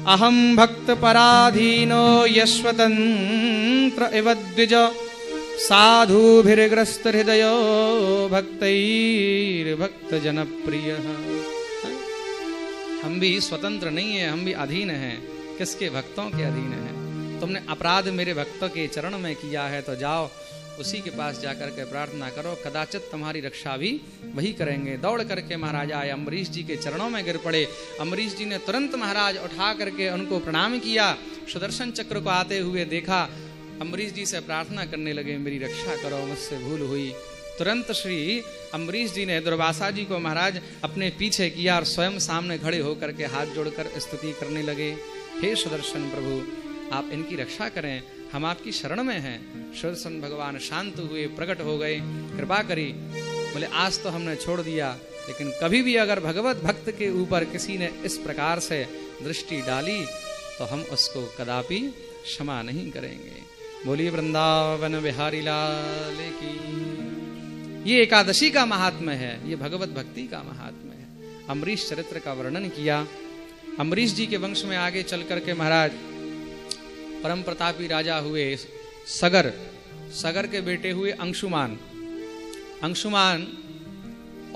A: अहम भक्त पराधीनो यस्वतंत्र इव द्विज, साधुभिर्ग्रस्त हृदयो भक्तैर्भक्त जनप्रिय। हम भी स्वतंत्र नहीं है, हम भी अधीन हैं। किसके? भक्तों के अधीन हैं। तुमने अपराध मेरे भक्तों के चरण में किया है, तो जाओ उसी के पास जाकर के प्रार्थना करो, कदाचित तुम्हारी रक्षा भी वही करेंगे। दौड़ करके महाराज आए, अम्बरीश जी के चरणों में गिर पड़े। अम्बरीश जी ने तुरंत महाराज उठा करके उनको प्रणाम किया। सुदर्शन चक्र को आते हुए देखा, अम्बरीश जी से प्रार्थना करने लगे, मेरी रक्षा करो, मुझसे भूल हुई। तुरंत श्री अम्बरीश जी ने दुर्वासा जी को महाराज अपने पीछे किया और स्वयं सामने खड़े होकर के हाथ जोड़कर स्तुति करने लगे, हे सुदर्शन प्रभु आप इनकी रक्षा करें, हम आपकी शरण में हैं। सुदर्शन भगवान शांत हुए, प्रकट हो गए, कृपा करी। बोले आज तो हमने छोड़ दिया, लेकिन कभी भी अगर भगवत भक्त के ऊपर किसी ने इस प्रकार से दृष्टि डाली तो हम उसको कदापि क्षमा नहीं करेंगे। बोलिए वृंदावन बिहारी लाल की। ये एकादशी का महात्म्य है, ये भगवत भक्ति का महात्म्य है। अम्बरीश चरित्र का वर्णन किया। अम्बरीश जी के वंश में आगे चल करके महाराज परम प्रतापी राजा हुए सगर, सगर के बेटे हुए अंशुमान। अंशुमान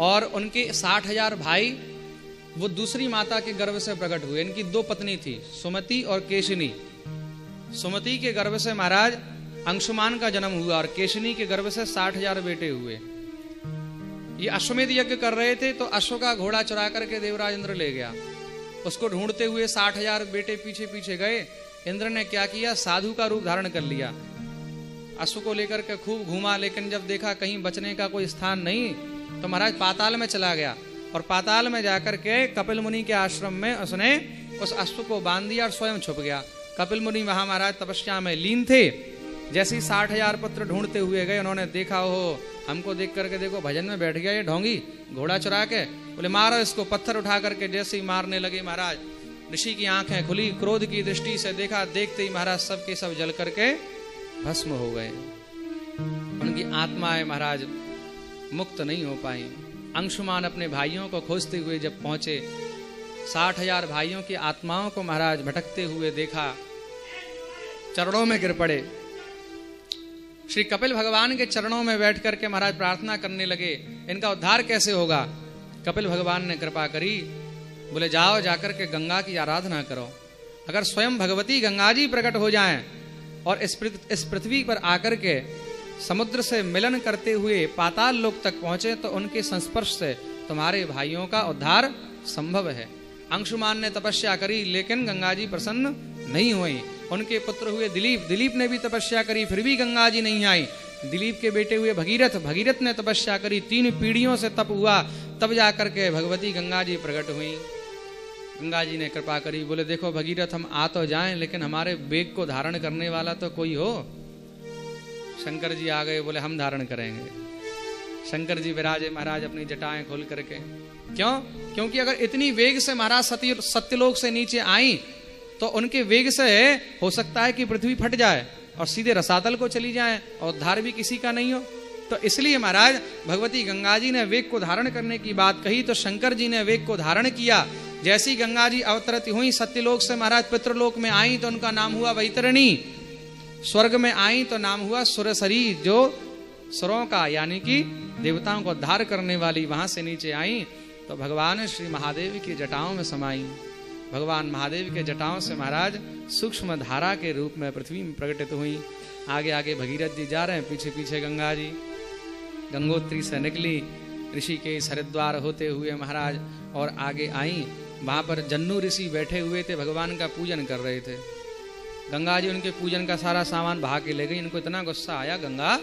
A: और उनके 60,000 भाई वो दूसरी माता के गर्भ से प्रकट हुए। इनकी 2 पत्नी थी, सुमति और केशिनी। सुमति के गर्भ से महाराज अंशुमान का जन्म हुआ और केशिनी के गर्भ से 60,000 बेटे हुए। ये अश्वमेध यज्ञ कर रहे थे, तो अश्व का घोड़ा चुरा करके देवराज इंद्र ले गया। उसको ढूंढते हुए 60,000 बेटे पीछे पीछे गए। इंद्र ने क्या किया, साधु का रूप धारण कर लिया। अश्व को लेकर के खूब घूमा, लेकिन जब देखा कहीं बचने का कोई स्थान नहीं, तो महाराज पाताल में चला गया और पाताल में जाकर के कपिल मुनि के आश्रम में उसने उस अश्व को बांध दिया और स्वयं छुप गया। कपिल मुनि वहां महाराज तपस्या में लीन थे। जैसे ही 60,000 पत्र ढूंढते हुए गए, उन्होंने देखा हो हमको देख करके देखो भजन में बैठ गया ये ढोंगी घोड़ा चुरा के, बोले मारो इसको। पत्थर उठा करके जैसे ही मारने लगे महाराज, ऋषि की आंखें खुली, क्रोध की दृष्टि से देखा, देखते ही महाराज सब के सब जल करके भस्म हो गए। उनकी आत्माएं महाराज मुक्त नहीं हो पाई। अंशुमान अपने भाइयों को खोजते हुए जब पहुंचे, 60,000 भाइयों की आत्माओं को महाराज भटकते हुए देखा, चरणों में गिर पड़े। श्री कपिल भगवान के चरणों में बैठ करके महाराज प्रार्थना करने लगे, इनका उद्धार कैसे होगा। कपिल भगवान ने कृपा करी, बोले जाओ जाकर के गंगा की आराधना करो। अगर स्वयं भगवती गंगा जी प्रकट हो जाएं और इस पृथ्वी पर आकर के समुद्र से मिलन करते हुए पाताल लोक तक पहुंचे, तो उनके संस्पर्श से तुम्हारे भाइयों का उद्धार संभव है। अंशुमान ने तपस्या करी, लेकिन गंगा जी प्रसन्न नहीं हुई। उनके पुत्र हुए दिलीप, दिलीप ने भी तपस्या करी, फिर भी गंगा जी नहीं आई। दिलीप के बेटे हुए भगीरथ, भगीरथ ने तपस्या करी, 3 पीढ़ियों से तप हुआ, तब जाकर के भगवती गंगा जी प्रकट हुई। गंगा जी ने कृपा करी, बोले देखो भगीरथ हम आ तो जाएं, लेकिन हमारे बेग को धारण करने वाला तो कोई हो। शंकर जी आ गए, बोले हम धारण करेंगे। शंकर जी विराजे महाराज अपनी जटाएं खोल करके। क्यों? क्योंकि अगर इतनी वेग से महाराज सत्यलोक से नीचे आई, तो उनके वेग से हो सकता है कि पृथ्वी फट जाए और सीधे रसातल को चली जाए और उद्धार भी किसी का नहीं हो। तो इसलिए महाराज भगवती गंगा जी ने वेग को धारण करने की बात कही, तो शंकर जी ने वेग को धारण किया। जैसी गंगा जी अवतरित हुई, सत्यलोक से महाराज पितृलोक में आई तो उनका नाम हुआ वैतरणी। स्वर्ग में आई तो नाम हुआ सुरसरी, जो सुरों का यानी कि देवताओं को उद्धार करने वाली। वहां से नीचे आई तो भगवान श्री महादेव की जटाओं में समाई। भगवान महादेव के जटाओं से महाराज सूक्ष्म धारा के रूप में पृथ्वी में प्रकटित हुई। आगे आगे भगीरथ जी जा रहे हैं, पीछे पीछे गंगा जी। गंगोत्री से निकली, ऋषिकेश हरिद्वार होते हुए महाराज और आगे आई। वहां पर जन्नू ऋषि बैठे हुए थे, भगवान का पूजन कर रहे थे। गंगा जी उनके पूजन का सारा सामान बहा के ले गई। इनको इतना गुस्सा आया, गंगा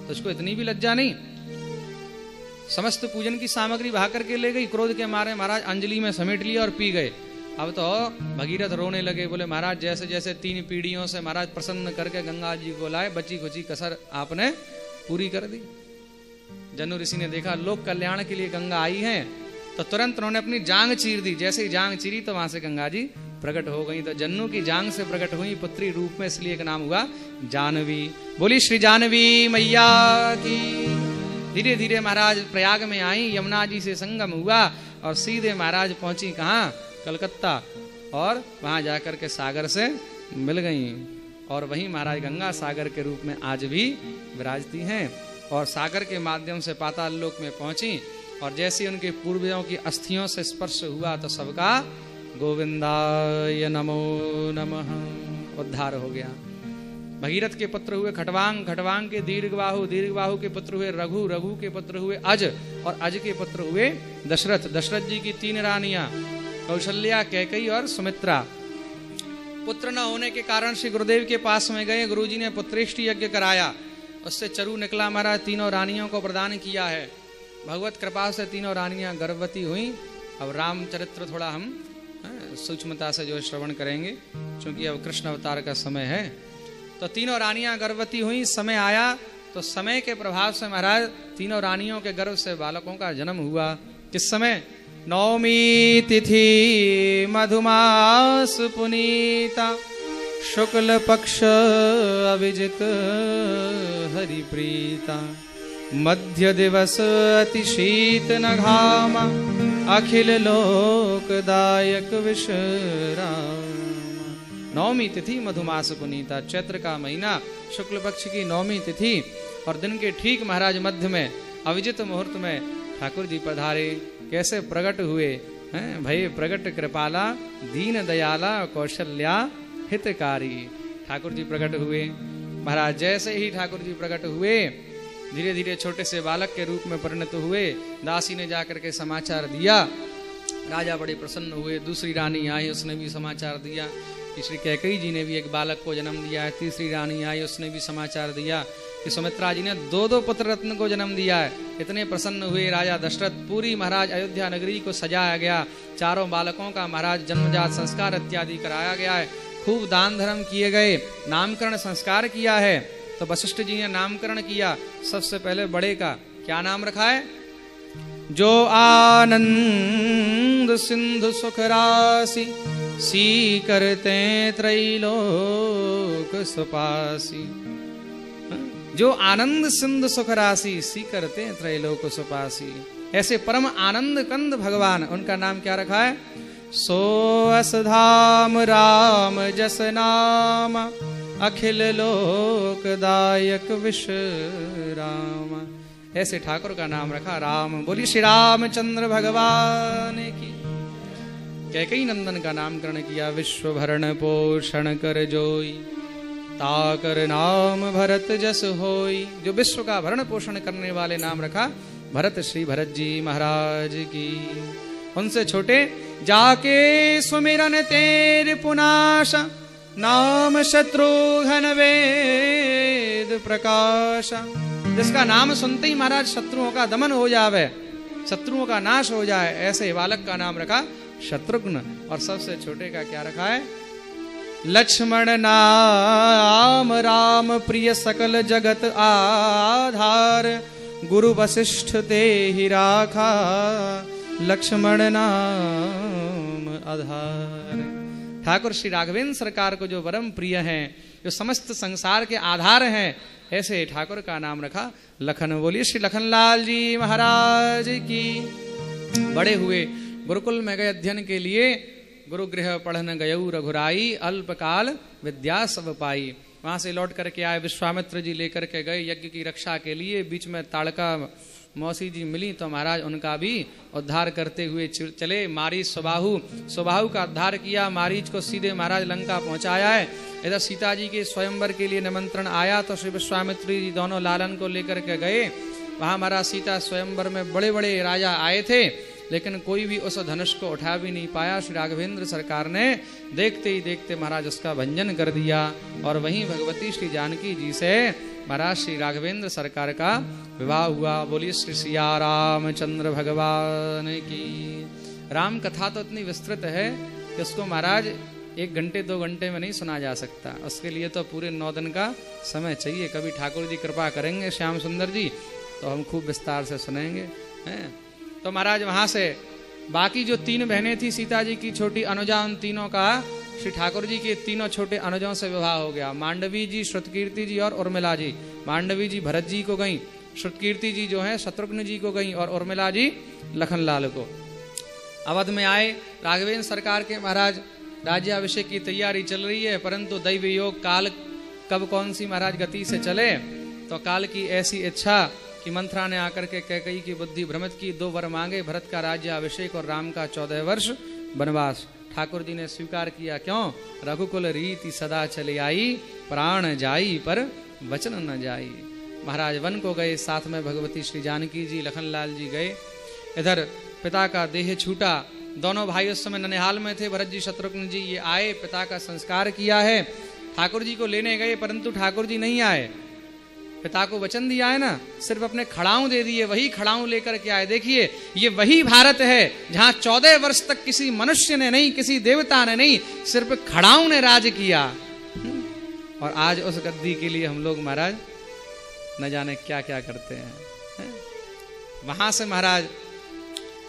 A: तुझको इतनी भी लज्जा नहीं, समस्त पूजन की सामग्री बहा करके ले गई। क्रोध के मारे महाराज अंजलि में समेट लिया और पी गए। अब तो भगीरथ रोने लगे, बोले महाराज जैसे जैसे 3 पीढ़ियों से महाराज प्रसन्न करके गंगा जी को लाए, बची खुची कसर आपने पूरी कर दी। जन्नू ऋषि ने देखा लोक कल्याण के लिए गंगा आई है, तो तुरंत उन्होंने अपनी जांग चीर दी। जैसे ही जांग चीरी तो वहां से गंगा जी प्रकट हो गई। तो जन्नू की जांग से प्रकट हुई पुत्री रूप में, इसलिए एक नाम हुआ जानवी। बोली श्री जानवी मैया की। धीरे धीरे महाराज प्रयाग में आई, यमुना जी से संगम हुआ और सीधे महाराज पहुंची कहाँ? कलकत्ता। और वहां जाकर के सागर से मिल गई और वहीं महाराज गंगा सागर के रूप में आज भी विराजती हैं। और सागर के माध्यम से पाताल लोक में पहुंची और जैसे उनके पूर्वजों की अस्थियों से स्पर्श हुआ तो सबका गोविंदाय नमो नमः उद्धार हो गया। भगीरथ के पुत्र हुए खटवांग, खटवांग के दीर्घबाहु, दीर्घबाहु के पुत्र हुए रघु, रघु के पुत्र हुए अज और अज के पुत्र हुए दशरथ। दशरथ जी की 3 रानियां कौशल्या, कैकेयी और सुमित्रा। पुत्र न होने के कारण श्री गुरुदेव के पास में गए, गुरुजी ने पुत्रेष्टि यज्ञ कराया, उससे चरु निकला महाराज, 3 रानियों को प्रदान किया है। भगवत कृपा से 3 रानियां गर्भवती हुई। अब रामचरित्र थोड़ा हम सूक्ष्मता से जो श्रवण करेंगे, क्योंकि अब कृष्ण अवतार का समय है। तो 3 रानियां गर्भवती हुई। समय आया तो समय के प्रभाव से महाराज 3 रानियों के गर्भ से बालकों का जन्म हुआ। किस समय? नवमी तिथि मधुमास पुनीता, शुक्ल पक्ष अविजित हरिप्रीता, मध्य दिवस अति शीत न घाम, अखिल लोकदायक विश्राम। नवमी तिथि मधुमास पुनीता, चैत्र का महीना, शुक्ल पक्ष की 9वीं तिथि और दिन के ठीक महाराज मध्य में अविजित मुहूर्त में ठाकुर जी पधारे। कैसे प्रकट हुए हैं? भय प्रकट कृपाला, दीन दयाला, कौशल्या हितकारी। ठाकुर जी प्रकट हुए महाराज। जैसे ही ठाकुर जी प्रकट हुए, धीरे धीरे छोटे से बालक के रूप में परिणत हुए। दासी ने जाकर के समाचार दिया, राजा बड़े प्रसन्न हुए। दूसरी रानी आई, उसने भी समाचार दिया। श्री कैकेयी जी ने भी एक बालक को जन्म दिया है। तीसरी रानी आई, उसने भी समाचार दिया। कि सुमित्रा जी ने दो दो पुत्र रत्न को जन्म दिया है। इतने प्रसन्न हुए राजा दशरथ। पूरी महाराज अयोध्या नगरी को सजाया गया। चारों बालकों का महाराज जन्मजात संस्कार इत्यादि कराया गया है। खूब दान धर्म किए गए। नामकरण संस्कार किया है। तो वशिष्ठ जी ने नामकरण किया। सबसे पहले बड़े का क्या नाम रखा है? जो आनंद सिंधु सुख राशि, सी करते त्रैलोक सुपासी। जो आनंद सिंधु सुख राशि, सी करते त्रैलोक सुपासी। ऐसे परम आनंद कंद भगवान, उनका नाम क्या रखा है? सो असधाम राम जस नाम, अखिल लोकदायक विश्राम। ऐसे ठाकुर का नाम रखा राम। बोली श्री रामचंद्र भगवान की। कैकेयी नंदन का नामकरण किया। विश्व भरण पोषण कर जोई, ताकर नाम भरत जस होई। जो विश्व का भरण पोषण करने वाले नाम रखा भरत, श्री भरत जी महाराज की। उनसे छोटे जाके सुमिरन तेर पुनाशा, नाम शत्रुघ्न वेद प्रकाशा। जिसका नाम सुनते ही महाराज शत्रुओं का दमन हो जावे, शत्रुओं का नाश हो जाए, ऐसे बालक का नाम रखा शत्रुघ्न। और सबसे छोटे का क्या रखा है? लक्ष्मण नाम राम प्रिय सकल जगत आधार, गुरु वशिष्ठ ते ही राखा, लक्ष्मण नाम आधार। ठाकुर श्री राघवेंद्र सरकार को जो परम प्रिय हैं, जो समस्त संसार के आधार हैं, ऐसे ठाकुर का नाम रखा लखन। बोलिए श्री लखनलाल जी महाराज की। बड़े हुए, गुरुकुल में गए अध्ययन के लिए। गुरु गृह पढ़न गयऊ रघुराई, अल्पकाल विद्या सब पाई। वहां से लौट करके आए। विश्वामित्र जी लेकर के गए यज्ञ की रक्षा के लिए। बीच में ताड़का मौसी जी मिली तो महाराज उनका भी उद्धार करते हुए चले। मारीच सुबाहु का उद्धार किया। मारीच को सीधे महाराज लंका पहुंचाया है। इधर सीता जी के स्वयंवर के लिए निमंत्रण आया तो श्री विश्वामित्र जी दोनों लालन को लेकर के गए। वहां महाराज सीता स्वयंवर में बड़े बड़े राजा आए थे, लेकिन कोई भी उस धनुष को उठा भी नहीं पाया। श्री राघवेंद्र सरकार ने देखते ही देखते महाराज उसका भंजन कर दिया। और वहीं भगवती श्री जानकी जी से महाराज श्री राघवेंद्र सरकार का विवाह हुआ। बोलिए श्री सिया रामचंद्र भगवान की। राम कथा तो इतनी विस्तृत है कि उसको महाराज 1 घंटे 2 घंटे में नहीं सुना जा सकता। उसके लिए तो पूरे 9 दिन का समय चाहिए। कभी ठाकुर जी कृपा करेंगे श्याम सुंदर जी तो हम खूब विस्तार से सुनेंगे हैं। तो महाराज वहां से बाकी जो 3 बहनें थी सीता जी की छोटी अनुजा, उन तीनों का श्री ठाकुर जी के तीनों छोटे अनुजों से विवाह हो गया। मांडवी जी, श्रुतकीर्ति जी और उर्मिला जी। मांडवी जी भरत जी को गई, श्रुतकीर्ति जी जो है शत्रुघ्न जी को गई और उर्मिला जी लखनलाल को। अवध में आए। राघवेंद्र सरकार के महाराज राज्याभिषेक की तैयारी चल रही है, परंतु दैव योग काल कब कौन सी महाराज गति से चले, तो काल की ऐसी इच्छा कि मंथरा ने आकर के कैकेयी की बुद्धि भ्रमित की। 2 वर मांगे, भरत का राज्याभिषेक और राम का 14 वर्ष वनवास। ठाकुर जी ने स्वीकार किया। क्यों? रघुकुल रीति सदा चले आई, प्राण जाई पर वचन न जाई। महाराज वन को गए, साथ में भगवती श्री जानकी जी, लखनलाल जी गए। इधर पिता का देह छूटा। दोनों भाई उस समय ननिहाल में थे। भरत जी शत्रुघ्न जी ये आए, पिता का संस्कार किया है। ठाकुर जी को लेने गए, परंतु ठाकुर जी नहीं आए। पिता को वचन दिया है ना, सिर्फ अपने खड़ाऊं दे दिए, वही खड़ाऊं लेकर के आए। देखिए ये वही भारत है जहां 14 वर्ष तक किसी मनुष्य ने नहीं, किसी देवता ने नहीं, सिर्फ खड़ाऊं ने राज किया। और आज उस गद्दी के लिए हम लोग महाराज न जाने क्या क्या करते हैं। वहां से महाराज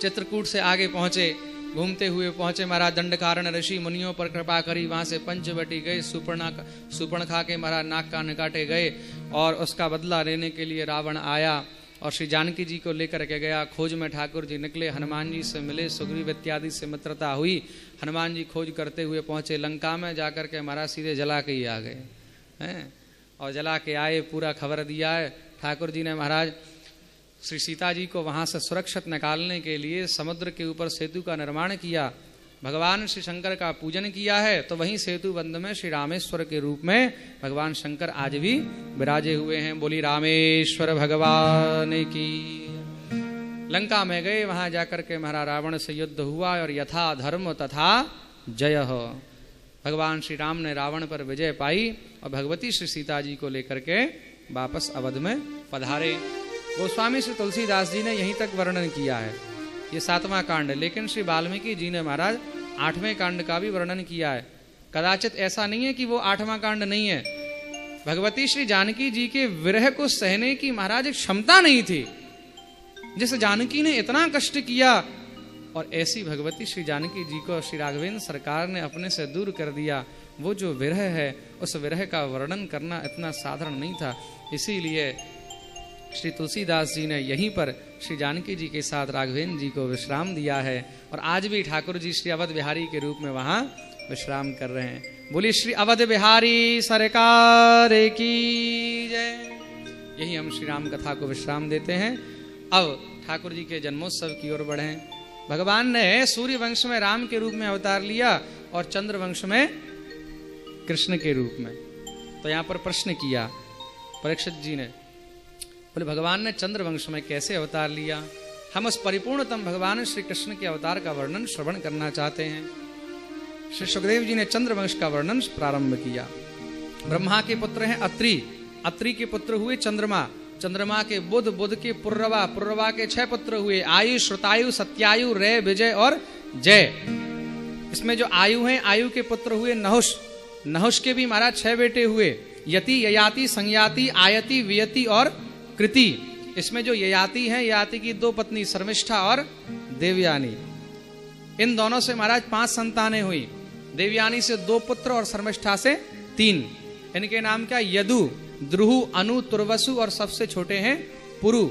A: चित्रकूट से आगे पहुंचे, घूमते हुए पहुंचे महाराज दंडकारण्य ऋषि मुनियों पर कृपा करी। वहां से पंचवटी गए, सुपर्णखा के महाराज नाक कान काटे गए और उसका बदला लेने के लिए रावण आया और श्री जानकी जी को लेकर के गया। खोज में ठाकुर जी निकले, हनुमान जी से मिले, सुग्रीव इत्यादि से मित्रता हुई। हनुमान जी खोज करते हुए पहुंचे लंका में, जाकर के महाराज सीधे जला के ही आ गए हैं। और जला के आए, पूरा खबर दिया है। ठाकुर जी ने महाराज श्री सीता जी को वहां से सुरक्षित निकालने के लिए समुद्र के ऊपर सेतु का निर्माण किया। भगवान श्री शंकर का पूजन किया है, तो वहीं सेतु बंध में श्री रामेश्वर के रूप में भगवान शंकर आज भी विराजे हुए हैं। बोली रामेश्वर भगवान की। लंका में गए, वहां जाकर के महाराज रावण से युद्ध हुआ और यथा धर्म तथा जय हो। भगवान श्री राम ने रावण पर विजय पाई और भगवती श्री सीता जी को लेकर के वापस अवध में पधारे। गोस्वामी श्री तुलसीदास जी ने यहीं तक वर्णन किया है, ये 7वां कांड है। लेकिन श्री वाल्मीकि जी ने महाराज 8वें कांड का भी वर्णन किया है। कदाचित ऐसा नहीं है कि वो 8वां कांड नहीं है। भगवती श्री जानकी जी के विरह को सहने की महाराज एक क्षमता नहीं थी, जिस जानकी ने इतना कष्ट किया, और ऐसी भगवती श्री जानकी जी को श्री राघवेंद्र सरकार ने अपने से दूर कर दिया। वो जो विरह है, उस विरह का वर्णन करना इतना साधारण नहीं था। इसीलिए श्री तुलसीदास जी ने यहीं पर श्री जानकी जी के साथ राघवेंद्र जी को विश्राम दिया है, और आज भी ठाकुर जी श्री अवध बिहारी के रूप में वहां विश्राम कर रहे हैं। बोलिए श्री अवध बिहारी सरकार की जय। यही हम श्री राम कथा को विश्राम देते हैं। अब ठाकुर जी के जन्मोत्सव की ओर बढ़े। भगवान ने सूर्य वंश में राम के रूप में अवतार लिया और चंद्र वंश में कृष्ण के रूप में। तो यहां पर प्रश्न किया परीक्षित जी ने, बोले भगवान ने चंद्र वंश में कैसे अवतार लिया? हम उस परिपूर्णतम भगवान श्री कृष्ण के अवतार का वर्णन श्रवण करना चाहते हैं। श्री सुखदेव जी ने चंद्र वंश का वर्णन प्रारंभ किया। ब्रह्मा के पुत्र हैं अत्रि, अत्रि के पुत्र हुए चंद्रमा, चंद्रमा के बुध, बुध के पुर्रवा, पुर्रवा के 6 पुत्र हुए आयु, श्रुतायु, सत्यायु, रे, विजय और जय। इसमें जो आयु हैं, आयु के पुत्र हुए नहुष, नहुष के भी महाराज 6 बेटे हुए, यति, ययाति, संयाति, आयति, वियति और कृति। इसमें जो ययाति हैं, ययाति की 2 पत्नी शर्मिष्ठा और देवयानी, इन दोनों से महाराज 5 संतानें हुई। देवयानी से 2 पुत्र और शर्मिष्ठा से 3। इनके नाम क्या? यदु, द्रुहु, अनु, तुर्वसु और सबसे छोटे हैं पुरु।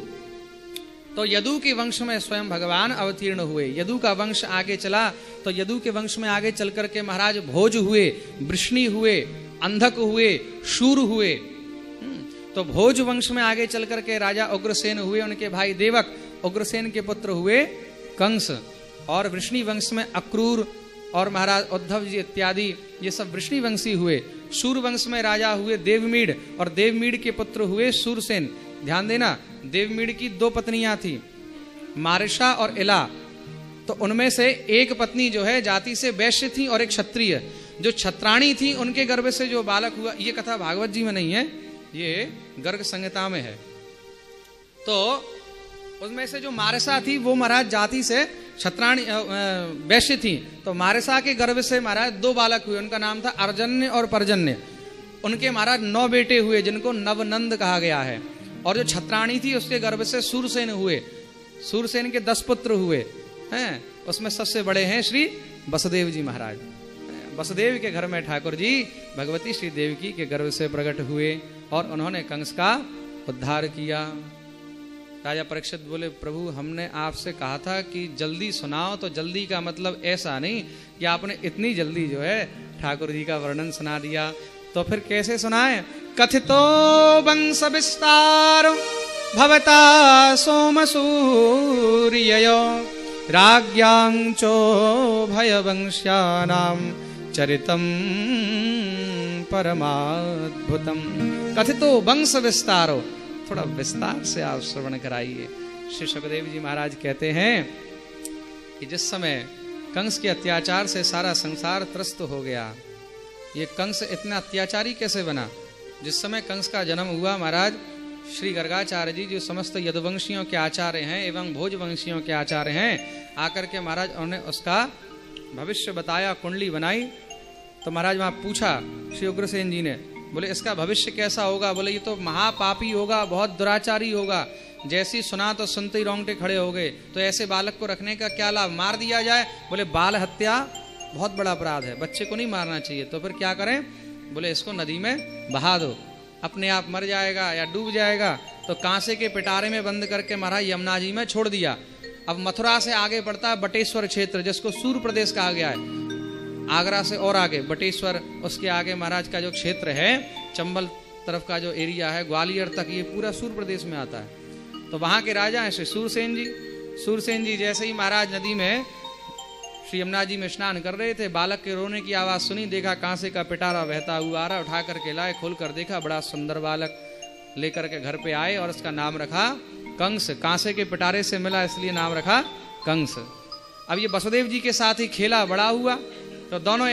A: तो यदु के वंश में स्वयं भगवान अवतीर्ण हुए। यदु का वंश आगे चला तो यदु के वंश में आगे चल करके महाराज भोज हुए, वृष्णि हुए, अंधक हुए, शूर हुए। तो भोज वंश में आगे चल करके राजा उग्रसेन हुए, उनके भाई देवक, उग्रसेन के पुत्र हुए कंस। और वृष्णि वंश में अक्रूर और महाराज उद्धव जी इत्यादि ये सब वृष्णि वंशी हुए। शूर वंश में राजा हुए देवमीड, और देवमीड के पुत्र हुए शूरसेन। ध्यान देना, देवमीड की 2 पत्नियां थी, मारिशा और इला। तो उनमें से एक पत्नी जो है जाति से वैश्य थी और एक क्षत्रिय। जो छत्राणी थी उनके गर्भ से जो बालक हुआ, ये कथा भागवत जी में नहीं है, ये गर्ग संहिता में है। तो उसमें से जो मारिशा थी वो महाराज जाति से छत्राणी वैश्य थी। तो मारिशा के गर्भ से महाराज 2 बालक हुए, उनका नाम था अर्जन्य और पर्जन्य। उनके महाराज 9 बेटे हुए जिनको नवनंद कहा गया है। और जो छत्राणी थी उसके गर्भ से सूरसेन हुए। सूरसेन के 10 पुत्र हुए हैं। उसमें सबसे बड़े हैं श्री वसुदेव जी महाराज। वसुदेव के घर में ठाकुर जी भगवती श्री देवकी के गर्भ से प्रकट हुए और उन्होंने कंस का उद्धार किया। राजा परीक्षित बोले, प्रभु हमने आपसे कहा था कि जल्दी सुनाओ, तो जल्दी का मतलब ऐसा नहीं कि आपने इतनी जल्दी जो है ठाकुर जी का वर्णन सुना दिया। तो फिर कैसे सुनाए? कथितो वंश विस्तार भवता सोम सूर्ययो राज्ञांचो भयवंश्यानां चरितम परमाद्भुतम। कथितो वंश विस्तारो, थोड़ा विस्तार से आप श्रवण कराइए। श्री सुखदेव जी महाराज कहते हैं कि जिस समय कंस के अत्याचार से सारा संसार त्रस्त हो गया, ये कंस इतना अत्याचारी कैसे बना? जिस समय कंस का जन्म हुआ महाराज, श्री गर्गाचार्य जी जो समस्त यदुवंशियों के आचार्य हैं एवं भोजवंशियों के आचार्य हैं, आकर के महाराज उन्होंने उसका भविष्य बताया, कुंडली बनाई। तो महाराज वहां पूछा श्री उग्रसेन जी ने, बोले इसका भविष्य कैसा होगा? बोले ये तो महापापी होगा, बहुत दुराचारी होगा। जैसी सुना तो सुनते ही रोंगटे खड़े हो गए। तो ऐसे बालक को रखने का क्या लाभ? मार दिया जाए? बोले बाल हत्या बहुत बड़ा अपराध है, बच्चे को नहीं मारना चाहिए। तो फिर क्या करें? बोले इसको नदी में बहा दो, अपने आप मर जाएगा या डूब जाएगा। तो कांसे के पिटारे में बंद करके महाराज यमुना जी में छोड़ दिया। अब मथुरा से आगे बढ़ता है बटेश्वर क्षेत्र, जिसको सूर्य प्रदेश कहा गया है। आगरा से और आगे बटेश्वर, उसके आगे महाराज का जो क्षेत्र है, चंबल तरफ का जो एरिया है, ग्वालियर तक, ये पूरा सूर्य प्रदेश में आता है। तो वहां के राजा हैं श्री सूरसेन जी। सूरसेन जी जैसे ही महाराज नदी में श्री यमुना जी में स्नान कर रहे थे, बालक के रोने की आवाज सुनी, देखा कांसे का पिटारा बहता हुआ आ रहा, उठा करके लाए, खोल कर देखा, बड़ा सुंदर बालक लेकर के घर पे आए और उसका नाम रखा कंस। कांसे के पिटारे से मिला इसलिए नाम रखा कंस। अब ये वसुदेव जी के साथ ही खेला, बड़ा हुआ। तो दोनों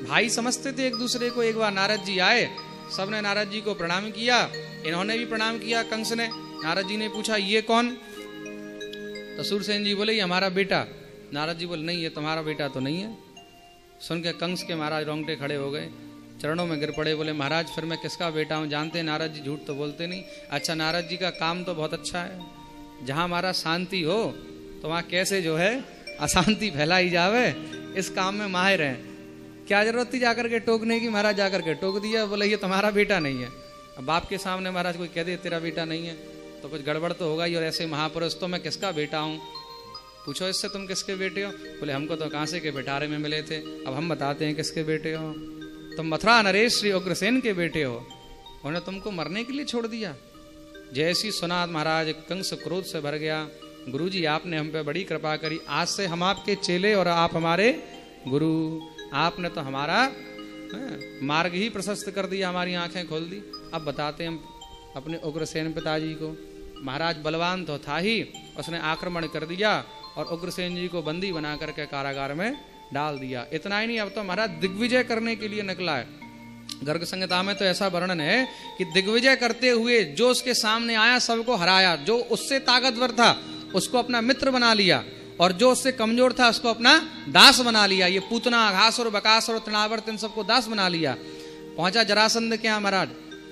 A: भाई समझते थे एक दूसरे को। एक बार नारद जी आए, सबने नारद जी को प्रणाम किया इन्होंने भी प्रणाम किया कंस ने। नारद जी ने पूछा ये कौन? तो सूरसेन जी बोले ये हमारा बेटा। नारद जी बोले नहीं, ये तुम्हारा बेटा तो नहीं है। सुन के कंस के महाराज रोंगटे खड़े हो गए, चरणों में गिर पड़े, बोले महाराज फिर मैं किसका बेटा हूँ? जानते हैं नारद जी, झूठ तो बोलते नहीं। अच्छा, नारद जी का काम तो बहुत अच्छा है, जहाँ हमारा शांति हो तो वहाँ कैसे जो है अशांति फैलाई जावे, इस काम में माहिर हैं। क्या जरूरत थी जाकर के टोकने की? महाराज जाकर के टोक दिया, बोले ये तुम्हारा बेटा नहीं है। अब बाप के सामने महाराज कोई कह दे तेरा बेटा नहीं है तो कुछ गड़बड़ तो होगा ही। और ऐसे महापुरुष तो मैं किसका बेटा हूँ? पूछो इससे तुम किसके बेटे हो? बोले हमको तो कांसे के पिटारे में मिले थे, अब हम बताते हैं किसके बेटे हो। तुम मथुरा नरेश श्री उग्रसेन के बेटे हो, उन्होंने तुमको मरने के लिए छोड़ दिया। जैसी सुना महाराज कंस क्रोध से भर गया, गुरुजी आपने हम पे बड़ी कृपा करी, आज से हम आपके चेले और आप हमारे गुरु। आपने तो हमारा मार्ग ही प्रशस्त कर दिया, हमारी आंखें खोल दी। अब बताते हैं हम अपने उग्रसेन पिताजी को। महाराज बलवान तो था ही, उसने आक्रमण कर दिया और उग्रसेन जी को बंदी बना करके कारागार में डाल दिया। इतना ही नहीं, अब तो महाराज दिग्विजय करने के लिए निकला है। गर्ग संहिता में तो ऐसा वर्णन है कि दिग्विजय करते हुए जो उसके सामने आया सबको हराया, जो उससे ताकतवर था उसको अपना मित्र बना लिया और जो उससे कमजोर था उसको अपना दास बना लिया। ये पूतना, घासुर, बकासुर, तृणावर्त इन सबको दास बना लिया। पहुंचा जरासंध के यहाँ। महाराज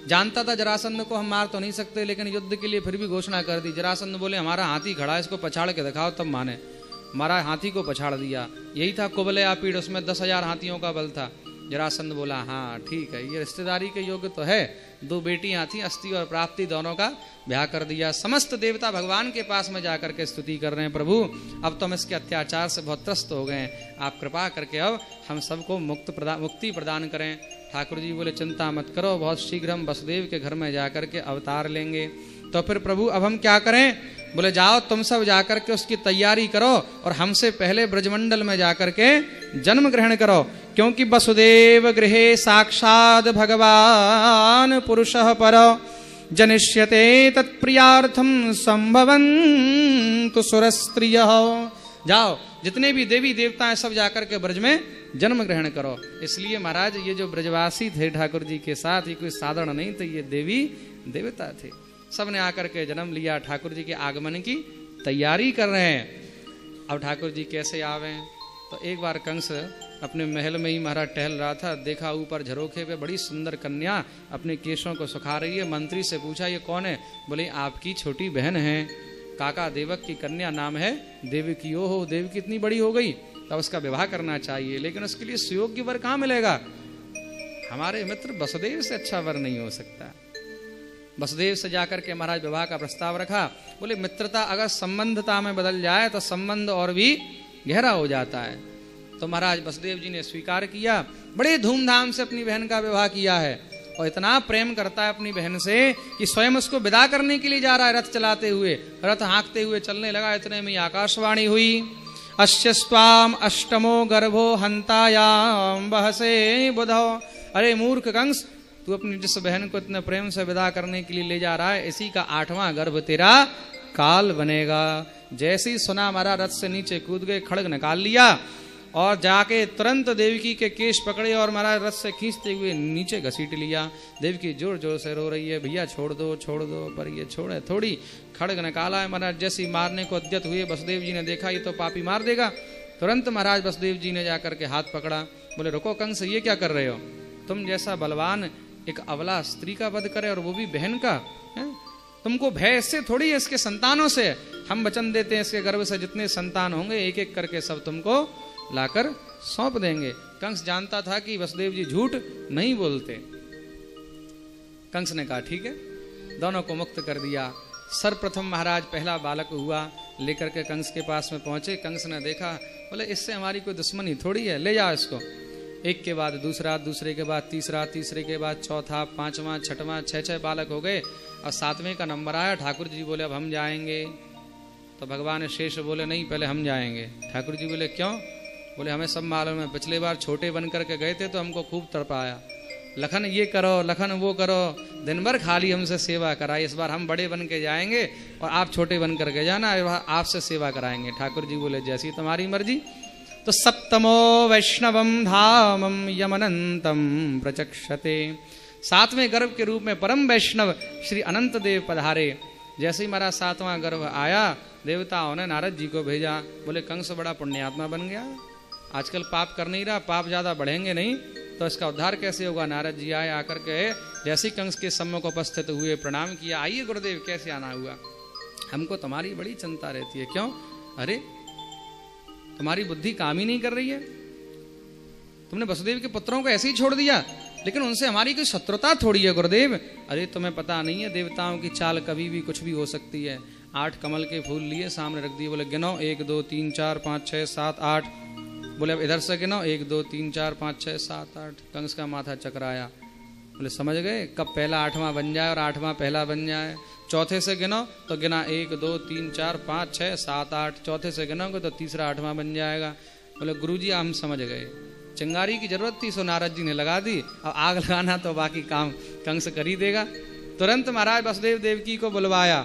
A: जानता था जरासंध को हम मार तो नहीं सकते, लेकिन युद्ध के लिए फिर भी घोषणा कर दी। जरासंध बोले हमारा हाथी खड़ा है, इसको पछाड़ के दिखाओ तब माने। हमारा हाथी को पछाड़ दिया। यही था कुबलया पीड़, उसमें 10,000 हाथियों का बल था। जरासंध बोला हाँ ठीक है, ये रिश्तेदारी के योग्य तो है। 2 बेटियां थी, अस्ति और प्राप्ति, दोनों का ब्याह कर दिया। समस्त देवता भगवान के पास में जाकर के स्तुति कर रहे हैं, प्रभु अब तो हम इसके अत्याचार से बहुत त्रस्त हो गए हैं, आप कृपा करके अब हम सबको मुक्ति प्रदान करें। ठाकुर जी बोले चिंता मत करो, बहुत शीघ्र हम वसुदेव के घर में जाकर के अवतार लेंगे। तो फिर प्रभु अब हम क्या करें? बोले जाओ तुम सब जाकर के उसकी तैयारी करो और हमसे पहले ब्रजमंडल में जाकर के जन्म ग्रहण करो, क्योंकि वसुदेव गृहे साक्षात् भगवान पुरुषः परो जनिष्यते तत्प्रियार्थम संभवन्तु सुरस्त्रियः। जाओ जितने भी देवी देवता हैं सब जाकर के ब्रज में जन्म ग्रहण करो। इसलिए महाराज ये जो ब्रजवासी थे ठाकुर जी के साथ, ये कोई साधारण नहीं थे, ये देवी देवता थे। सबने आकर के जन्म लिया, ठाकुर जी के आगमन की तैयारी कर रहे हैं। अब ठाकुर जी कैसे आवे? तो एक बार कंस अपने महल में ही महाराज टहल रहा था, देखा ऊपर झरोखे पे बड़ी सुंदर कन्या अपने केशों को सुखा रही है। मंत्री से पूछा ये कौन है? बोले आपकी छोटी बहन है, काका देवक की कन्या, नाम है देवकी। ओहो देवकी इतनी बड़ी हो गई, तब उसका विवाह करना चाहिए, लेकिन उसके लिए सुयोग्य वर कहाँ मिलेगा? हमारे मित्र वसुदेव से अच्छा वर नहीं हो सकता। वसुदेव से जाकर के महाराज विवाह का प्रस्ताव रखा। बोले मित्रता अगर संबंधता में बदल जाए तो संबंध और भी गहरा हो जाता है। तो महाराज वसुदेव जी ने स्वीकार किया, बड़े धूमधाम से अपनी बहन का विवाह किया है और इतना प्रेम करता है अपनी बहन से कि स्वयं उसको विदा करने के लिए जा रहा है, रथ चलाते हुए, रथ हाँकते हुए चलने लगा। इतने में आकाशवाणी हुई, अस्य स्वाम अष्टमो गर्भो हंतायाम बहसे बुधो। अरे मूर्ख कंस, तू अपनी जिस बहन को इतने प्रेम से विदा करने के लिए ले जा रहा है, इसी का 8वां गर्भ तेरा काल बनेगा। जैसे ही सुना मारा रथ से नीचे कूद गए, खड़ग निकाल लिया और जाके तुरंत देवकी के केश पकड़े और महाराज रथ से खींचते हुए नीचे घसीट लिया। देवकी जोर जोर से रो रही है, भैया छोड़ दो, पर ये छोड़े थोड़ी। खड़ग निकाला है महाराज, जैसे मारने को उद्यत हुए वसुदेव जी ने देखा ये तो पापी मार देगा। तुरंत महाराज वसुदेव जी ने जाकर के हाथ पकड़ा। बोले रुको कंस, ये क्या कर रहे हो? तुम जैसा बलवान एक अबला स्त्री का वध करे और वो भी बहन का है? तुमको भय इससे थोड़ी है, इसके संतानों से। हम वचन देते हैं इसके गर्भ से जितने संतान होंगे एक एक करके सब तुमको लाकर सौंप देंगे। कंस जानता था कि वसुदेव जी झूठ नहीं बोलते। कंस ने कहा ठीक है, दोनों को मुक्त कर दिया। सर्वप्रथम महाराज पहला बालक हुआ, लेकर के कंस के पास में पहुंचे। कंस ने देखा, बोले इससे हमारी कोई दुश्मनी थोड़ी है, ले जाओ इसको। एक के बाद दूसरा, दूसरे के बाद तीसरा, तीसरे के बाद चौथा, 5वां, 6वां, 6 बालक हो गए और 7वें का नंबर आया। ठाकुर जी बोले अब हम जाएंगे। तो भगवान शेष बोले नहीं, पहले हम जाएंगे। ठाकुर जी बोले क्यों? बोले हमें सब मालूम है, पिछले बार छोटे बन करके गए थे तो हमको खूब तड़पाया, लखन ये करो, लखन वो करो, दिन भर खाली हमसे सेवा कराई। इस बार हम बड़े बन के जाएंगे और आप छोटे बन करके जाना, आपसे सेवा कराएंगे। ठाकुर जी बोले जैसी तुम्हारी मर्जी। तो सप्तमो वैष्णवम धामम यमनंतम प्रचक्षते सातवें गर्भ के रूप में परम वैष्णव श्री अनंत देव पधारे। जैसे ही महाराज सातवां गर्भ आया, देवताओं ने नारद जी को भेजा। बोले कंस बड़ा पुण्यात्मा बन गया, आजकल पाप कर नहीं रहा, पाप ज्यादा बढ़ेंगे नहीं तो इसका उद्धार कैसे होगा। नारद जी आए, आकर के जैसे कंस के सम्मुख उपस्थित हुए, प्रणाम किया। आइए गुरुदेव, कैसे आना हुआ? हमको तुम्हारी बड़ी चिंता रहती है। क्यों? अरे तुम्हारी बुद्धि काम ही नहीं कर रही है, तुमने वसुदेव के पुत्रों को ऐसे ही छोड़ दिया, लेकिन उनसे हमारी कोई शत्रुता थोड़ी है गुरुदेव। अरे तुम्हें पता नहीं है, देवताओं की चाल कभी भी कुछ भी हो सकती है। 8 कमल के फूल लिए सामने रख दिए, बोले गिनो 1 2 3 4 5 6 7 8। बोले अब इधर से गिनो 1 2 3 4 5 6 7 8। कंस का माथा चकराया। बोले समझ गए, कब पहला 8वां बन जाए और 8वां पहला बन जाए। चौथे से गिनो तो गिना 1 2 3 4 5 6 7 8। चौथे से गिनोगे तो तीसरा 8वां बन जाएगा। बोले गुरुजी हम समझ गए। चिंगारी की जरूरत थी सो नारद जी ने लगा दी, अब आग लगाना तो बाकी काम कंस कर ही देगा। तुरंत महाराज वसुदेव देवकी को बुलवाया।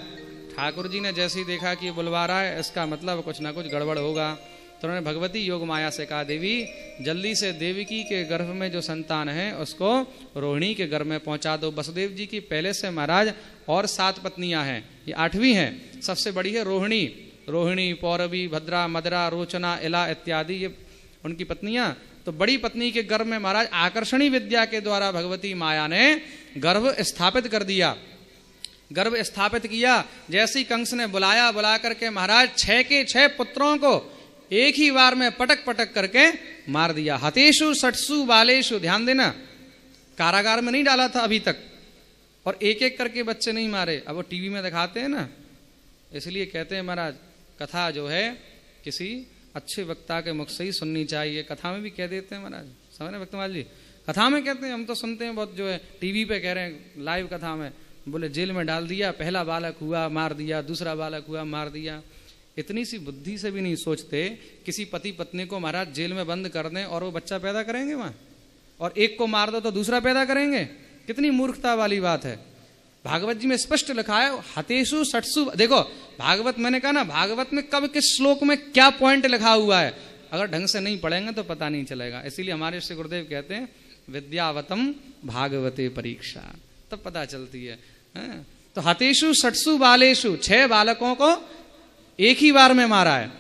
A: ठाकुर जी ने जैसे ही देखा कि बुलवा रहा है, इसका मतलब कुछ ना कुछ गड़बड़ होगा, तो उन्होंने भगवती योग माया से कहा, देवी जल्दी से देवकी के गर्भ में जो संतान है उसको रोहिणी के गर्भ में पहुंचा दो। वसुदेव जी की पहले से महाराज और 7 पत्नियां हैं, ये 8वीं हैं। सबसे बड़ी है रोहिणी। रोहिणी, पौरवी, भद्रा, मदरा, रोचना, इला इत्यादि ये उनकी पत्नियां। तो बड़ी पत्नी के गर्भ में महाराज आकर्षणी विद्या के द्वारा भगवती माया ने गर्भ स्थापित कर दिया, गर्भ स्थापित किया। जैसे ही कंस ने बुलाया, बुला करके महाराज 6 के 6 पुत्रों को एक ही बार में पटक पटक करके मार दिया। हतेषु सठसु बालेषु, ध्यान देना, कारागार में नहीं डाला था अभी तक, और एक एक करके बच्चे नहीं मारे। अब वो टीवी में दिखाते हैं ना, इसलिए कहते हैं महाराज कथा जो है किसी अच्छे वक्ता के मुख से ही सुननी चाहिए। कथा में भी कह देते हैं महाराज, समझ रहे भक्तमाल जी, कथा में कहते हैं, हम तो सुनते हैं बहुत, जो है टीवी पे कह रहे हैं लाइव कथा में, बोले जेल में डाल दिया, पहला बालक हुआ मार दिया, दूसरा बालक हुआ मार दिया। इतनी सी बुद्धि से भी नहीं सोचते किसी पति पत्नी को महाराज जेल में बंद कर दें और वो बच्चा पैदा करेंगे वहां, और एक को मार दो तो दूसरा पैदा करेंगे। कितनी मूर्खता वाली बात है। भागवत जी में स्पष्ट लिखा है हतेषु सठसु। देखो भागवत, मैंने कहा ना, भागवत में कब किस श्लोक में क्या पॉइंट लिखा हुआ है, अगर ढंग से नहीं पढ़ेंगे तो पता नहीं चलेगा। इसीलिए हमारे श्री गुरुदेव कहते हैं विद्यावतम भागवते परीक्षा, तब पता चलती है। तो हतेषु सठसु बालेषु, 6 बालकों को एक ही बार में मारा है।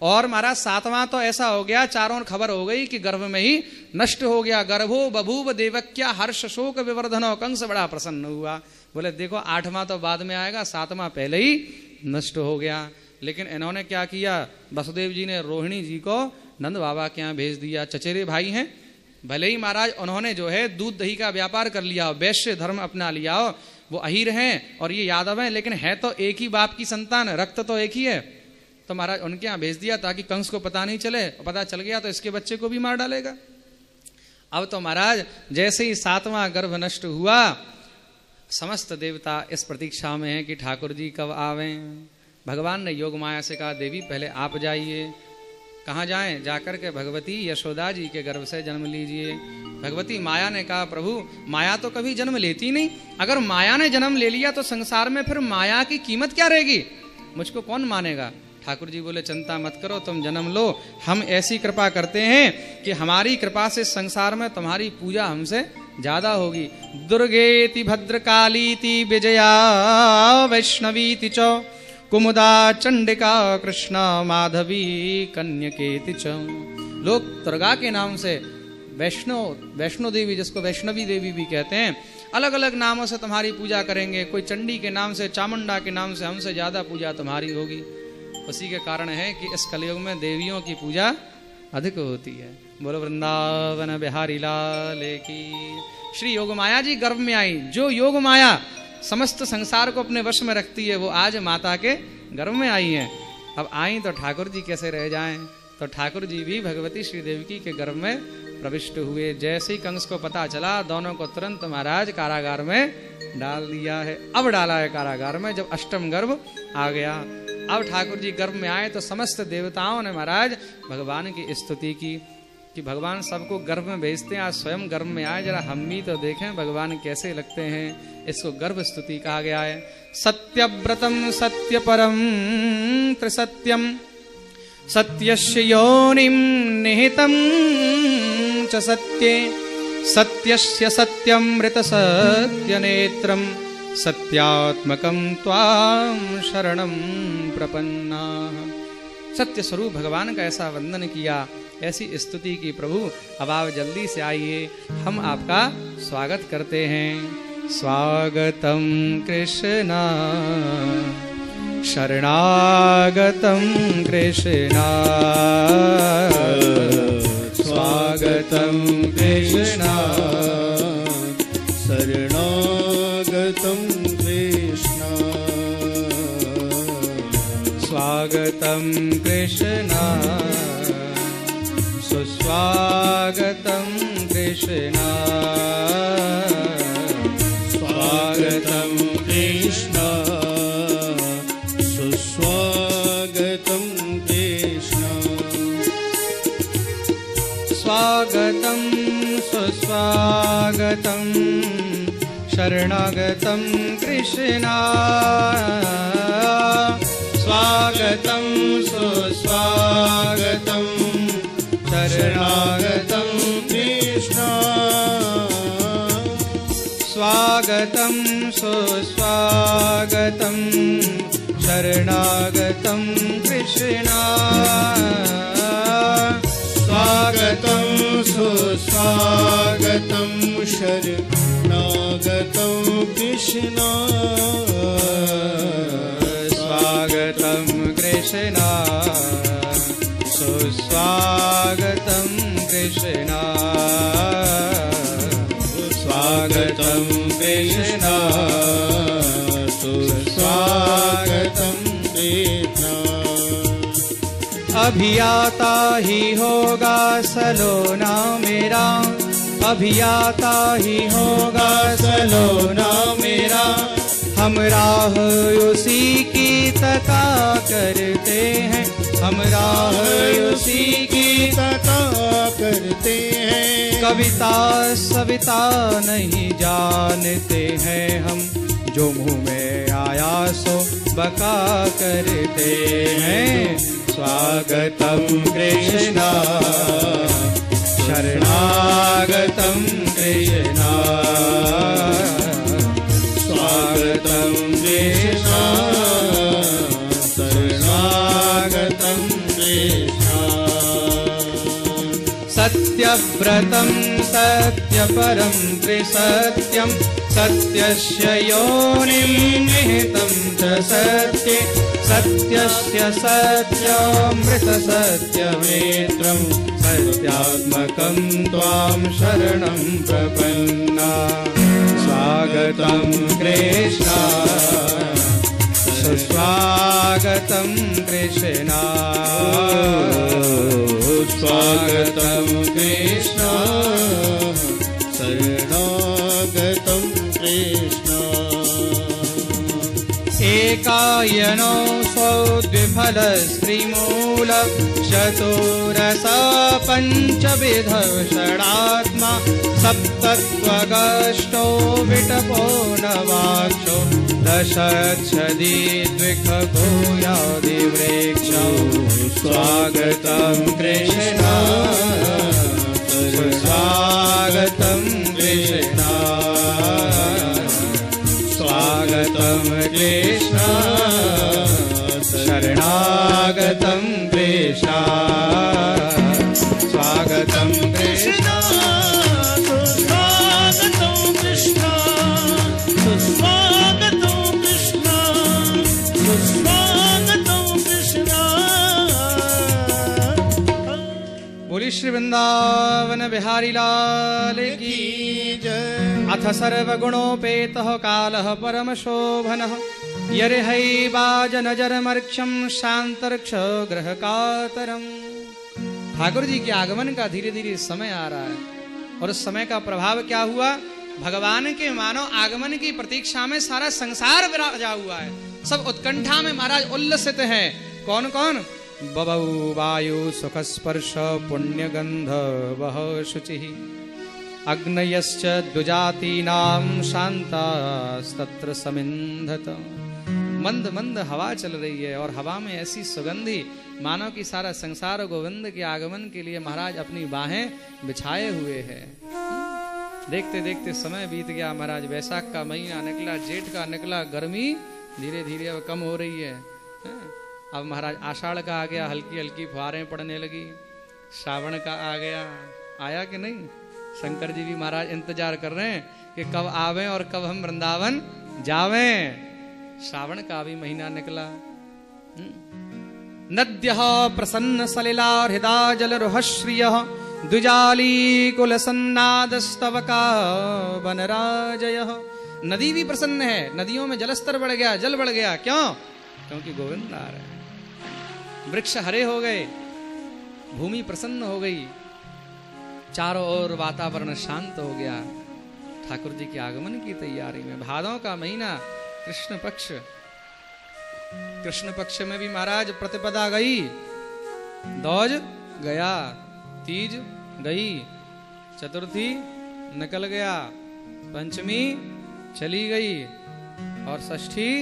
A: और महाराज 7वां तो ऐसा हो गया, चारों ओर खबर हो गई कि गर्भ में ही नष्ट हो गया। गर्भो बभूव देवक्या हर्ष शोक विवर्धनो। कंस बड़ा प्रसन्न हुआ। बोले देखो 8वां तो बाद में आएगा, 7वां पहले ही नष्ट हो गया। लेकिन इन्होंने क्या किया, वसुदेव जी ने रोहिणी जी को नंद बाबा के यहाँ भेज दिया। चचेरे भाई हैं, भले ही महाराज उन्होंने जो है दूध दही का व्यापार कर लिया हो, वैश्य धर्म अपना लिया हो, वो अहीर हैं और ये यादव हैं, लेकिन है तो एक ही बाप की संतान, रक्त तो एक ही है। तो महाराज उनके यहाँ भेज दिया ताकि कंस को पता नहीं चले, पता चल गया तो इसके बच्चे को भी मार डालेगा। अब तो महाराज जैसे ही 7वां गर्भ नष्ट हुआ, समस्त देवता इस प्रतीक्षा में है कि ठाकुर जी कब आवें। भगवान ने योग माया से कहा देवी पहले आप जाइए। कहाँ जाएं? जाकर के भगवती यशोदा जी के गर्भ से जन्म लीजिए। भगवती माया ने कहा प्रभु माया तो कभी जन्म लेती नहीं, अगर माया ने जन्म ले लिया तो संसार में फिर माया की कीमत क्या रहेगी, मुझको कौन मानेगा। ठाकुर जी बोले चिंता मत करो, तुम जन्म लो, हम ऐसी कृपा करते हैं कि हमारी कृपा से संसार में तुम्हारी पूजा हमसे ज्यादा होगी। दुर्गेति भद्रकालीति विजया वैष्णवीति च कुमुदा चंडिका कृष्ण माधवी कन्यकेति च। लोग दुर्गा के नाम से वैष्णो देवी, जिसको वैष्णवी देवी भी कहते हैं, अलग अलग नामों से तुम्हारी पूजा करेंगे। कोई चंडी के नाम से, चामुंडा के नाम से, हमसे ज्यादा पूजा तुम्हारी होगी। उसी के कारण है कि इस कलयुग में देवियों की पूजा अधिक होती है। बोलो वृंदावन बिहारी लाल की। श्री योग माया जी गर्भ में आई। जो योग माया समस्त संसार को अपने वश में रखती है, वो आज माता के गर्भ में आई है। अब आई तो ठाकुर जी कैसे रह जाएं, तो ठाकुर जी भी भगवती श्री देवकी के गर्भ में प्रविष्ट हुए। जैसे ही कंस को पता चला, दोनों को तुरंत महाराज कारागार में डाल दिया है। अब डाला है कारागार में, जब अष्टम गर्भ आ गया। अब ठाकुर जी गर्भ में आए तो समस्त देवताओं ने महाराज भगवान की स्तुति की कि भगवान सबको गर्भ में भेजते हैं, आज स्वयं गर्भ में आए, जरा हम भी तो देखें भगवान कैसे लगते हैं। इसको गर्भ स्तुति कहा गया है। सत्यव्रतम सत्य परम त्रिसत्यम सत्यस्य योनिम निहितम च सत्ये सत्यस्य सत्यमृत सत्यनेत्रम सत्यात्मकं त्वां शरणं प्रपन्नाः। सत्य स्वरूप भगवान का ऐसा वंदन किया, ऐसी स्तुति की प्रभु अब आप जल्दी से आइए, हम आपका स्वागत करते हैं। स्वागतम कृष्णा शरणागतम कृष्णा स्वागतम कृष्णा
B: शरणागतम कृष्णा
A: स्वागतम कृष्णा सुस्वागतम कृष्णा
B: स्वागतम कृष्णा सुस्वागतम कृष्णा
A: स्वागतम सुस्वागतम शरणागतम कृष्णा स्वागतम सुस्वागतम शरणागतम
B: कृष्णा
A: स्वागतम सुस्वागतम शरणागतम कृष्णा
B: स्वागतम सुस्वागतम शरणागतम कृष्णा
A: स्वागतम कृष्णा सुस्वागतम कृष्णा स्वागतम कृष्णा
B: सुस्वागतम कृष्णा
A: अभी आता ही होगा सलोना मेरा, अभी आता ही होगा सलोना मेरा, हम राह उसी की तका करते हैं, हम राह उसी की
B: तका करते हैं।
A: कविता सविता नहीं जानते हैं हम, जो मुँह में आया सो बका करते हैं। स्वागतम कृष्णा शरणागतम कृष्णा स्वागतम कृष्णा शरणागतम कृष्णा सत्यव्रतं सत्यपरं त्रिसत्यं सत्यस्य योनिं निहितं च सत्ये सत्यस्य सत्यामृत सत्यमेत्रं सत्यात्मकं त्वां शरणं प्रपन्ना। स्वागतं कृष्णा सुस्वागतं कृष्णा स्वागतं कृष्णा
B: शरणागतं कृष्णा
A: एकायनो सौद्विफल स्त्रीमूल चतुरस पंचविध षडात्मा सप्तत्वगष्टो विटपो नवाक्षो दशच्छदी द्विखगो यादिवृक्षो स्वागतं कृष्णा स्वागतं कृष्णा स्वागतं कृष्णा शरणागतं कृष्णा स्वागतं कृष्णा
B: सुस्वागतं कृष्णा सुस्वागतं कृष्णा सुस्वागतं कृष्णा।
A: बोली श्री वृंदावन बिहारी लाल की
B: जय।
A: अथ सर्वगुणोपेतः कालः परमशोभनः यर्हैवाजनजरमर्क्षं शान्तर्क्ष ग्रहकातरम्। ठाकुर जी के आगमन का धीरे धीरे समय आ रहा है, और उस समय का प्रभाव क्या हुआ? भगवान के मानव आगमन की प्रतीक्षा में सारा संसार विराजा हुआ है। सब उत्कंठा में महाराज उल्लसित है। कौन कौन? बबौ वायु सुख स्पर्श पुण्य गंध वह शुचि अग्नयश्च द्विजातीनां शांतास्तत्र समिन्धत। मंद मंद हवा चल रही है, और हवा में ऐसी सुगंधी मानो कि सारा संसार गोविंद के आगमन के लिए महाराज अपनी बाहें बिछाए हुए हैं। देखते देखते समय बीत गया महाराज। वैशाख का महीना निकला, जेठ का निकला, गर्मी धीरे धीरे अब कम हो रही है। अब महाराज आषाढ़ का आ गया, हल्की हल्की फुहारें पड़ने लगी। श्रावण का आ गया, आया कि नहीं? शंकर जी भी महाराज इंतजार कर रहे हैं कि कब आवें और कब हम वृंदावन जावें। श्रावण का भी महीना निकला। नद्यः प्रसन्न सलिला हृदा जल रुहश्रिय द्विजाली कुल सन्नादस्तवका वनराजय। नदी भी प्रसन्न है, नदियों में जलस्तर बढ़ गया, जल बढ़ गया। क्यों? क्योंकि गोविंद आ रहे हैं। वृक्ष हरे हो गए, भूमि प्रसन्न हो गई, चारों ओर वातावरण शांत हो गया। ठाकुर जी के आगमन की तैयारी में भादों का महीना, कृष्ण पक्ष। कृष्ण पक्ष में भी महाराज प्रतिपदा गई, दौज गया, तीज गई, चतुर्थी निकल गया, पंचमी चली गई और षष्ठी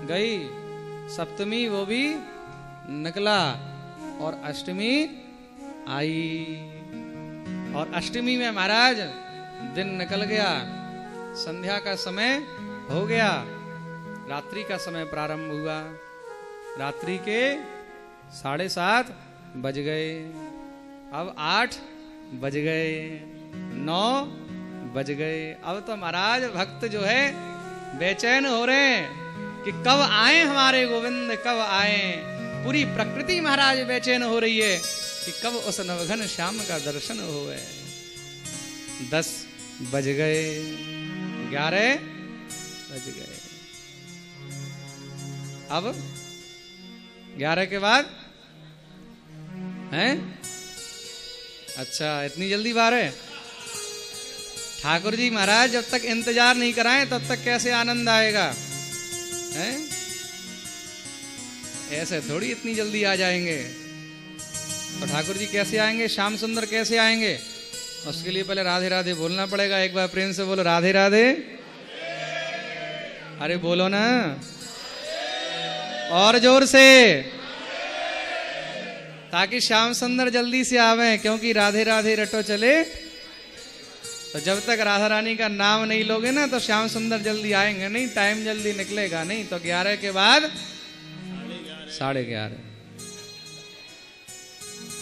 A: गई, सप्तमी वो भी निकला और अष्टमी आई। और अष्टमी में महाराज दिन निकल गया, संध्या का समय हो गया, रात्रि का समय प्रारंभ हुआ। रात्रि के 7:30 बज गए, अब 8 बज गए, 9 बज गए। अब तो महाराज भक्त जो है बेचैन हो रहे हैं कि कब आए हमारे गोविंद, कब आए। पूरी प्रकृति महाराज बेचैन हो रही है कि कब उस नवघन श्याम का दर्शन होवे। 10 बज गए, 11 बज गए। अब 11 के बाद हैं? अच्छा, इतनी जल्दी 12? ठाकुर जी महाराज जब तक इंतजार नहीं कराएं तब तक कैसे आनंद आएगा? हैं? ऐसे थोड़ी इतनी जल्दी आ जाएंगे। तो ठाकुर जी कैसे आएंगे, श्याम सुंदर कैसे आएंगे? उसके लिए पहले राधे राधे बोलना पड़ेगा। एक बार प्रेम से बोलो, राधे राधे। अरे बोलो ना, और जोर से, ताकि श्याम सुंदर जल्दी से आवे। क्योंकि राधे राधे रटो चले, तो जब तक राधा रानी का नाम नहीं लोगे ना तो श्याम सुंदर जल्दी आएंगे नहीं, टाइम जल्दी निकलेगा नहीं। तो 11 के बाद 11:30।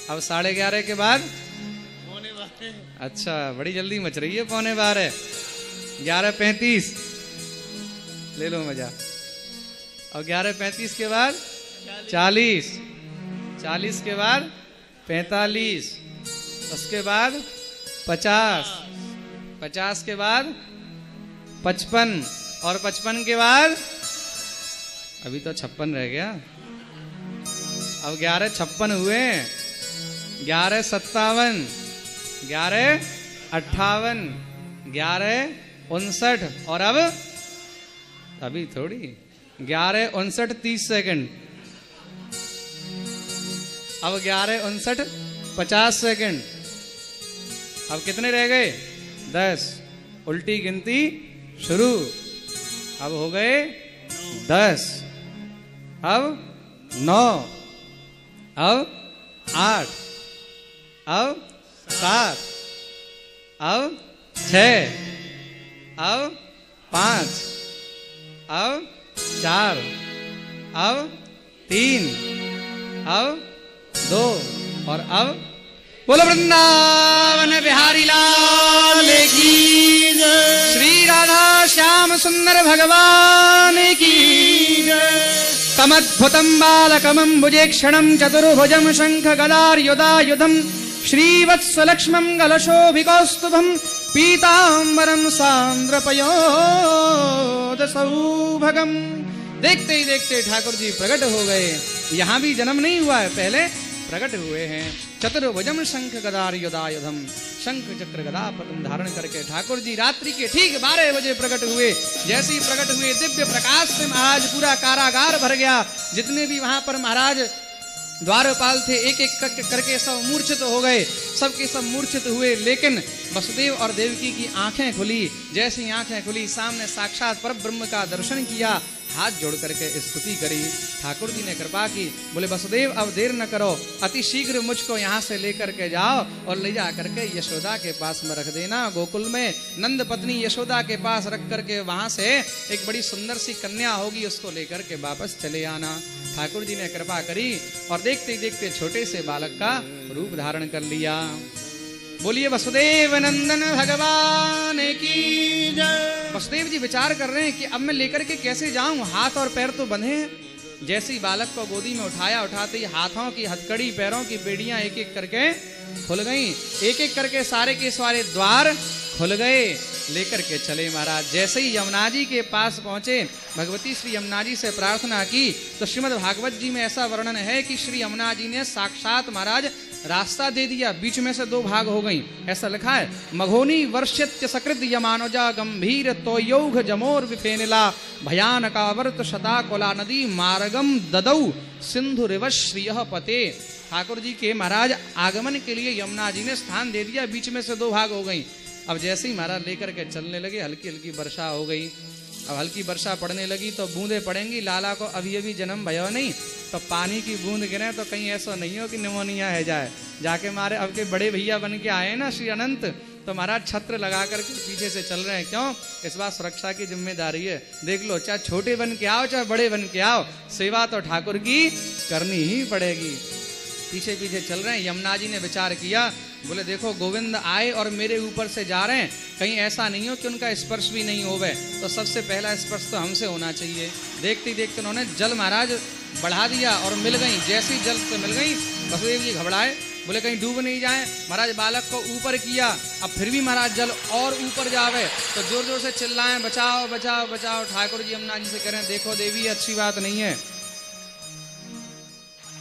A: अब 11:30 के बाद
B: 11:15।
A: अच्छा, बड़ी जल्दी मच रही है 11:15। 11:35 ले लो मजा। और 11:35 के बाद 40, 40 के बाद 45, उसके बाद 50, 50 के बाद 55 और 55 के बाद अभी तो 56 रह गया। अब 11:56 हुए, 11:57, 11:58, 11:59 और अब अभी थोड़ी 11:59 30 सेकंड। अब 11:59 50 सेकंड। अब कितने रह गए? 10। उल्टी गिनती शुरू। अब हो गए 10, अब 9, अब 8, अब 7, अब 6, अब 5, अब 4, अब 3, अब 2 और अब बोलो वृंदावन बिहारी लाल की जय। श्री राधा श्याम सुंदर भगवान की जय। तमद्भुतं बालकमम्बुजेक्षणं चतुर्भुजं शंख गदार्युधायुधं श्रीवत्सलक्ष्मं गलशोभिकौस्तुभं पीताम्बरं सान्द्रपयोदसौभगं। देखते ही देखते ठाकुर जी प्रकट हो गए। यहाँ भी जन्म नहीं हुआ है, पहले प्रकट हुए हैं। चतुर्भुजम शंख गदार्युधायुधम, शंख चक्र गदा पद्म धारण करके ठाकुर जी रात्रि के ठीक 12 बजे प्रकट हुए। जैसे ही प्रकट हुए दिव्य प्रकाश से महाराज पूरा कारागार भर गया। जितने भी वहां पर महाराज द्वारपाल थे एक एक करके सब मूर्छित हो गए, सबके सब मूर्छित हुए। लेकिन वसुदेव और देवकी की आंखें खुली। जैसी आंखें खुली, सामने साक्षात परब्रह्म का दर्शन किया। हाथ जोड़ करके स्तुति करी। ठाकुर जी ने कृपा की, बोले वसुदेव अब देर न करो, अति शीघ्र मुझको यहाँ से लेकर के जाओ और ले जा करके यशोदा के पास में रख देना। गोकुल में नंद पत्नी यशोदा के पास रख करके वहां से एक बड़ी सुंदर सी कन्या होगी, उसको लेकर के वापस चले आना। ठाकुर जी ने कृपा करी और देखते ही देखते छोटे से बालक का रूप धारण कर लिया। बोलिए वसुदेव नंदन भगवान की जय। वसुदेव जी विचार कर रहे हैं कि अब मैं लेकर के कैसे जाऊं, हाथ और पैर तो बंधे हैं। जैसे ही बालक को गोदी में उठाया, उठाते ही हाथों की हथकड़ी, पैरों की बेड़ियां एक एक करके खुल गईं, एक एक करके सारे के सारे द्वार खुल गए। लेकर के चले महाराज। जैसे ही यमुना जी के पास पहुंचे, भगवती श्री यमुना जी से प्रार्थना की तो श्रीमद् भागवत जी में ऐसा वर्णन है कि श्री यमुना जी ने साक्षात महाराज रास्ता दे दिया, बीच में से दो भाग हो गई। ऐसा लिखा है, मघोनी वर्ष्यत्य सकृत यमानुजा गंभीर तोयौघ जमोर विफेनिला भयानकावर्त शता कोला नदी मार्गम ददौ सिंधु रिवश्रियः पते। ठाकुर जी के महाराज आगमन के लिए यमुना जी ने स्थान दे दिया, बीच में से दो भाग हो गई। अब जैसे ही महाराज लेकर के चलने लगे, हल्की हल्की वर्षा हो गई। अब हल्की वर्षा पड़ने लगी तो बूंदे पड़ेंगी। लाला को अभी अभी जन्म भयो नहीं, तो पानी की बूंद गिरे तो कहीं ऐसा नहीं हो कि निमोनिया है जाए। जाके मारे अब के बड़े भैया बन के आए ना श्री अनंत, तो महाराज छत्र लगा करके पीछे से चल रहे हैं। क्यों? इस बार सुरक्षा की जिम्मेदारी है। देख लो, चाहे छोटे बन के आओ चाहे बड़े बन के आओ, सेवा तो ठाकुर की करनी ही पड़ेगी। पीछे पीछे चल रहे हैं। यमुना जी ने विचार किया, बोले देखो गोविंद आए और मेरे ऊपर से जा रहे हैं, कहीं ऐसा नहीं हो कि उनका स्पर्श भी नहीं होवे, तो सबसे पहला स्पर्श तो हमसे होना चाहिए। देखते ही देखते उन्होंने जल महाराज बढ़ा दिया और मिल गई। जैसी जल से मिल गई, वसुदेव जी घबराए, बोले कहीं डूब नहीं जाए। महाराज बालक को ऊपर किया, अब फिर भी महाराज जल और ऊपर जावे, तो जोर जोर से चिल्लाएं, बचाओ बचाओ बचाओ। ठाकुर जी यमुना जी से कह रहे हैं, देखो देवी अच्छी बात नहीं है,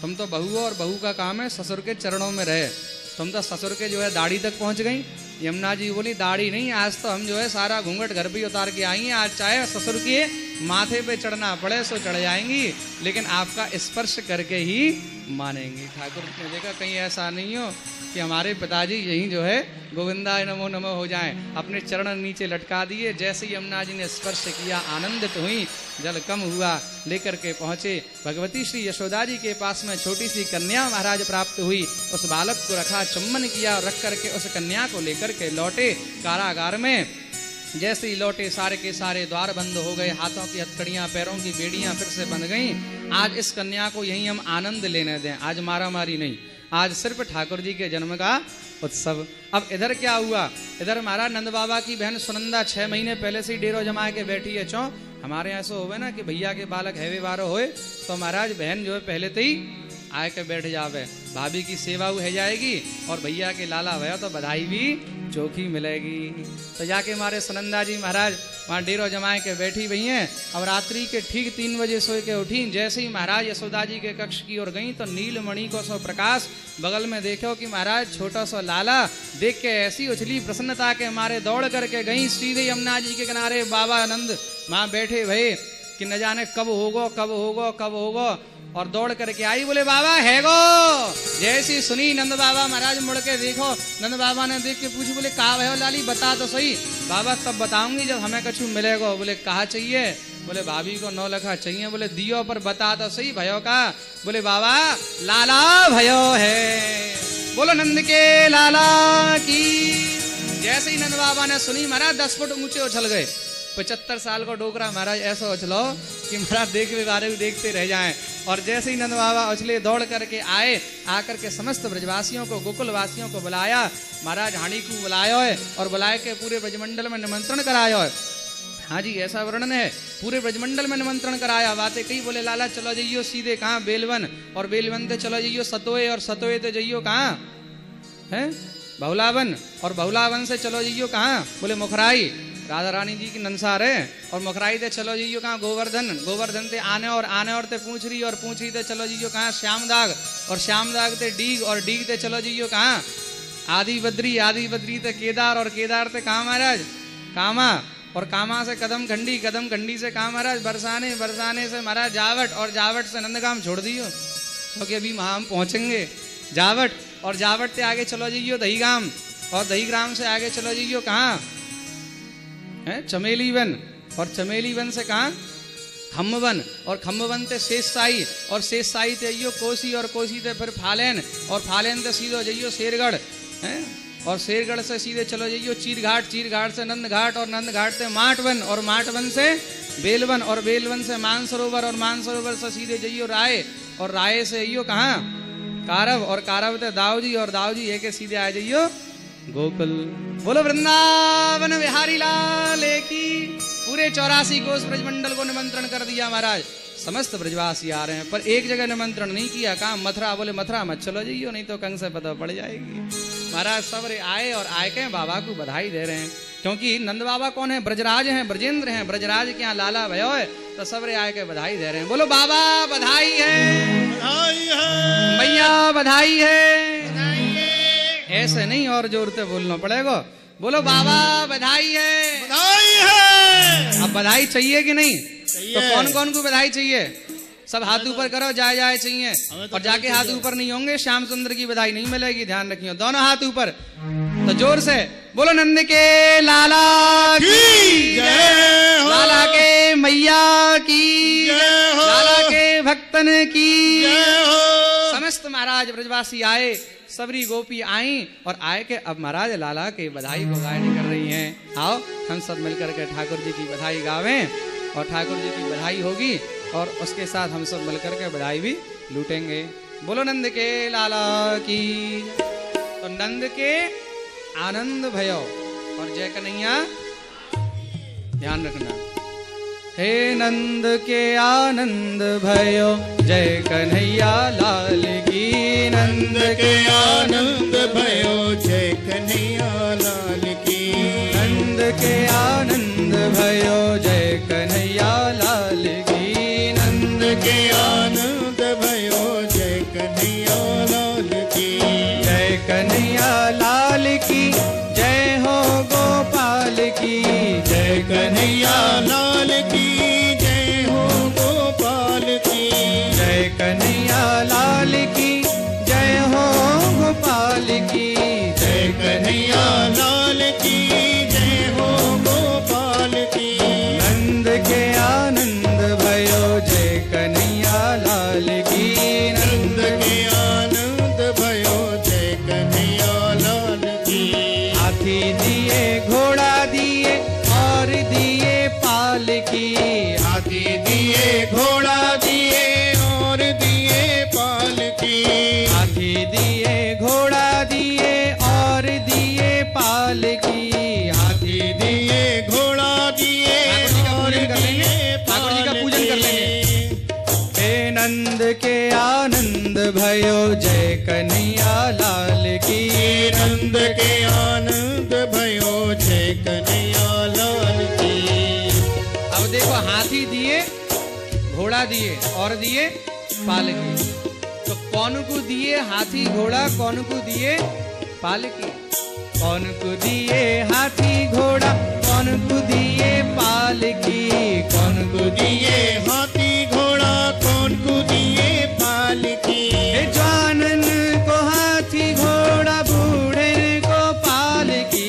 A: तुम तो बहू हो और बहू का काम है ससुर के चरणों में रहे। तुम तो ससुर के जो है दाढ़ी तक पहुंच गई। यमुना जी बोली दाढ़ी नहीं, आज तो हम जो है सारा घूंघट घर पे उतार के आएंगे। आज चाहे ससुर के माथे पे चढ़ना पड़े सो चढ़ जाएंगी, लेकिन आपका स्पर्श करके ही मानेंगी। ठाकुर ने देखा कहीं ऐसा नहीं हो कि हमारे पिताजी यही जो है गोविंदाय नमो नमो हो जाएं। अपने चरण नीचे लटका दिए। जैसे ही यमुना जी ने स्पर्श किया, आनंदित हुई, जल कम हुआ, लेकर के पहुंचे भगवती श्री यशोदा जी के पास में छोटी सी कन्या महाराज प्राप्त हुई। उस बालक को रखा, चुम्बन किया और रख करके उस कन्या को लेकर के लौटे कारागार में। जैसे ही लौटे, सारे के सारे द्वार बंद हो गए, हाथों की हथकड़ियां, पैरों की बेड़ियां फिर से बंध गईं। आज इस कन्या को यहीं हम आनंद लेने दें, आज मारा मारी नहीं, आज सिर्फ ठाकुर जी के जन्म का उत्सव। अब इधर क्या हुआ, इधर महाराज नंद बाबा की बहन सुनंदा 6 महीने पहले से ही डेरो जमा के बैठी है। चौ हमारे यहाँ ऐसा होवे ना कि भैया के बालक हैवे वारो होए तो महाराज बहन जो है पहले तो ही आए के बैठ जावे, भाभी की सेवा हो जाएगी और भैया के लाला भयो तो बधाई भी चोखी मिलेगी। तो जाके हमारे सुनंदा जी महाराज वहाँ डेरो जमाए के बैठी हुई हैं। अब रात्रि के ठीक 3 बजे सोए के उठी। जैसे ही महाराज यशोदा जी के कक्ष की ओर गई तो नीलमणि को सो प्रकाश बगल में देखो कि महाराज छोटा सा लाला देख के ऐसी उछली प्रसन्नता के मारे दौड़ करके गई सीधे यमुना जी के किनारे। बाबा आनंद वहाँ बैठे भये कि न जाने कब होगो कब होगो कब होगो, और दौड़ करके आई, बोले बाबा है गो। जैसी सुनी नंद बाबा महाराज मुड़ के देखो, नंद बाबा ने देख के पूछी, बोले कहा भयो लाली बता तो सही। बाबा तब बताऊंगी जब हमें कछु मिलेगा। बोले कहा चाहिए? बोले भाभी को 9 लखा चाहिए। बोले दियो पर बता तो सही भयो का। बोले बाबा लाला भयो है, बोलो नंद के लाला की। जैसे ही नंद बाबा ने सुनी महाराज 10 फुट ऊंचे उछल गए। 75 साल का डोकरा महाराज ऐसा उछलो कि महाराज देखते बारे भी देखते रह जाएं। और जैसे ही नंद बाबा उछले दौड़ करके आए, आकर के समस्त ब्रजवासियों को, गोकुल वासियों को बुलाया। महाराज हाणी को बुलायो है और बुलाए के पूरे ब्रजमंडल में निमंत्रण करायो है। हाँ जी, ऐसा वर्णन है, पूरे ब्रजमंडल में निमंत्रण कराया। बातें कही, बोले लाला चलो जाइयो सीधे कहाँ बेलवन, और बेलवन से चलो जाइयो सतोए, और सतोए तो जाइयो कहाँ है बहुलावन, और बहुलावन से चलो जाइयो कहाँ, बोले मुखराई, राधा रानी जी की नंसार है। और मुखराई ते चलो जाइयो कहाँ गोवर्धन, गोवर्धन ते आने और ते पूछ रही, और पूछ रही ते चलो जाइयो कहाँ श्यामदाग, और श्यामदाग ते डीग, और डीग ते चलो जाइयो कहाँ आदि बद्री ते केदार, और केदार ते कहाँ महाराज कामा, और कामा से कदम खंडी से कहाँ महाराज बरसाने से महाराज जावट, और जावट से नंदगाम छोड़ दियो क्योंकि अभी वहाँ हम पहुँचेंगे जावट, और जावट से आगे चलो जाइयो दहीगाम, और दहीग्राम से आगे चलो जाइयो कहाँ है चमेली वन, और चमेली वन से कहाँ खम्बवन और खम्बवन ते शेषशाही और शेषशाही ते अइयो कोसी और कोसी ते फिर फालेन और फालेन ते सीधो जइयो शेरगढ़ हैं और शेरगढ़ से सीधे चलो जइयो चीरघाट, चीरघाट से नंद घाट और नंद घाट से माटवन और माटवन से बेलवन और बेलवन से मानसरोवर और मानसरोवर से सीधे जइयो राय और राय से अइयो कहाँ कारव और कारव ते दाऊजी और दाऊजी एक सीधे आ जइयो गोकुल। बोलो वृंदावन बिहारी लाल की। पूरे 84 कोस ब्रजमंडल को निमंत्रण कर दिया महाराज, समस्त ब्रजवासी आ रहे हैं, पर एक जगह निमंत्रण नहीं किया। कहा मथुरा, बोले मथुरा मत चलो जाइयो नहीं तो कंग से पता पड़ जाएगी। महाराज सब आए और आए के बाबा को बधाई दे रहे हैं, क्योंकि नंद बाबा कौन है, ब्रजराज हैं, ब्रजेंद्र हैं, ब्रजराज के यहाँ लाला भयो है, तो सब आए के बधाई दे रहे हैं। बोलो बाबा बधाई है,
B: बधाई है,
A: मैया बधाई है।
B: बधाई है।
A: ऐसे नहीं और जोर से बोलना पड़ेगा। बोलो बाबा बधाई है,
B: बधाई है।
A: अब बधाई चाहिए कि नहीं?
B: चाहिए।
A: तो कौन कौन को बधाई चाहिए? सब हाथ ऊपर करो, जाए जाए चाहिए।
B: तो
A: और जाके हाथ ऊपर नहीं होंगे श्याम सुंदर की बधाई नहीं मिलेगी, ध्यान रखियो। दोनों हाथ ऊपर, तो जोर से बोलो नंद के लाला की
B: जय हो,
A: लाला के मैया की
B: जय हो,
A: लाला के भक्तन की
B: जय हो।
A: समस्त महाराज ब्रजवासी आए, सबरी गोपी आई और आए के अब महाराज लाला के बधाई को गायन कर रही हैं। आओ हम सब मिलकर के ठाकुर जी की बधाई गावें और ठाकुर जी की बधाई होगी और उसके साथ हम सब मिलकर के बधाई भी लूटेंगे। बोलो नंद के लाला की। तो नंद के आनंद भयो और जय कन्हैया ध्यान रखना। हे नंद के आनंद भयो जय कन्हैया लाल की। नंद के
B: आनंद भयो जय कन्हैया लाल की।
A: नंद के आनंद भयो जय कन्हैया लाल की। नंद
B: के आनंद भयो जय कन्हैया लाल की।
A: जय कन्हैया लाल की जय हो गोपाल की। जय
B: कन्हैया लाल की जय हो गोपाल की।
A: जय कन्हैया लाल की जय हो गोपाल की।
B: जय कन्हैया लाल की जय हो गोपाल की।
A: नंद के आनंद भयो जय कन्हैया लाल की।
B: नंद के आनंद भयो जय कन्हैया लाल की।
A: हाथी दिए घोड़ा दिए और दिए पाल की।
B: हाथी दिए घोड़ा दिए और दिए पाल की।
A: हाथी दिए घोड़ा दिए और दिए पाल की।
B: हाथी दिए घोड़ा दिए और दिए
A: ठाकुर जी का
B: पाल
A: पूजन कर
B: की।
A: लेंगे। हे नंद के आनंद भयो जय कन्हैया लाल की।
B: नंद के आनंद भयो जय कन्हैया लाल की।
A: अब देखो हाथी दिए घोड़ा दिए और दिए पालकी। तो कौन को दिए हाथी घोड़ा, कौन को दिए पालकी? कौन को दिए हाथी घोड़ा, कौन को दिए पालकी? कौन को
B: दिए हाथी घोड़ा कौन को दिए पाल की।
A: हे जवानन को हाथी घोड़ा, बूढ़े को पालकी।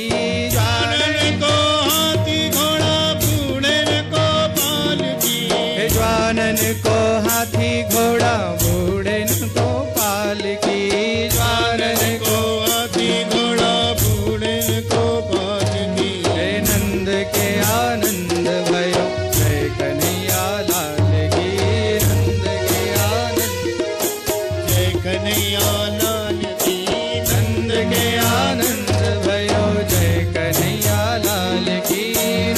B: जवानन को हाथी घोड़ा बूढ़े को पाल की।
A: हे जवानन को हाथी घोड़ा, बूढ़े को पालकी। जवानन
B: को हाथी घोड़ा बूढ़े को पाल की।
A: हे नंद के आनंद भयो जय कन्हैया लाल की। नंद के आनंद
B: जय कन्हैया लाल की।
A: नंद के आनंद भयो जय कन्हैया लाल की।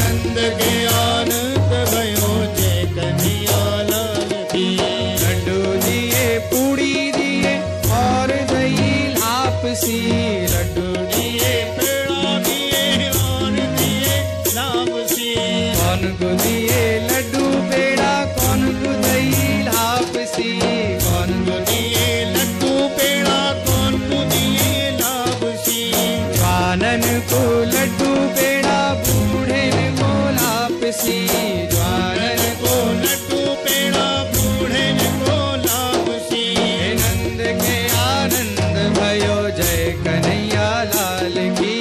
B: नंद के आनंद भयो जय कन्हैया लाल की।
A: लड्डू दिए पूड़ी दिए और दही लापसी। लड्डू
B: दिए पेड़ा दिए और दिए लापसी।
A: कौन को दिए लड्डू पेड़ा, कौन को दही लापसी। कौन को
B: दिए लड्डू पेड़ा कौन को दिए लापसी।
A: जवानन को लड्डू पेड़ा, बूढ़े को लापसी। जवानन
B: को लड्डू पेड़ा बूढ़े को लापसी।
A: हे नंद के आनंद भयो जय कन्हैया लाल की।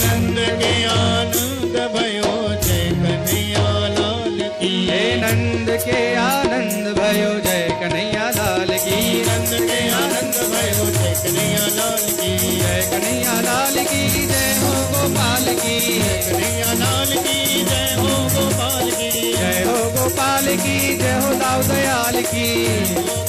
B: नंद के आनंद भयो जय कन्हैया लाल की।
A: हे नंद के की जय हो दाऊ दयाल की,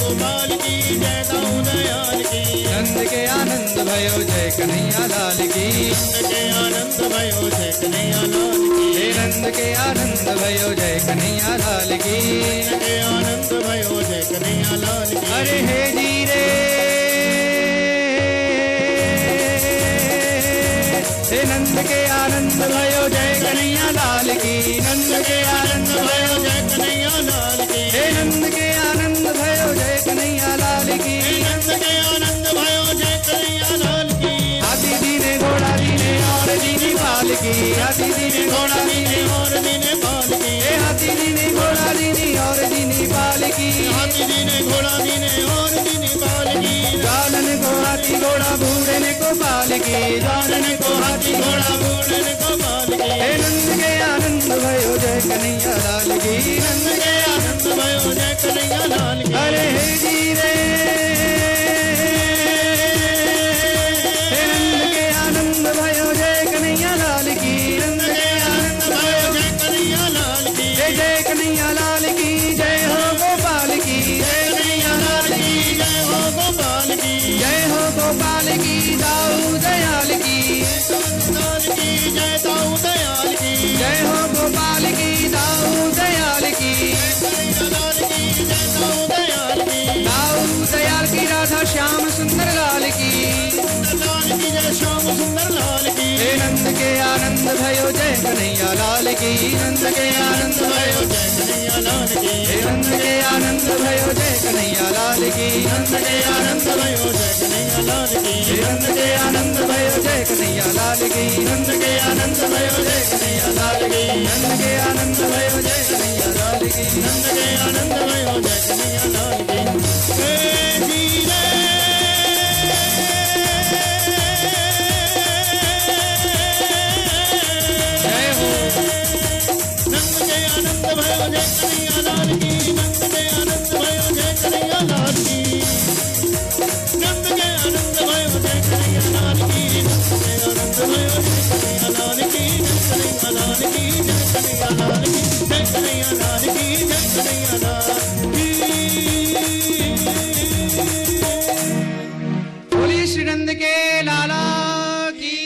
B: गोपाल की जय दाऊ दयाल की,
A: नंद के आनंद भयो जय कन्हैया लाल की,
B: नंद के आनंद भयो जय कन्हैया लाल की,
A: हे नंद के आनंद भयो जय कन्हैया लाल की,
B: नंद के आनंद भयो जय कन्हैया लाल की।
A: अरे हे जी रे हे नंद के आनंद भयो जय कन्हैया लाल की, नंद के आनंद भयो
B: जय कन्हैया लाल की,
A: हे नंद के आनंद भयो जय कन्हैया लाल की,
B: नंद के आनंद भयो जय कन्हैया लाल की।
A: हाथी दीने घोड़ा दीने और दीने पाल की, हाथी दीने घोड़ा दीने
B: और दीने पाल की,
A: हे हाथी दीने घोड़ा दीने और दीने पाल की,
B: हाथी दीने घोड़ा दीने और दीने पाल की,
A: जालन को हाथी घोड़ा बूढ़े को पाल की, जालन को हाथी
B: घोड़ा बूढ़न को पाल की,
A: हे नंद के आनंद भयो जय कन्हैया लाल की, नंद के
B: आनंद भयो जय कन्हैया लाल की।
A: अरे हे जी रे हे नंद के आनंद भयो जय कन्हैया लाल की, नंद के आनंद भयो
B: जय कन्हैया लाल की,
A: जय कन्हैया लाल की, जय हो गोपाल की, जय कन्हैया लाल की,
B: जय हो गोपाल की,
A: जय हो गोपाल की, दाऊ दयाल की,
B: लाल की जय दाऊ दयाल की,
A: जय हो गोपाल की, दाऊ दयाल की,
B: कन्हैया लाल की जय दाऊ दयाल की,
A: दाऊ दयाल की, राधा श्याम सुंदर लाल की,
B: लाल की जय श्याम सुंदर लाल की,
A: हे नंद के आनंद भयो जय कन्हैया लाल की, नंद के आनंद भयो
B: जय कन्हैया लाल की,
A: हे नंद के आनंद भयो जय कन्हैया लाल की, नंद के आनंद भयो
B: जय कन्हैया लाल की,
A: हे नंद के आनंद भयो जय कन्हैया लाल की, नंद के आनंद भयो जय कन्हैया लाल की, नंद के आनंद भयो जय कन्हैया लाल की,
B: नंद के आनंद भयो जय कन्हैया लाल की। हे जी रे
A: जय हो
B: नंद के आनंद भयो जय कन्हैया लाल की, नंद के आनंद भयो जय कन्हैया लाल की, नंद के आनंद भयो जय कन्हैया लाल की, नंद के आनंद भयो जय कन्हैया लाल की, जय कन्हैया लाल की, जय कन्हैया लाल की, जय कन्हैया लाल की, जय कन्हैया लाल की।
A: बोलिए श्री नंद के लाला की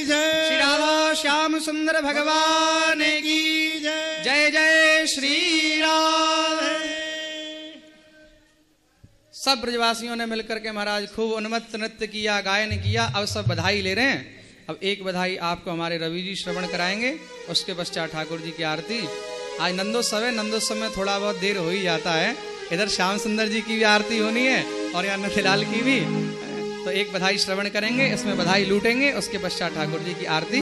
B: जय
A: श्री राधा श्याम सुंदर भगवान की
B: जय
A: जय जय श्री राधे। सब ब्रजवासियों ने मिलकर के महाराज खूब उन्मत्त नृत्य किया, गायन किया। अब सब बधाई ले रहे हैं। अब एक बधाई आपको हमारे रवि जी श्रवण कराएंगे, उसके पश्चात ठाकुर जी की आरती। आज नंदोत्सव है, नंदोत्सव में थोड़ा बहुत देर हो ही जाता है। इधर श्याम सुंदर जी की भी आरती होनी है और यहाँ नंदलाल की भी, तो एक बधाई श्रवण करेंगे, इसमें बधाई लूटेंगे, उसके पश्चात ठाकुर जी की आरती।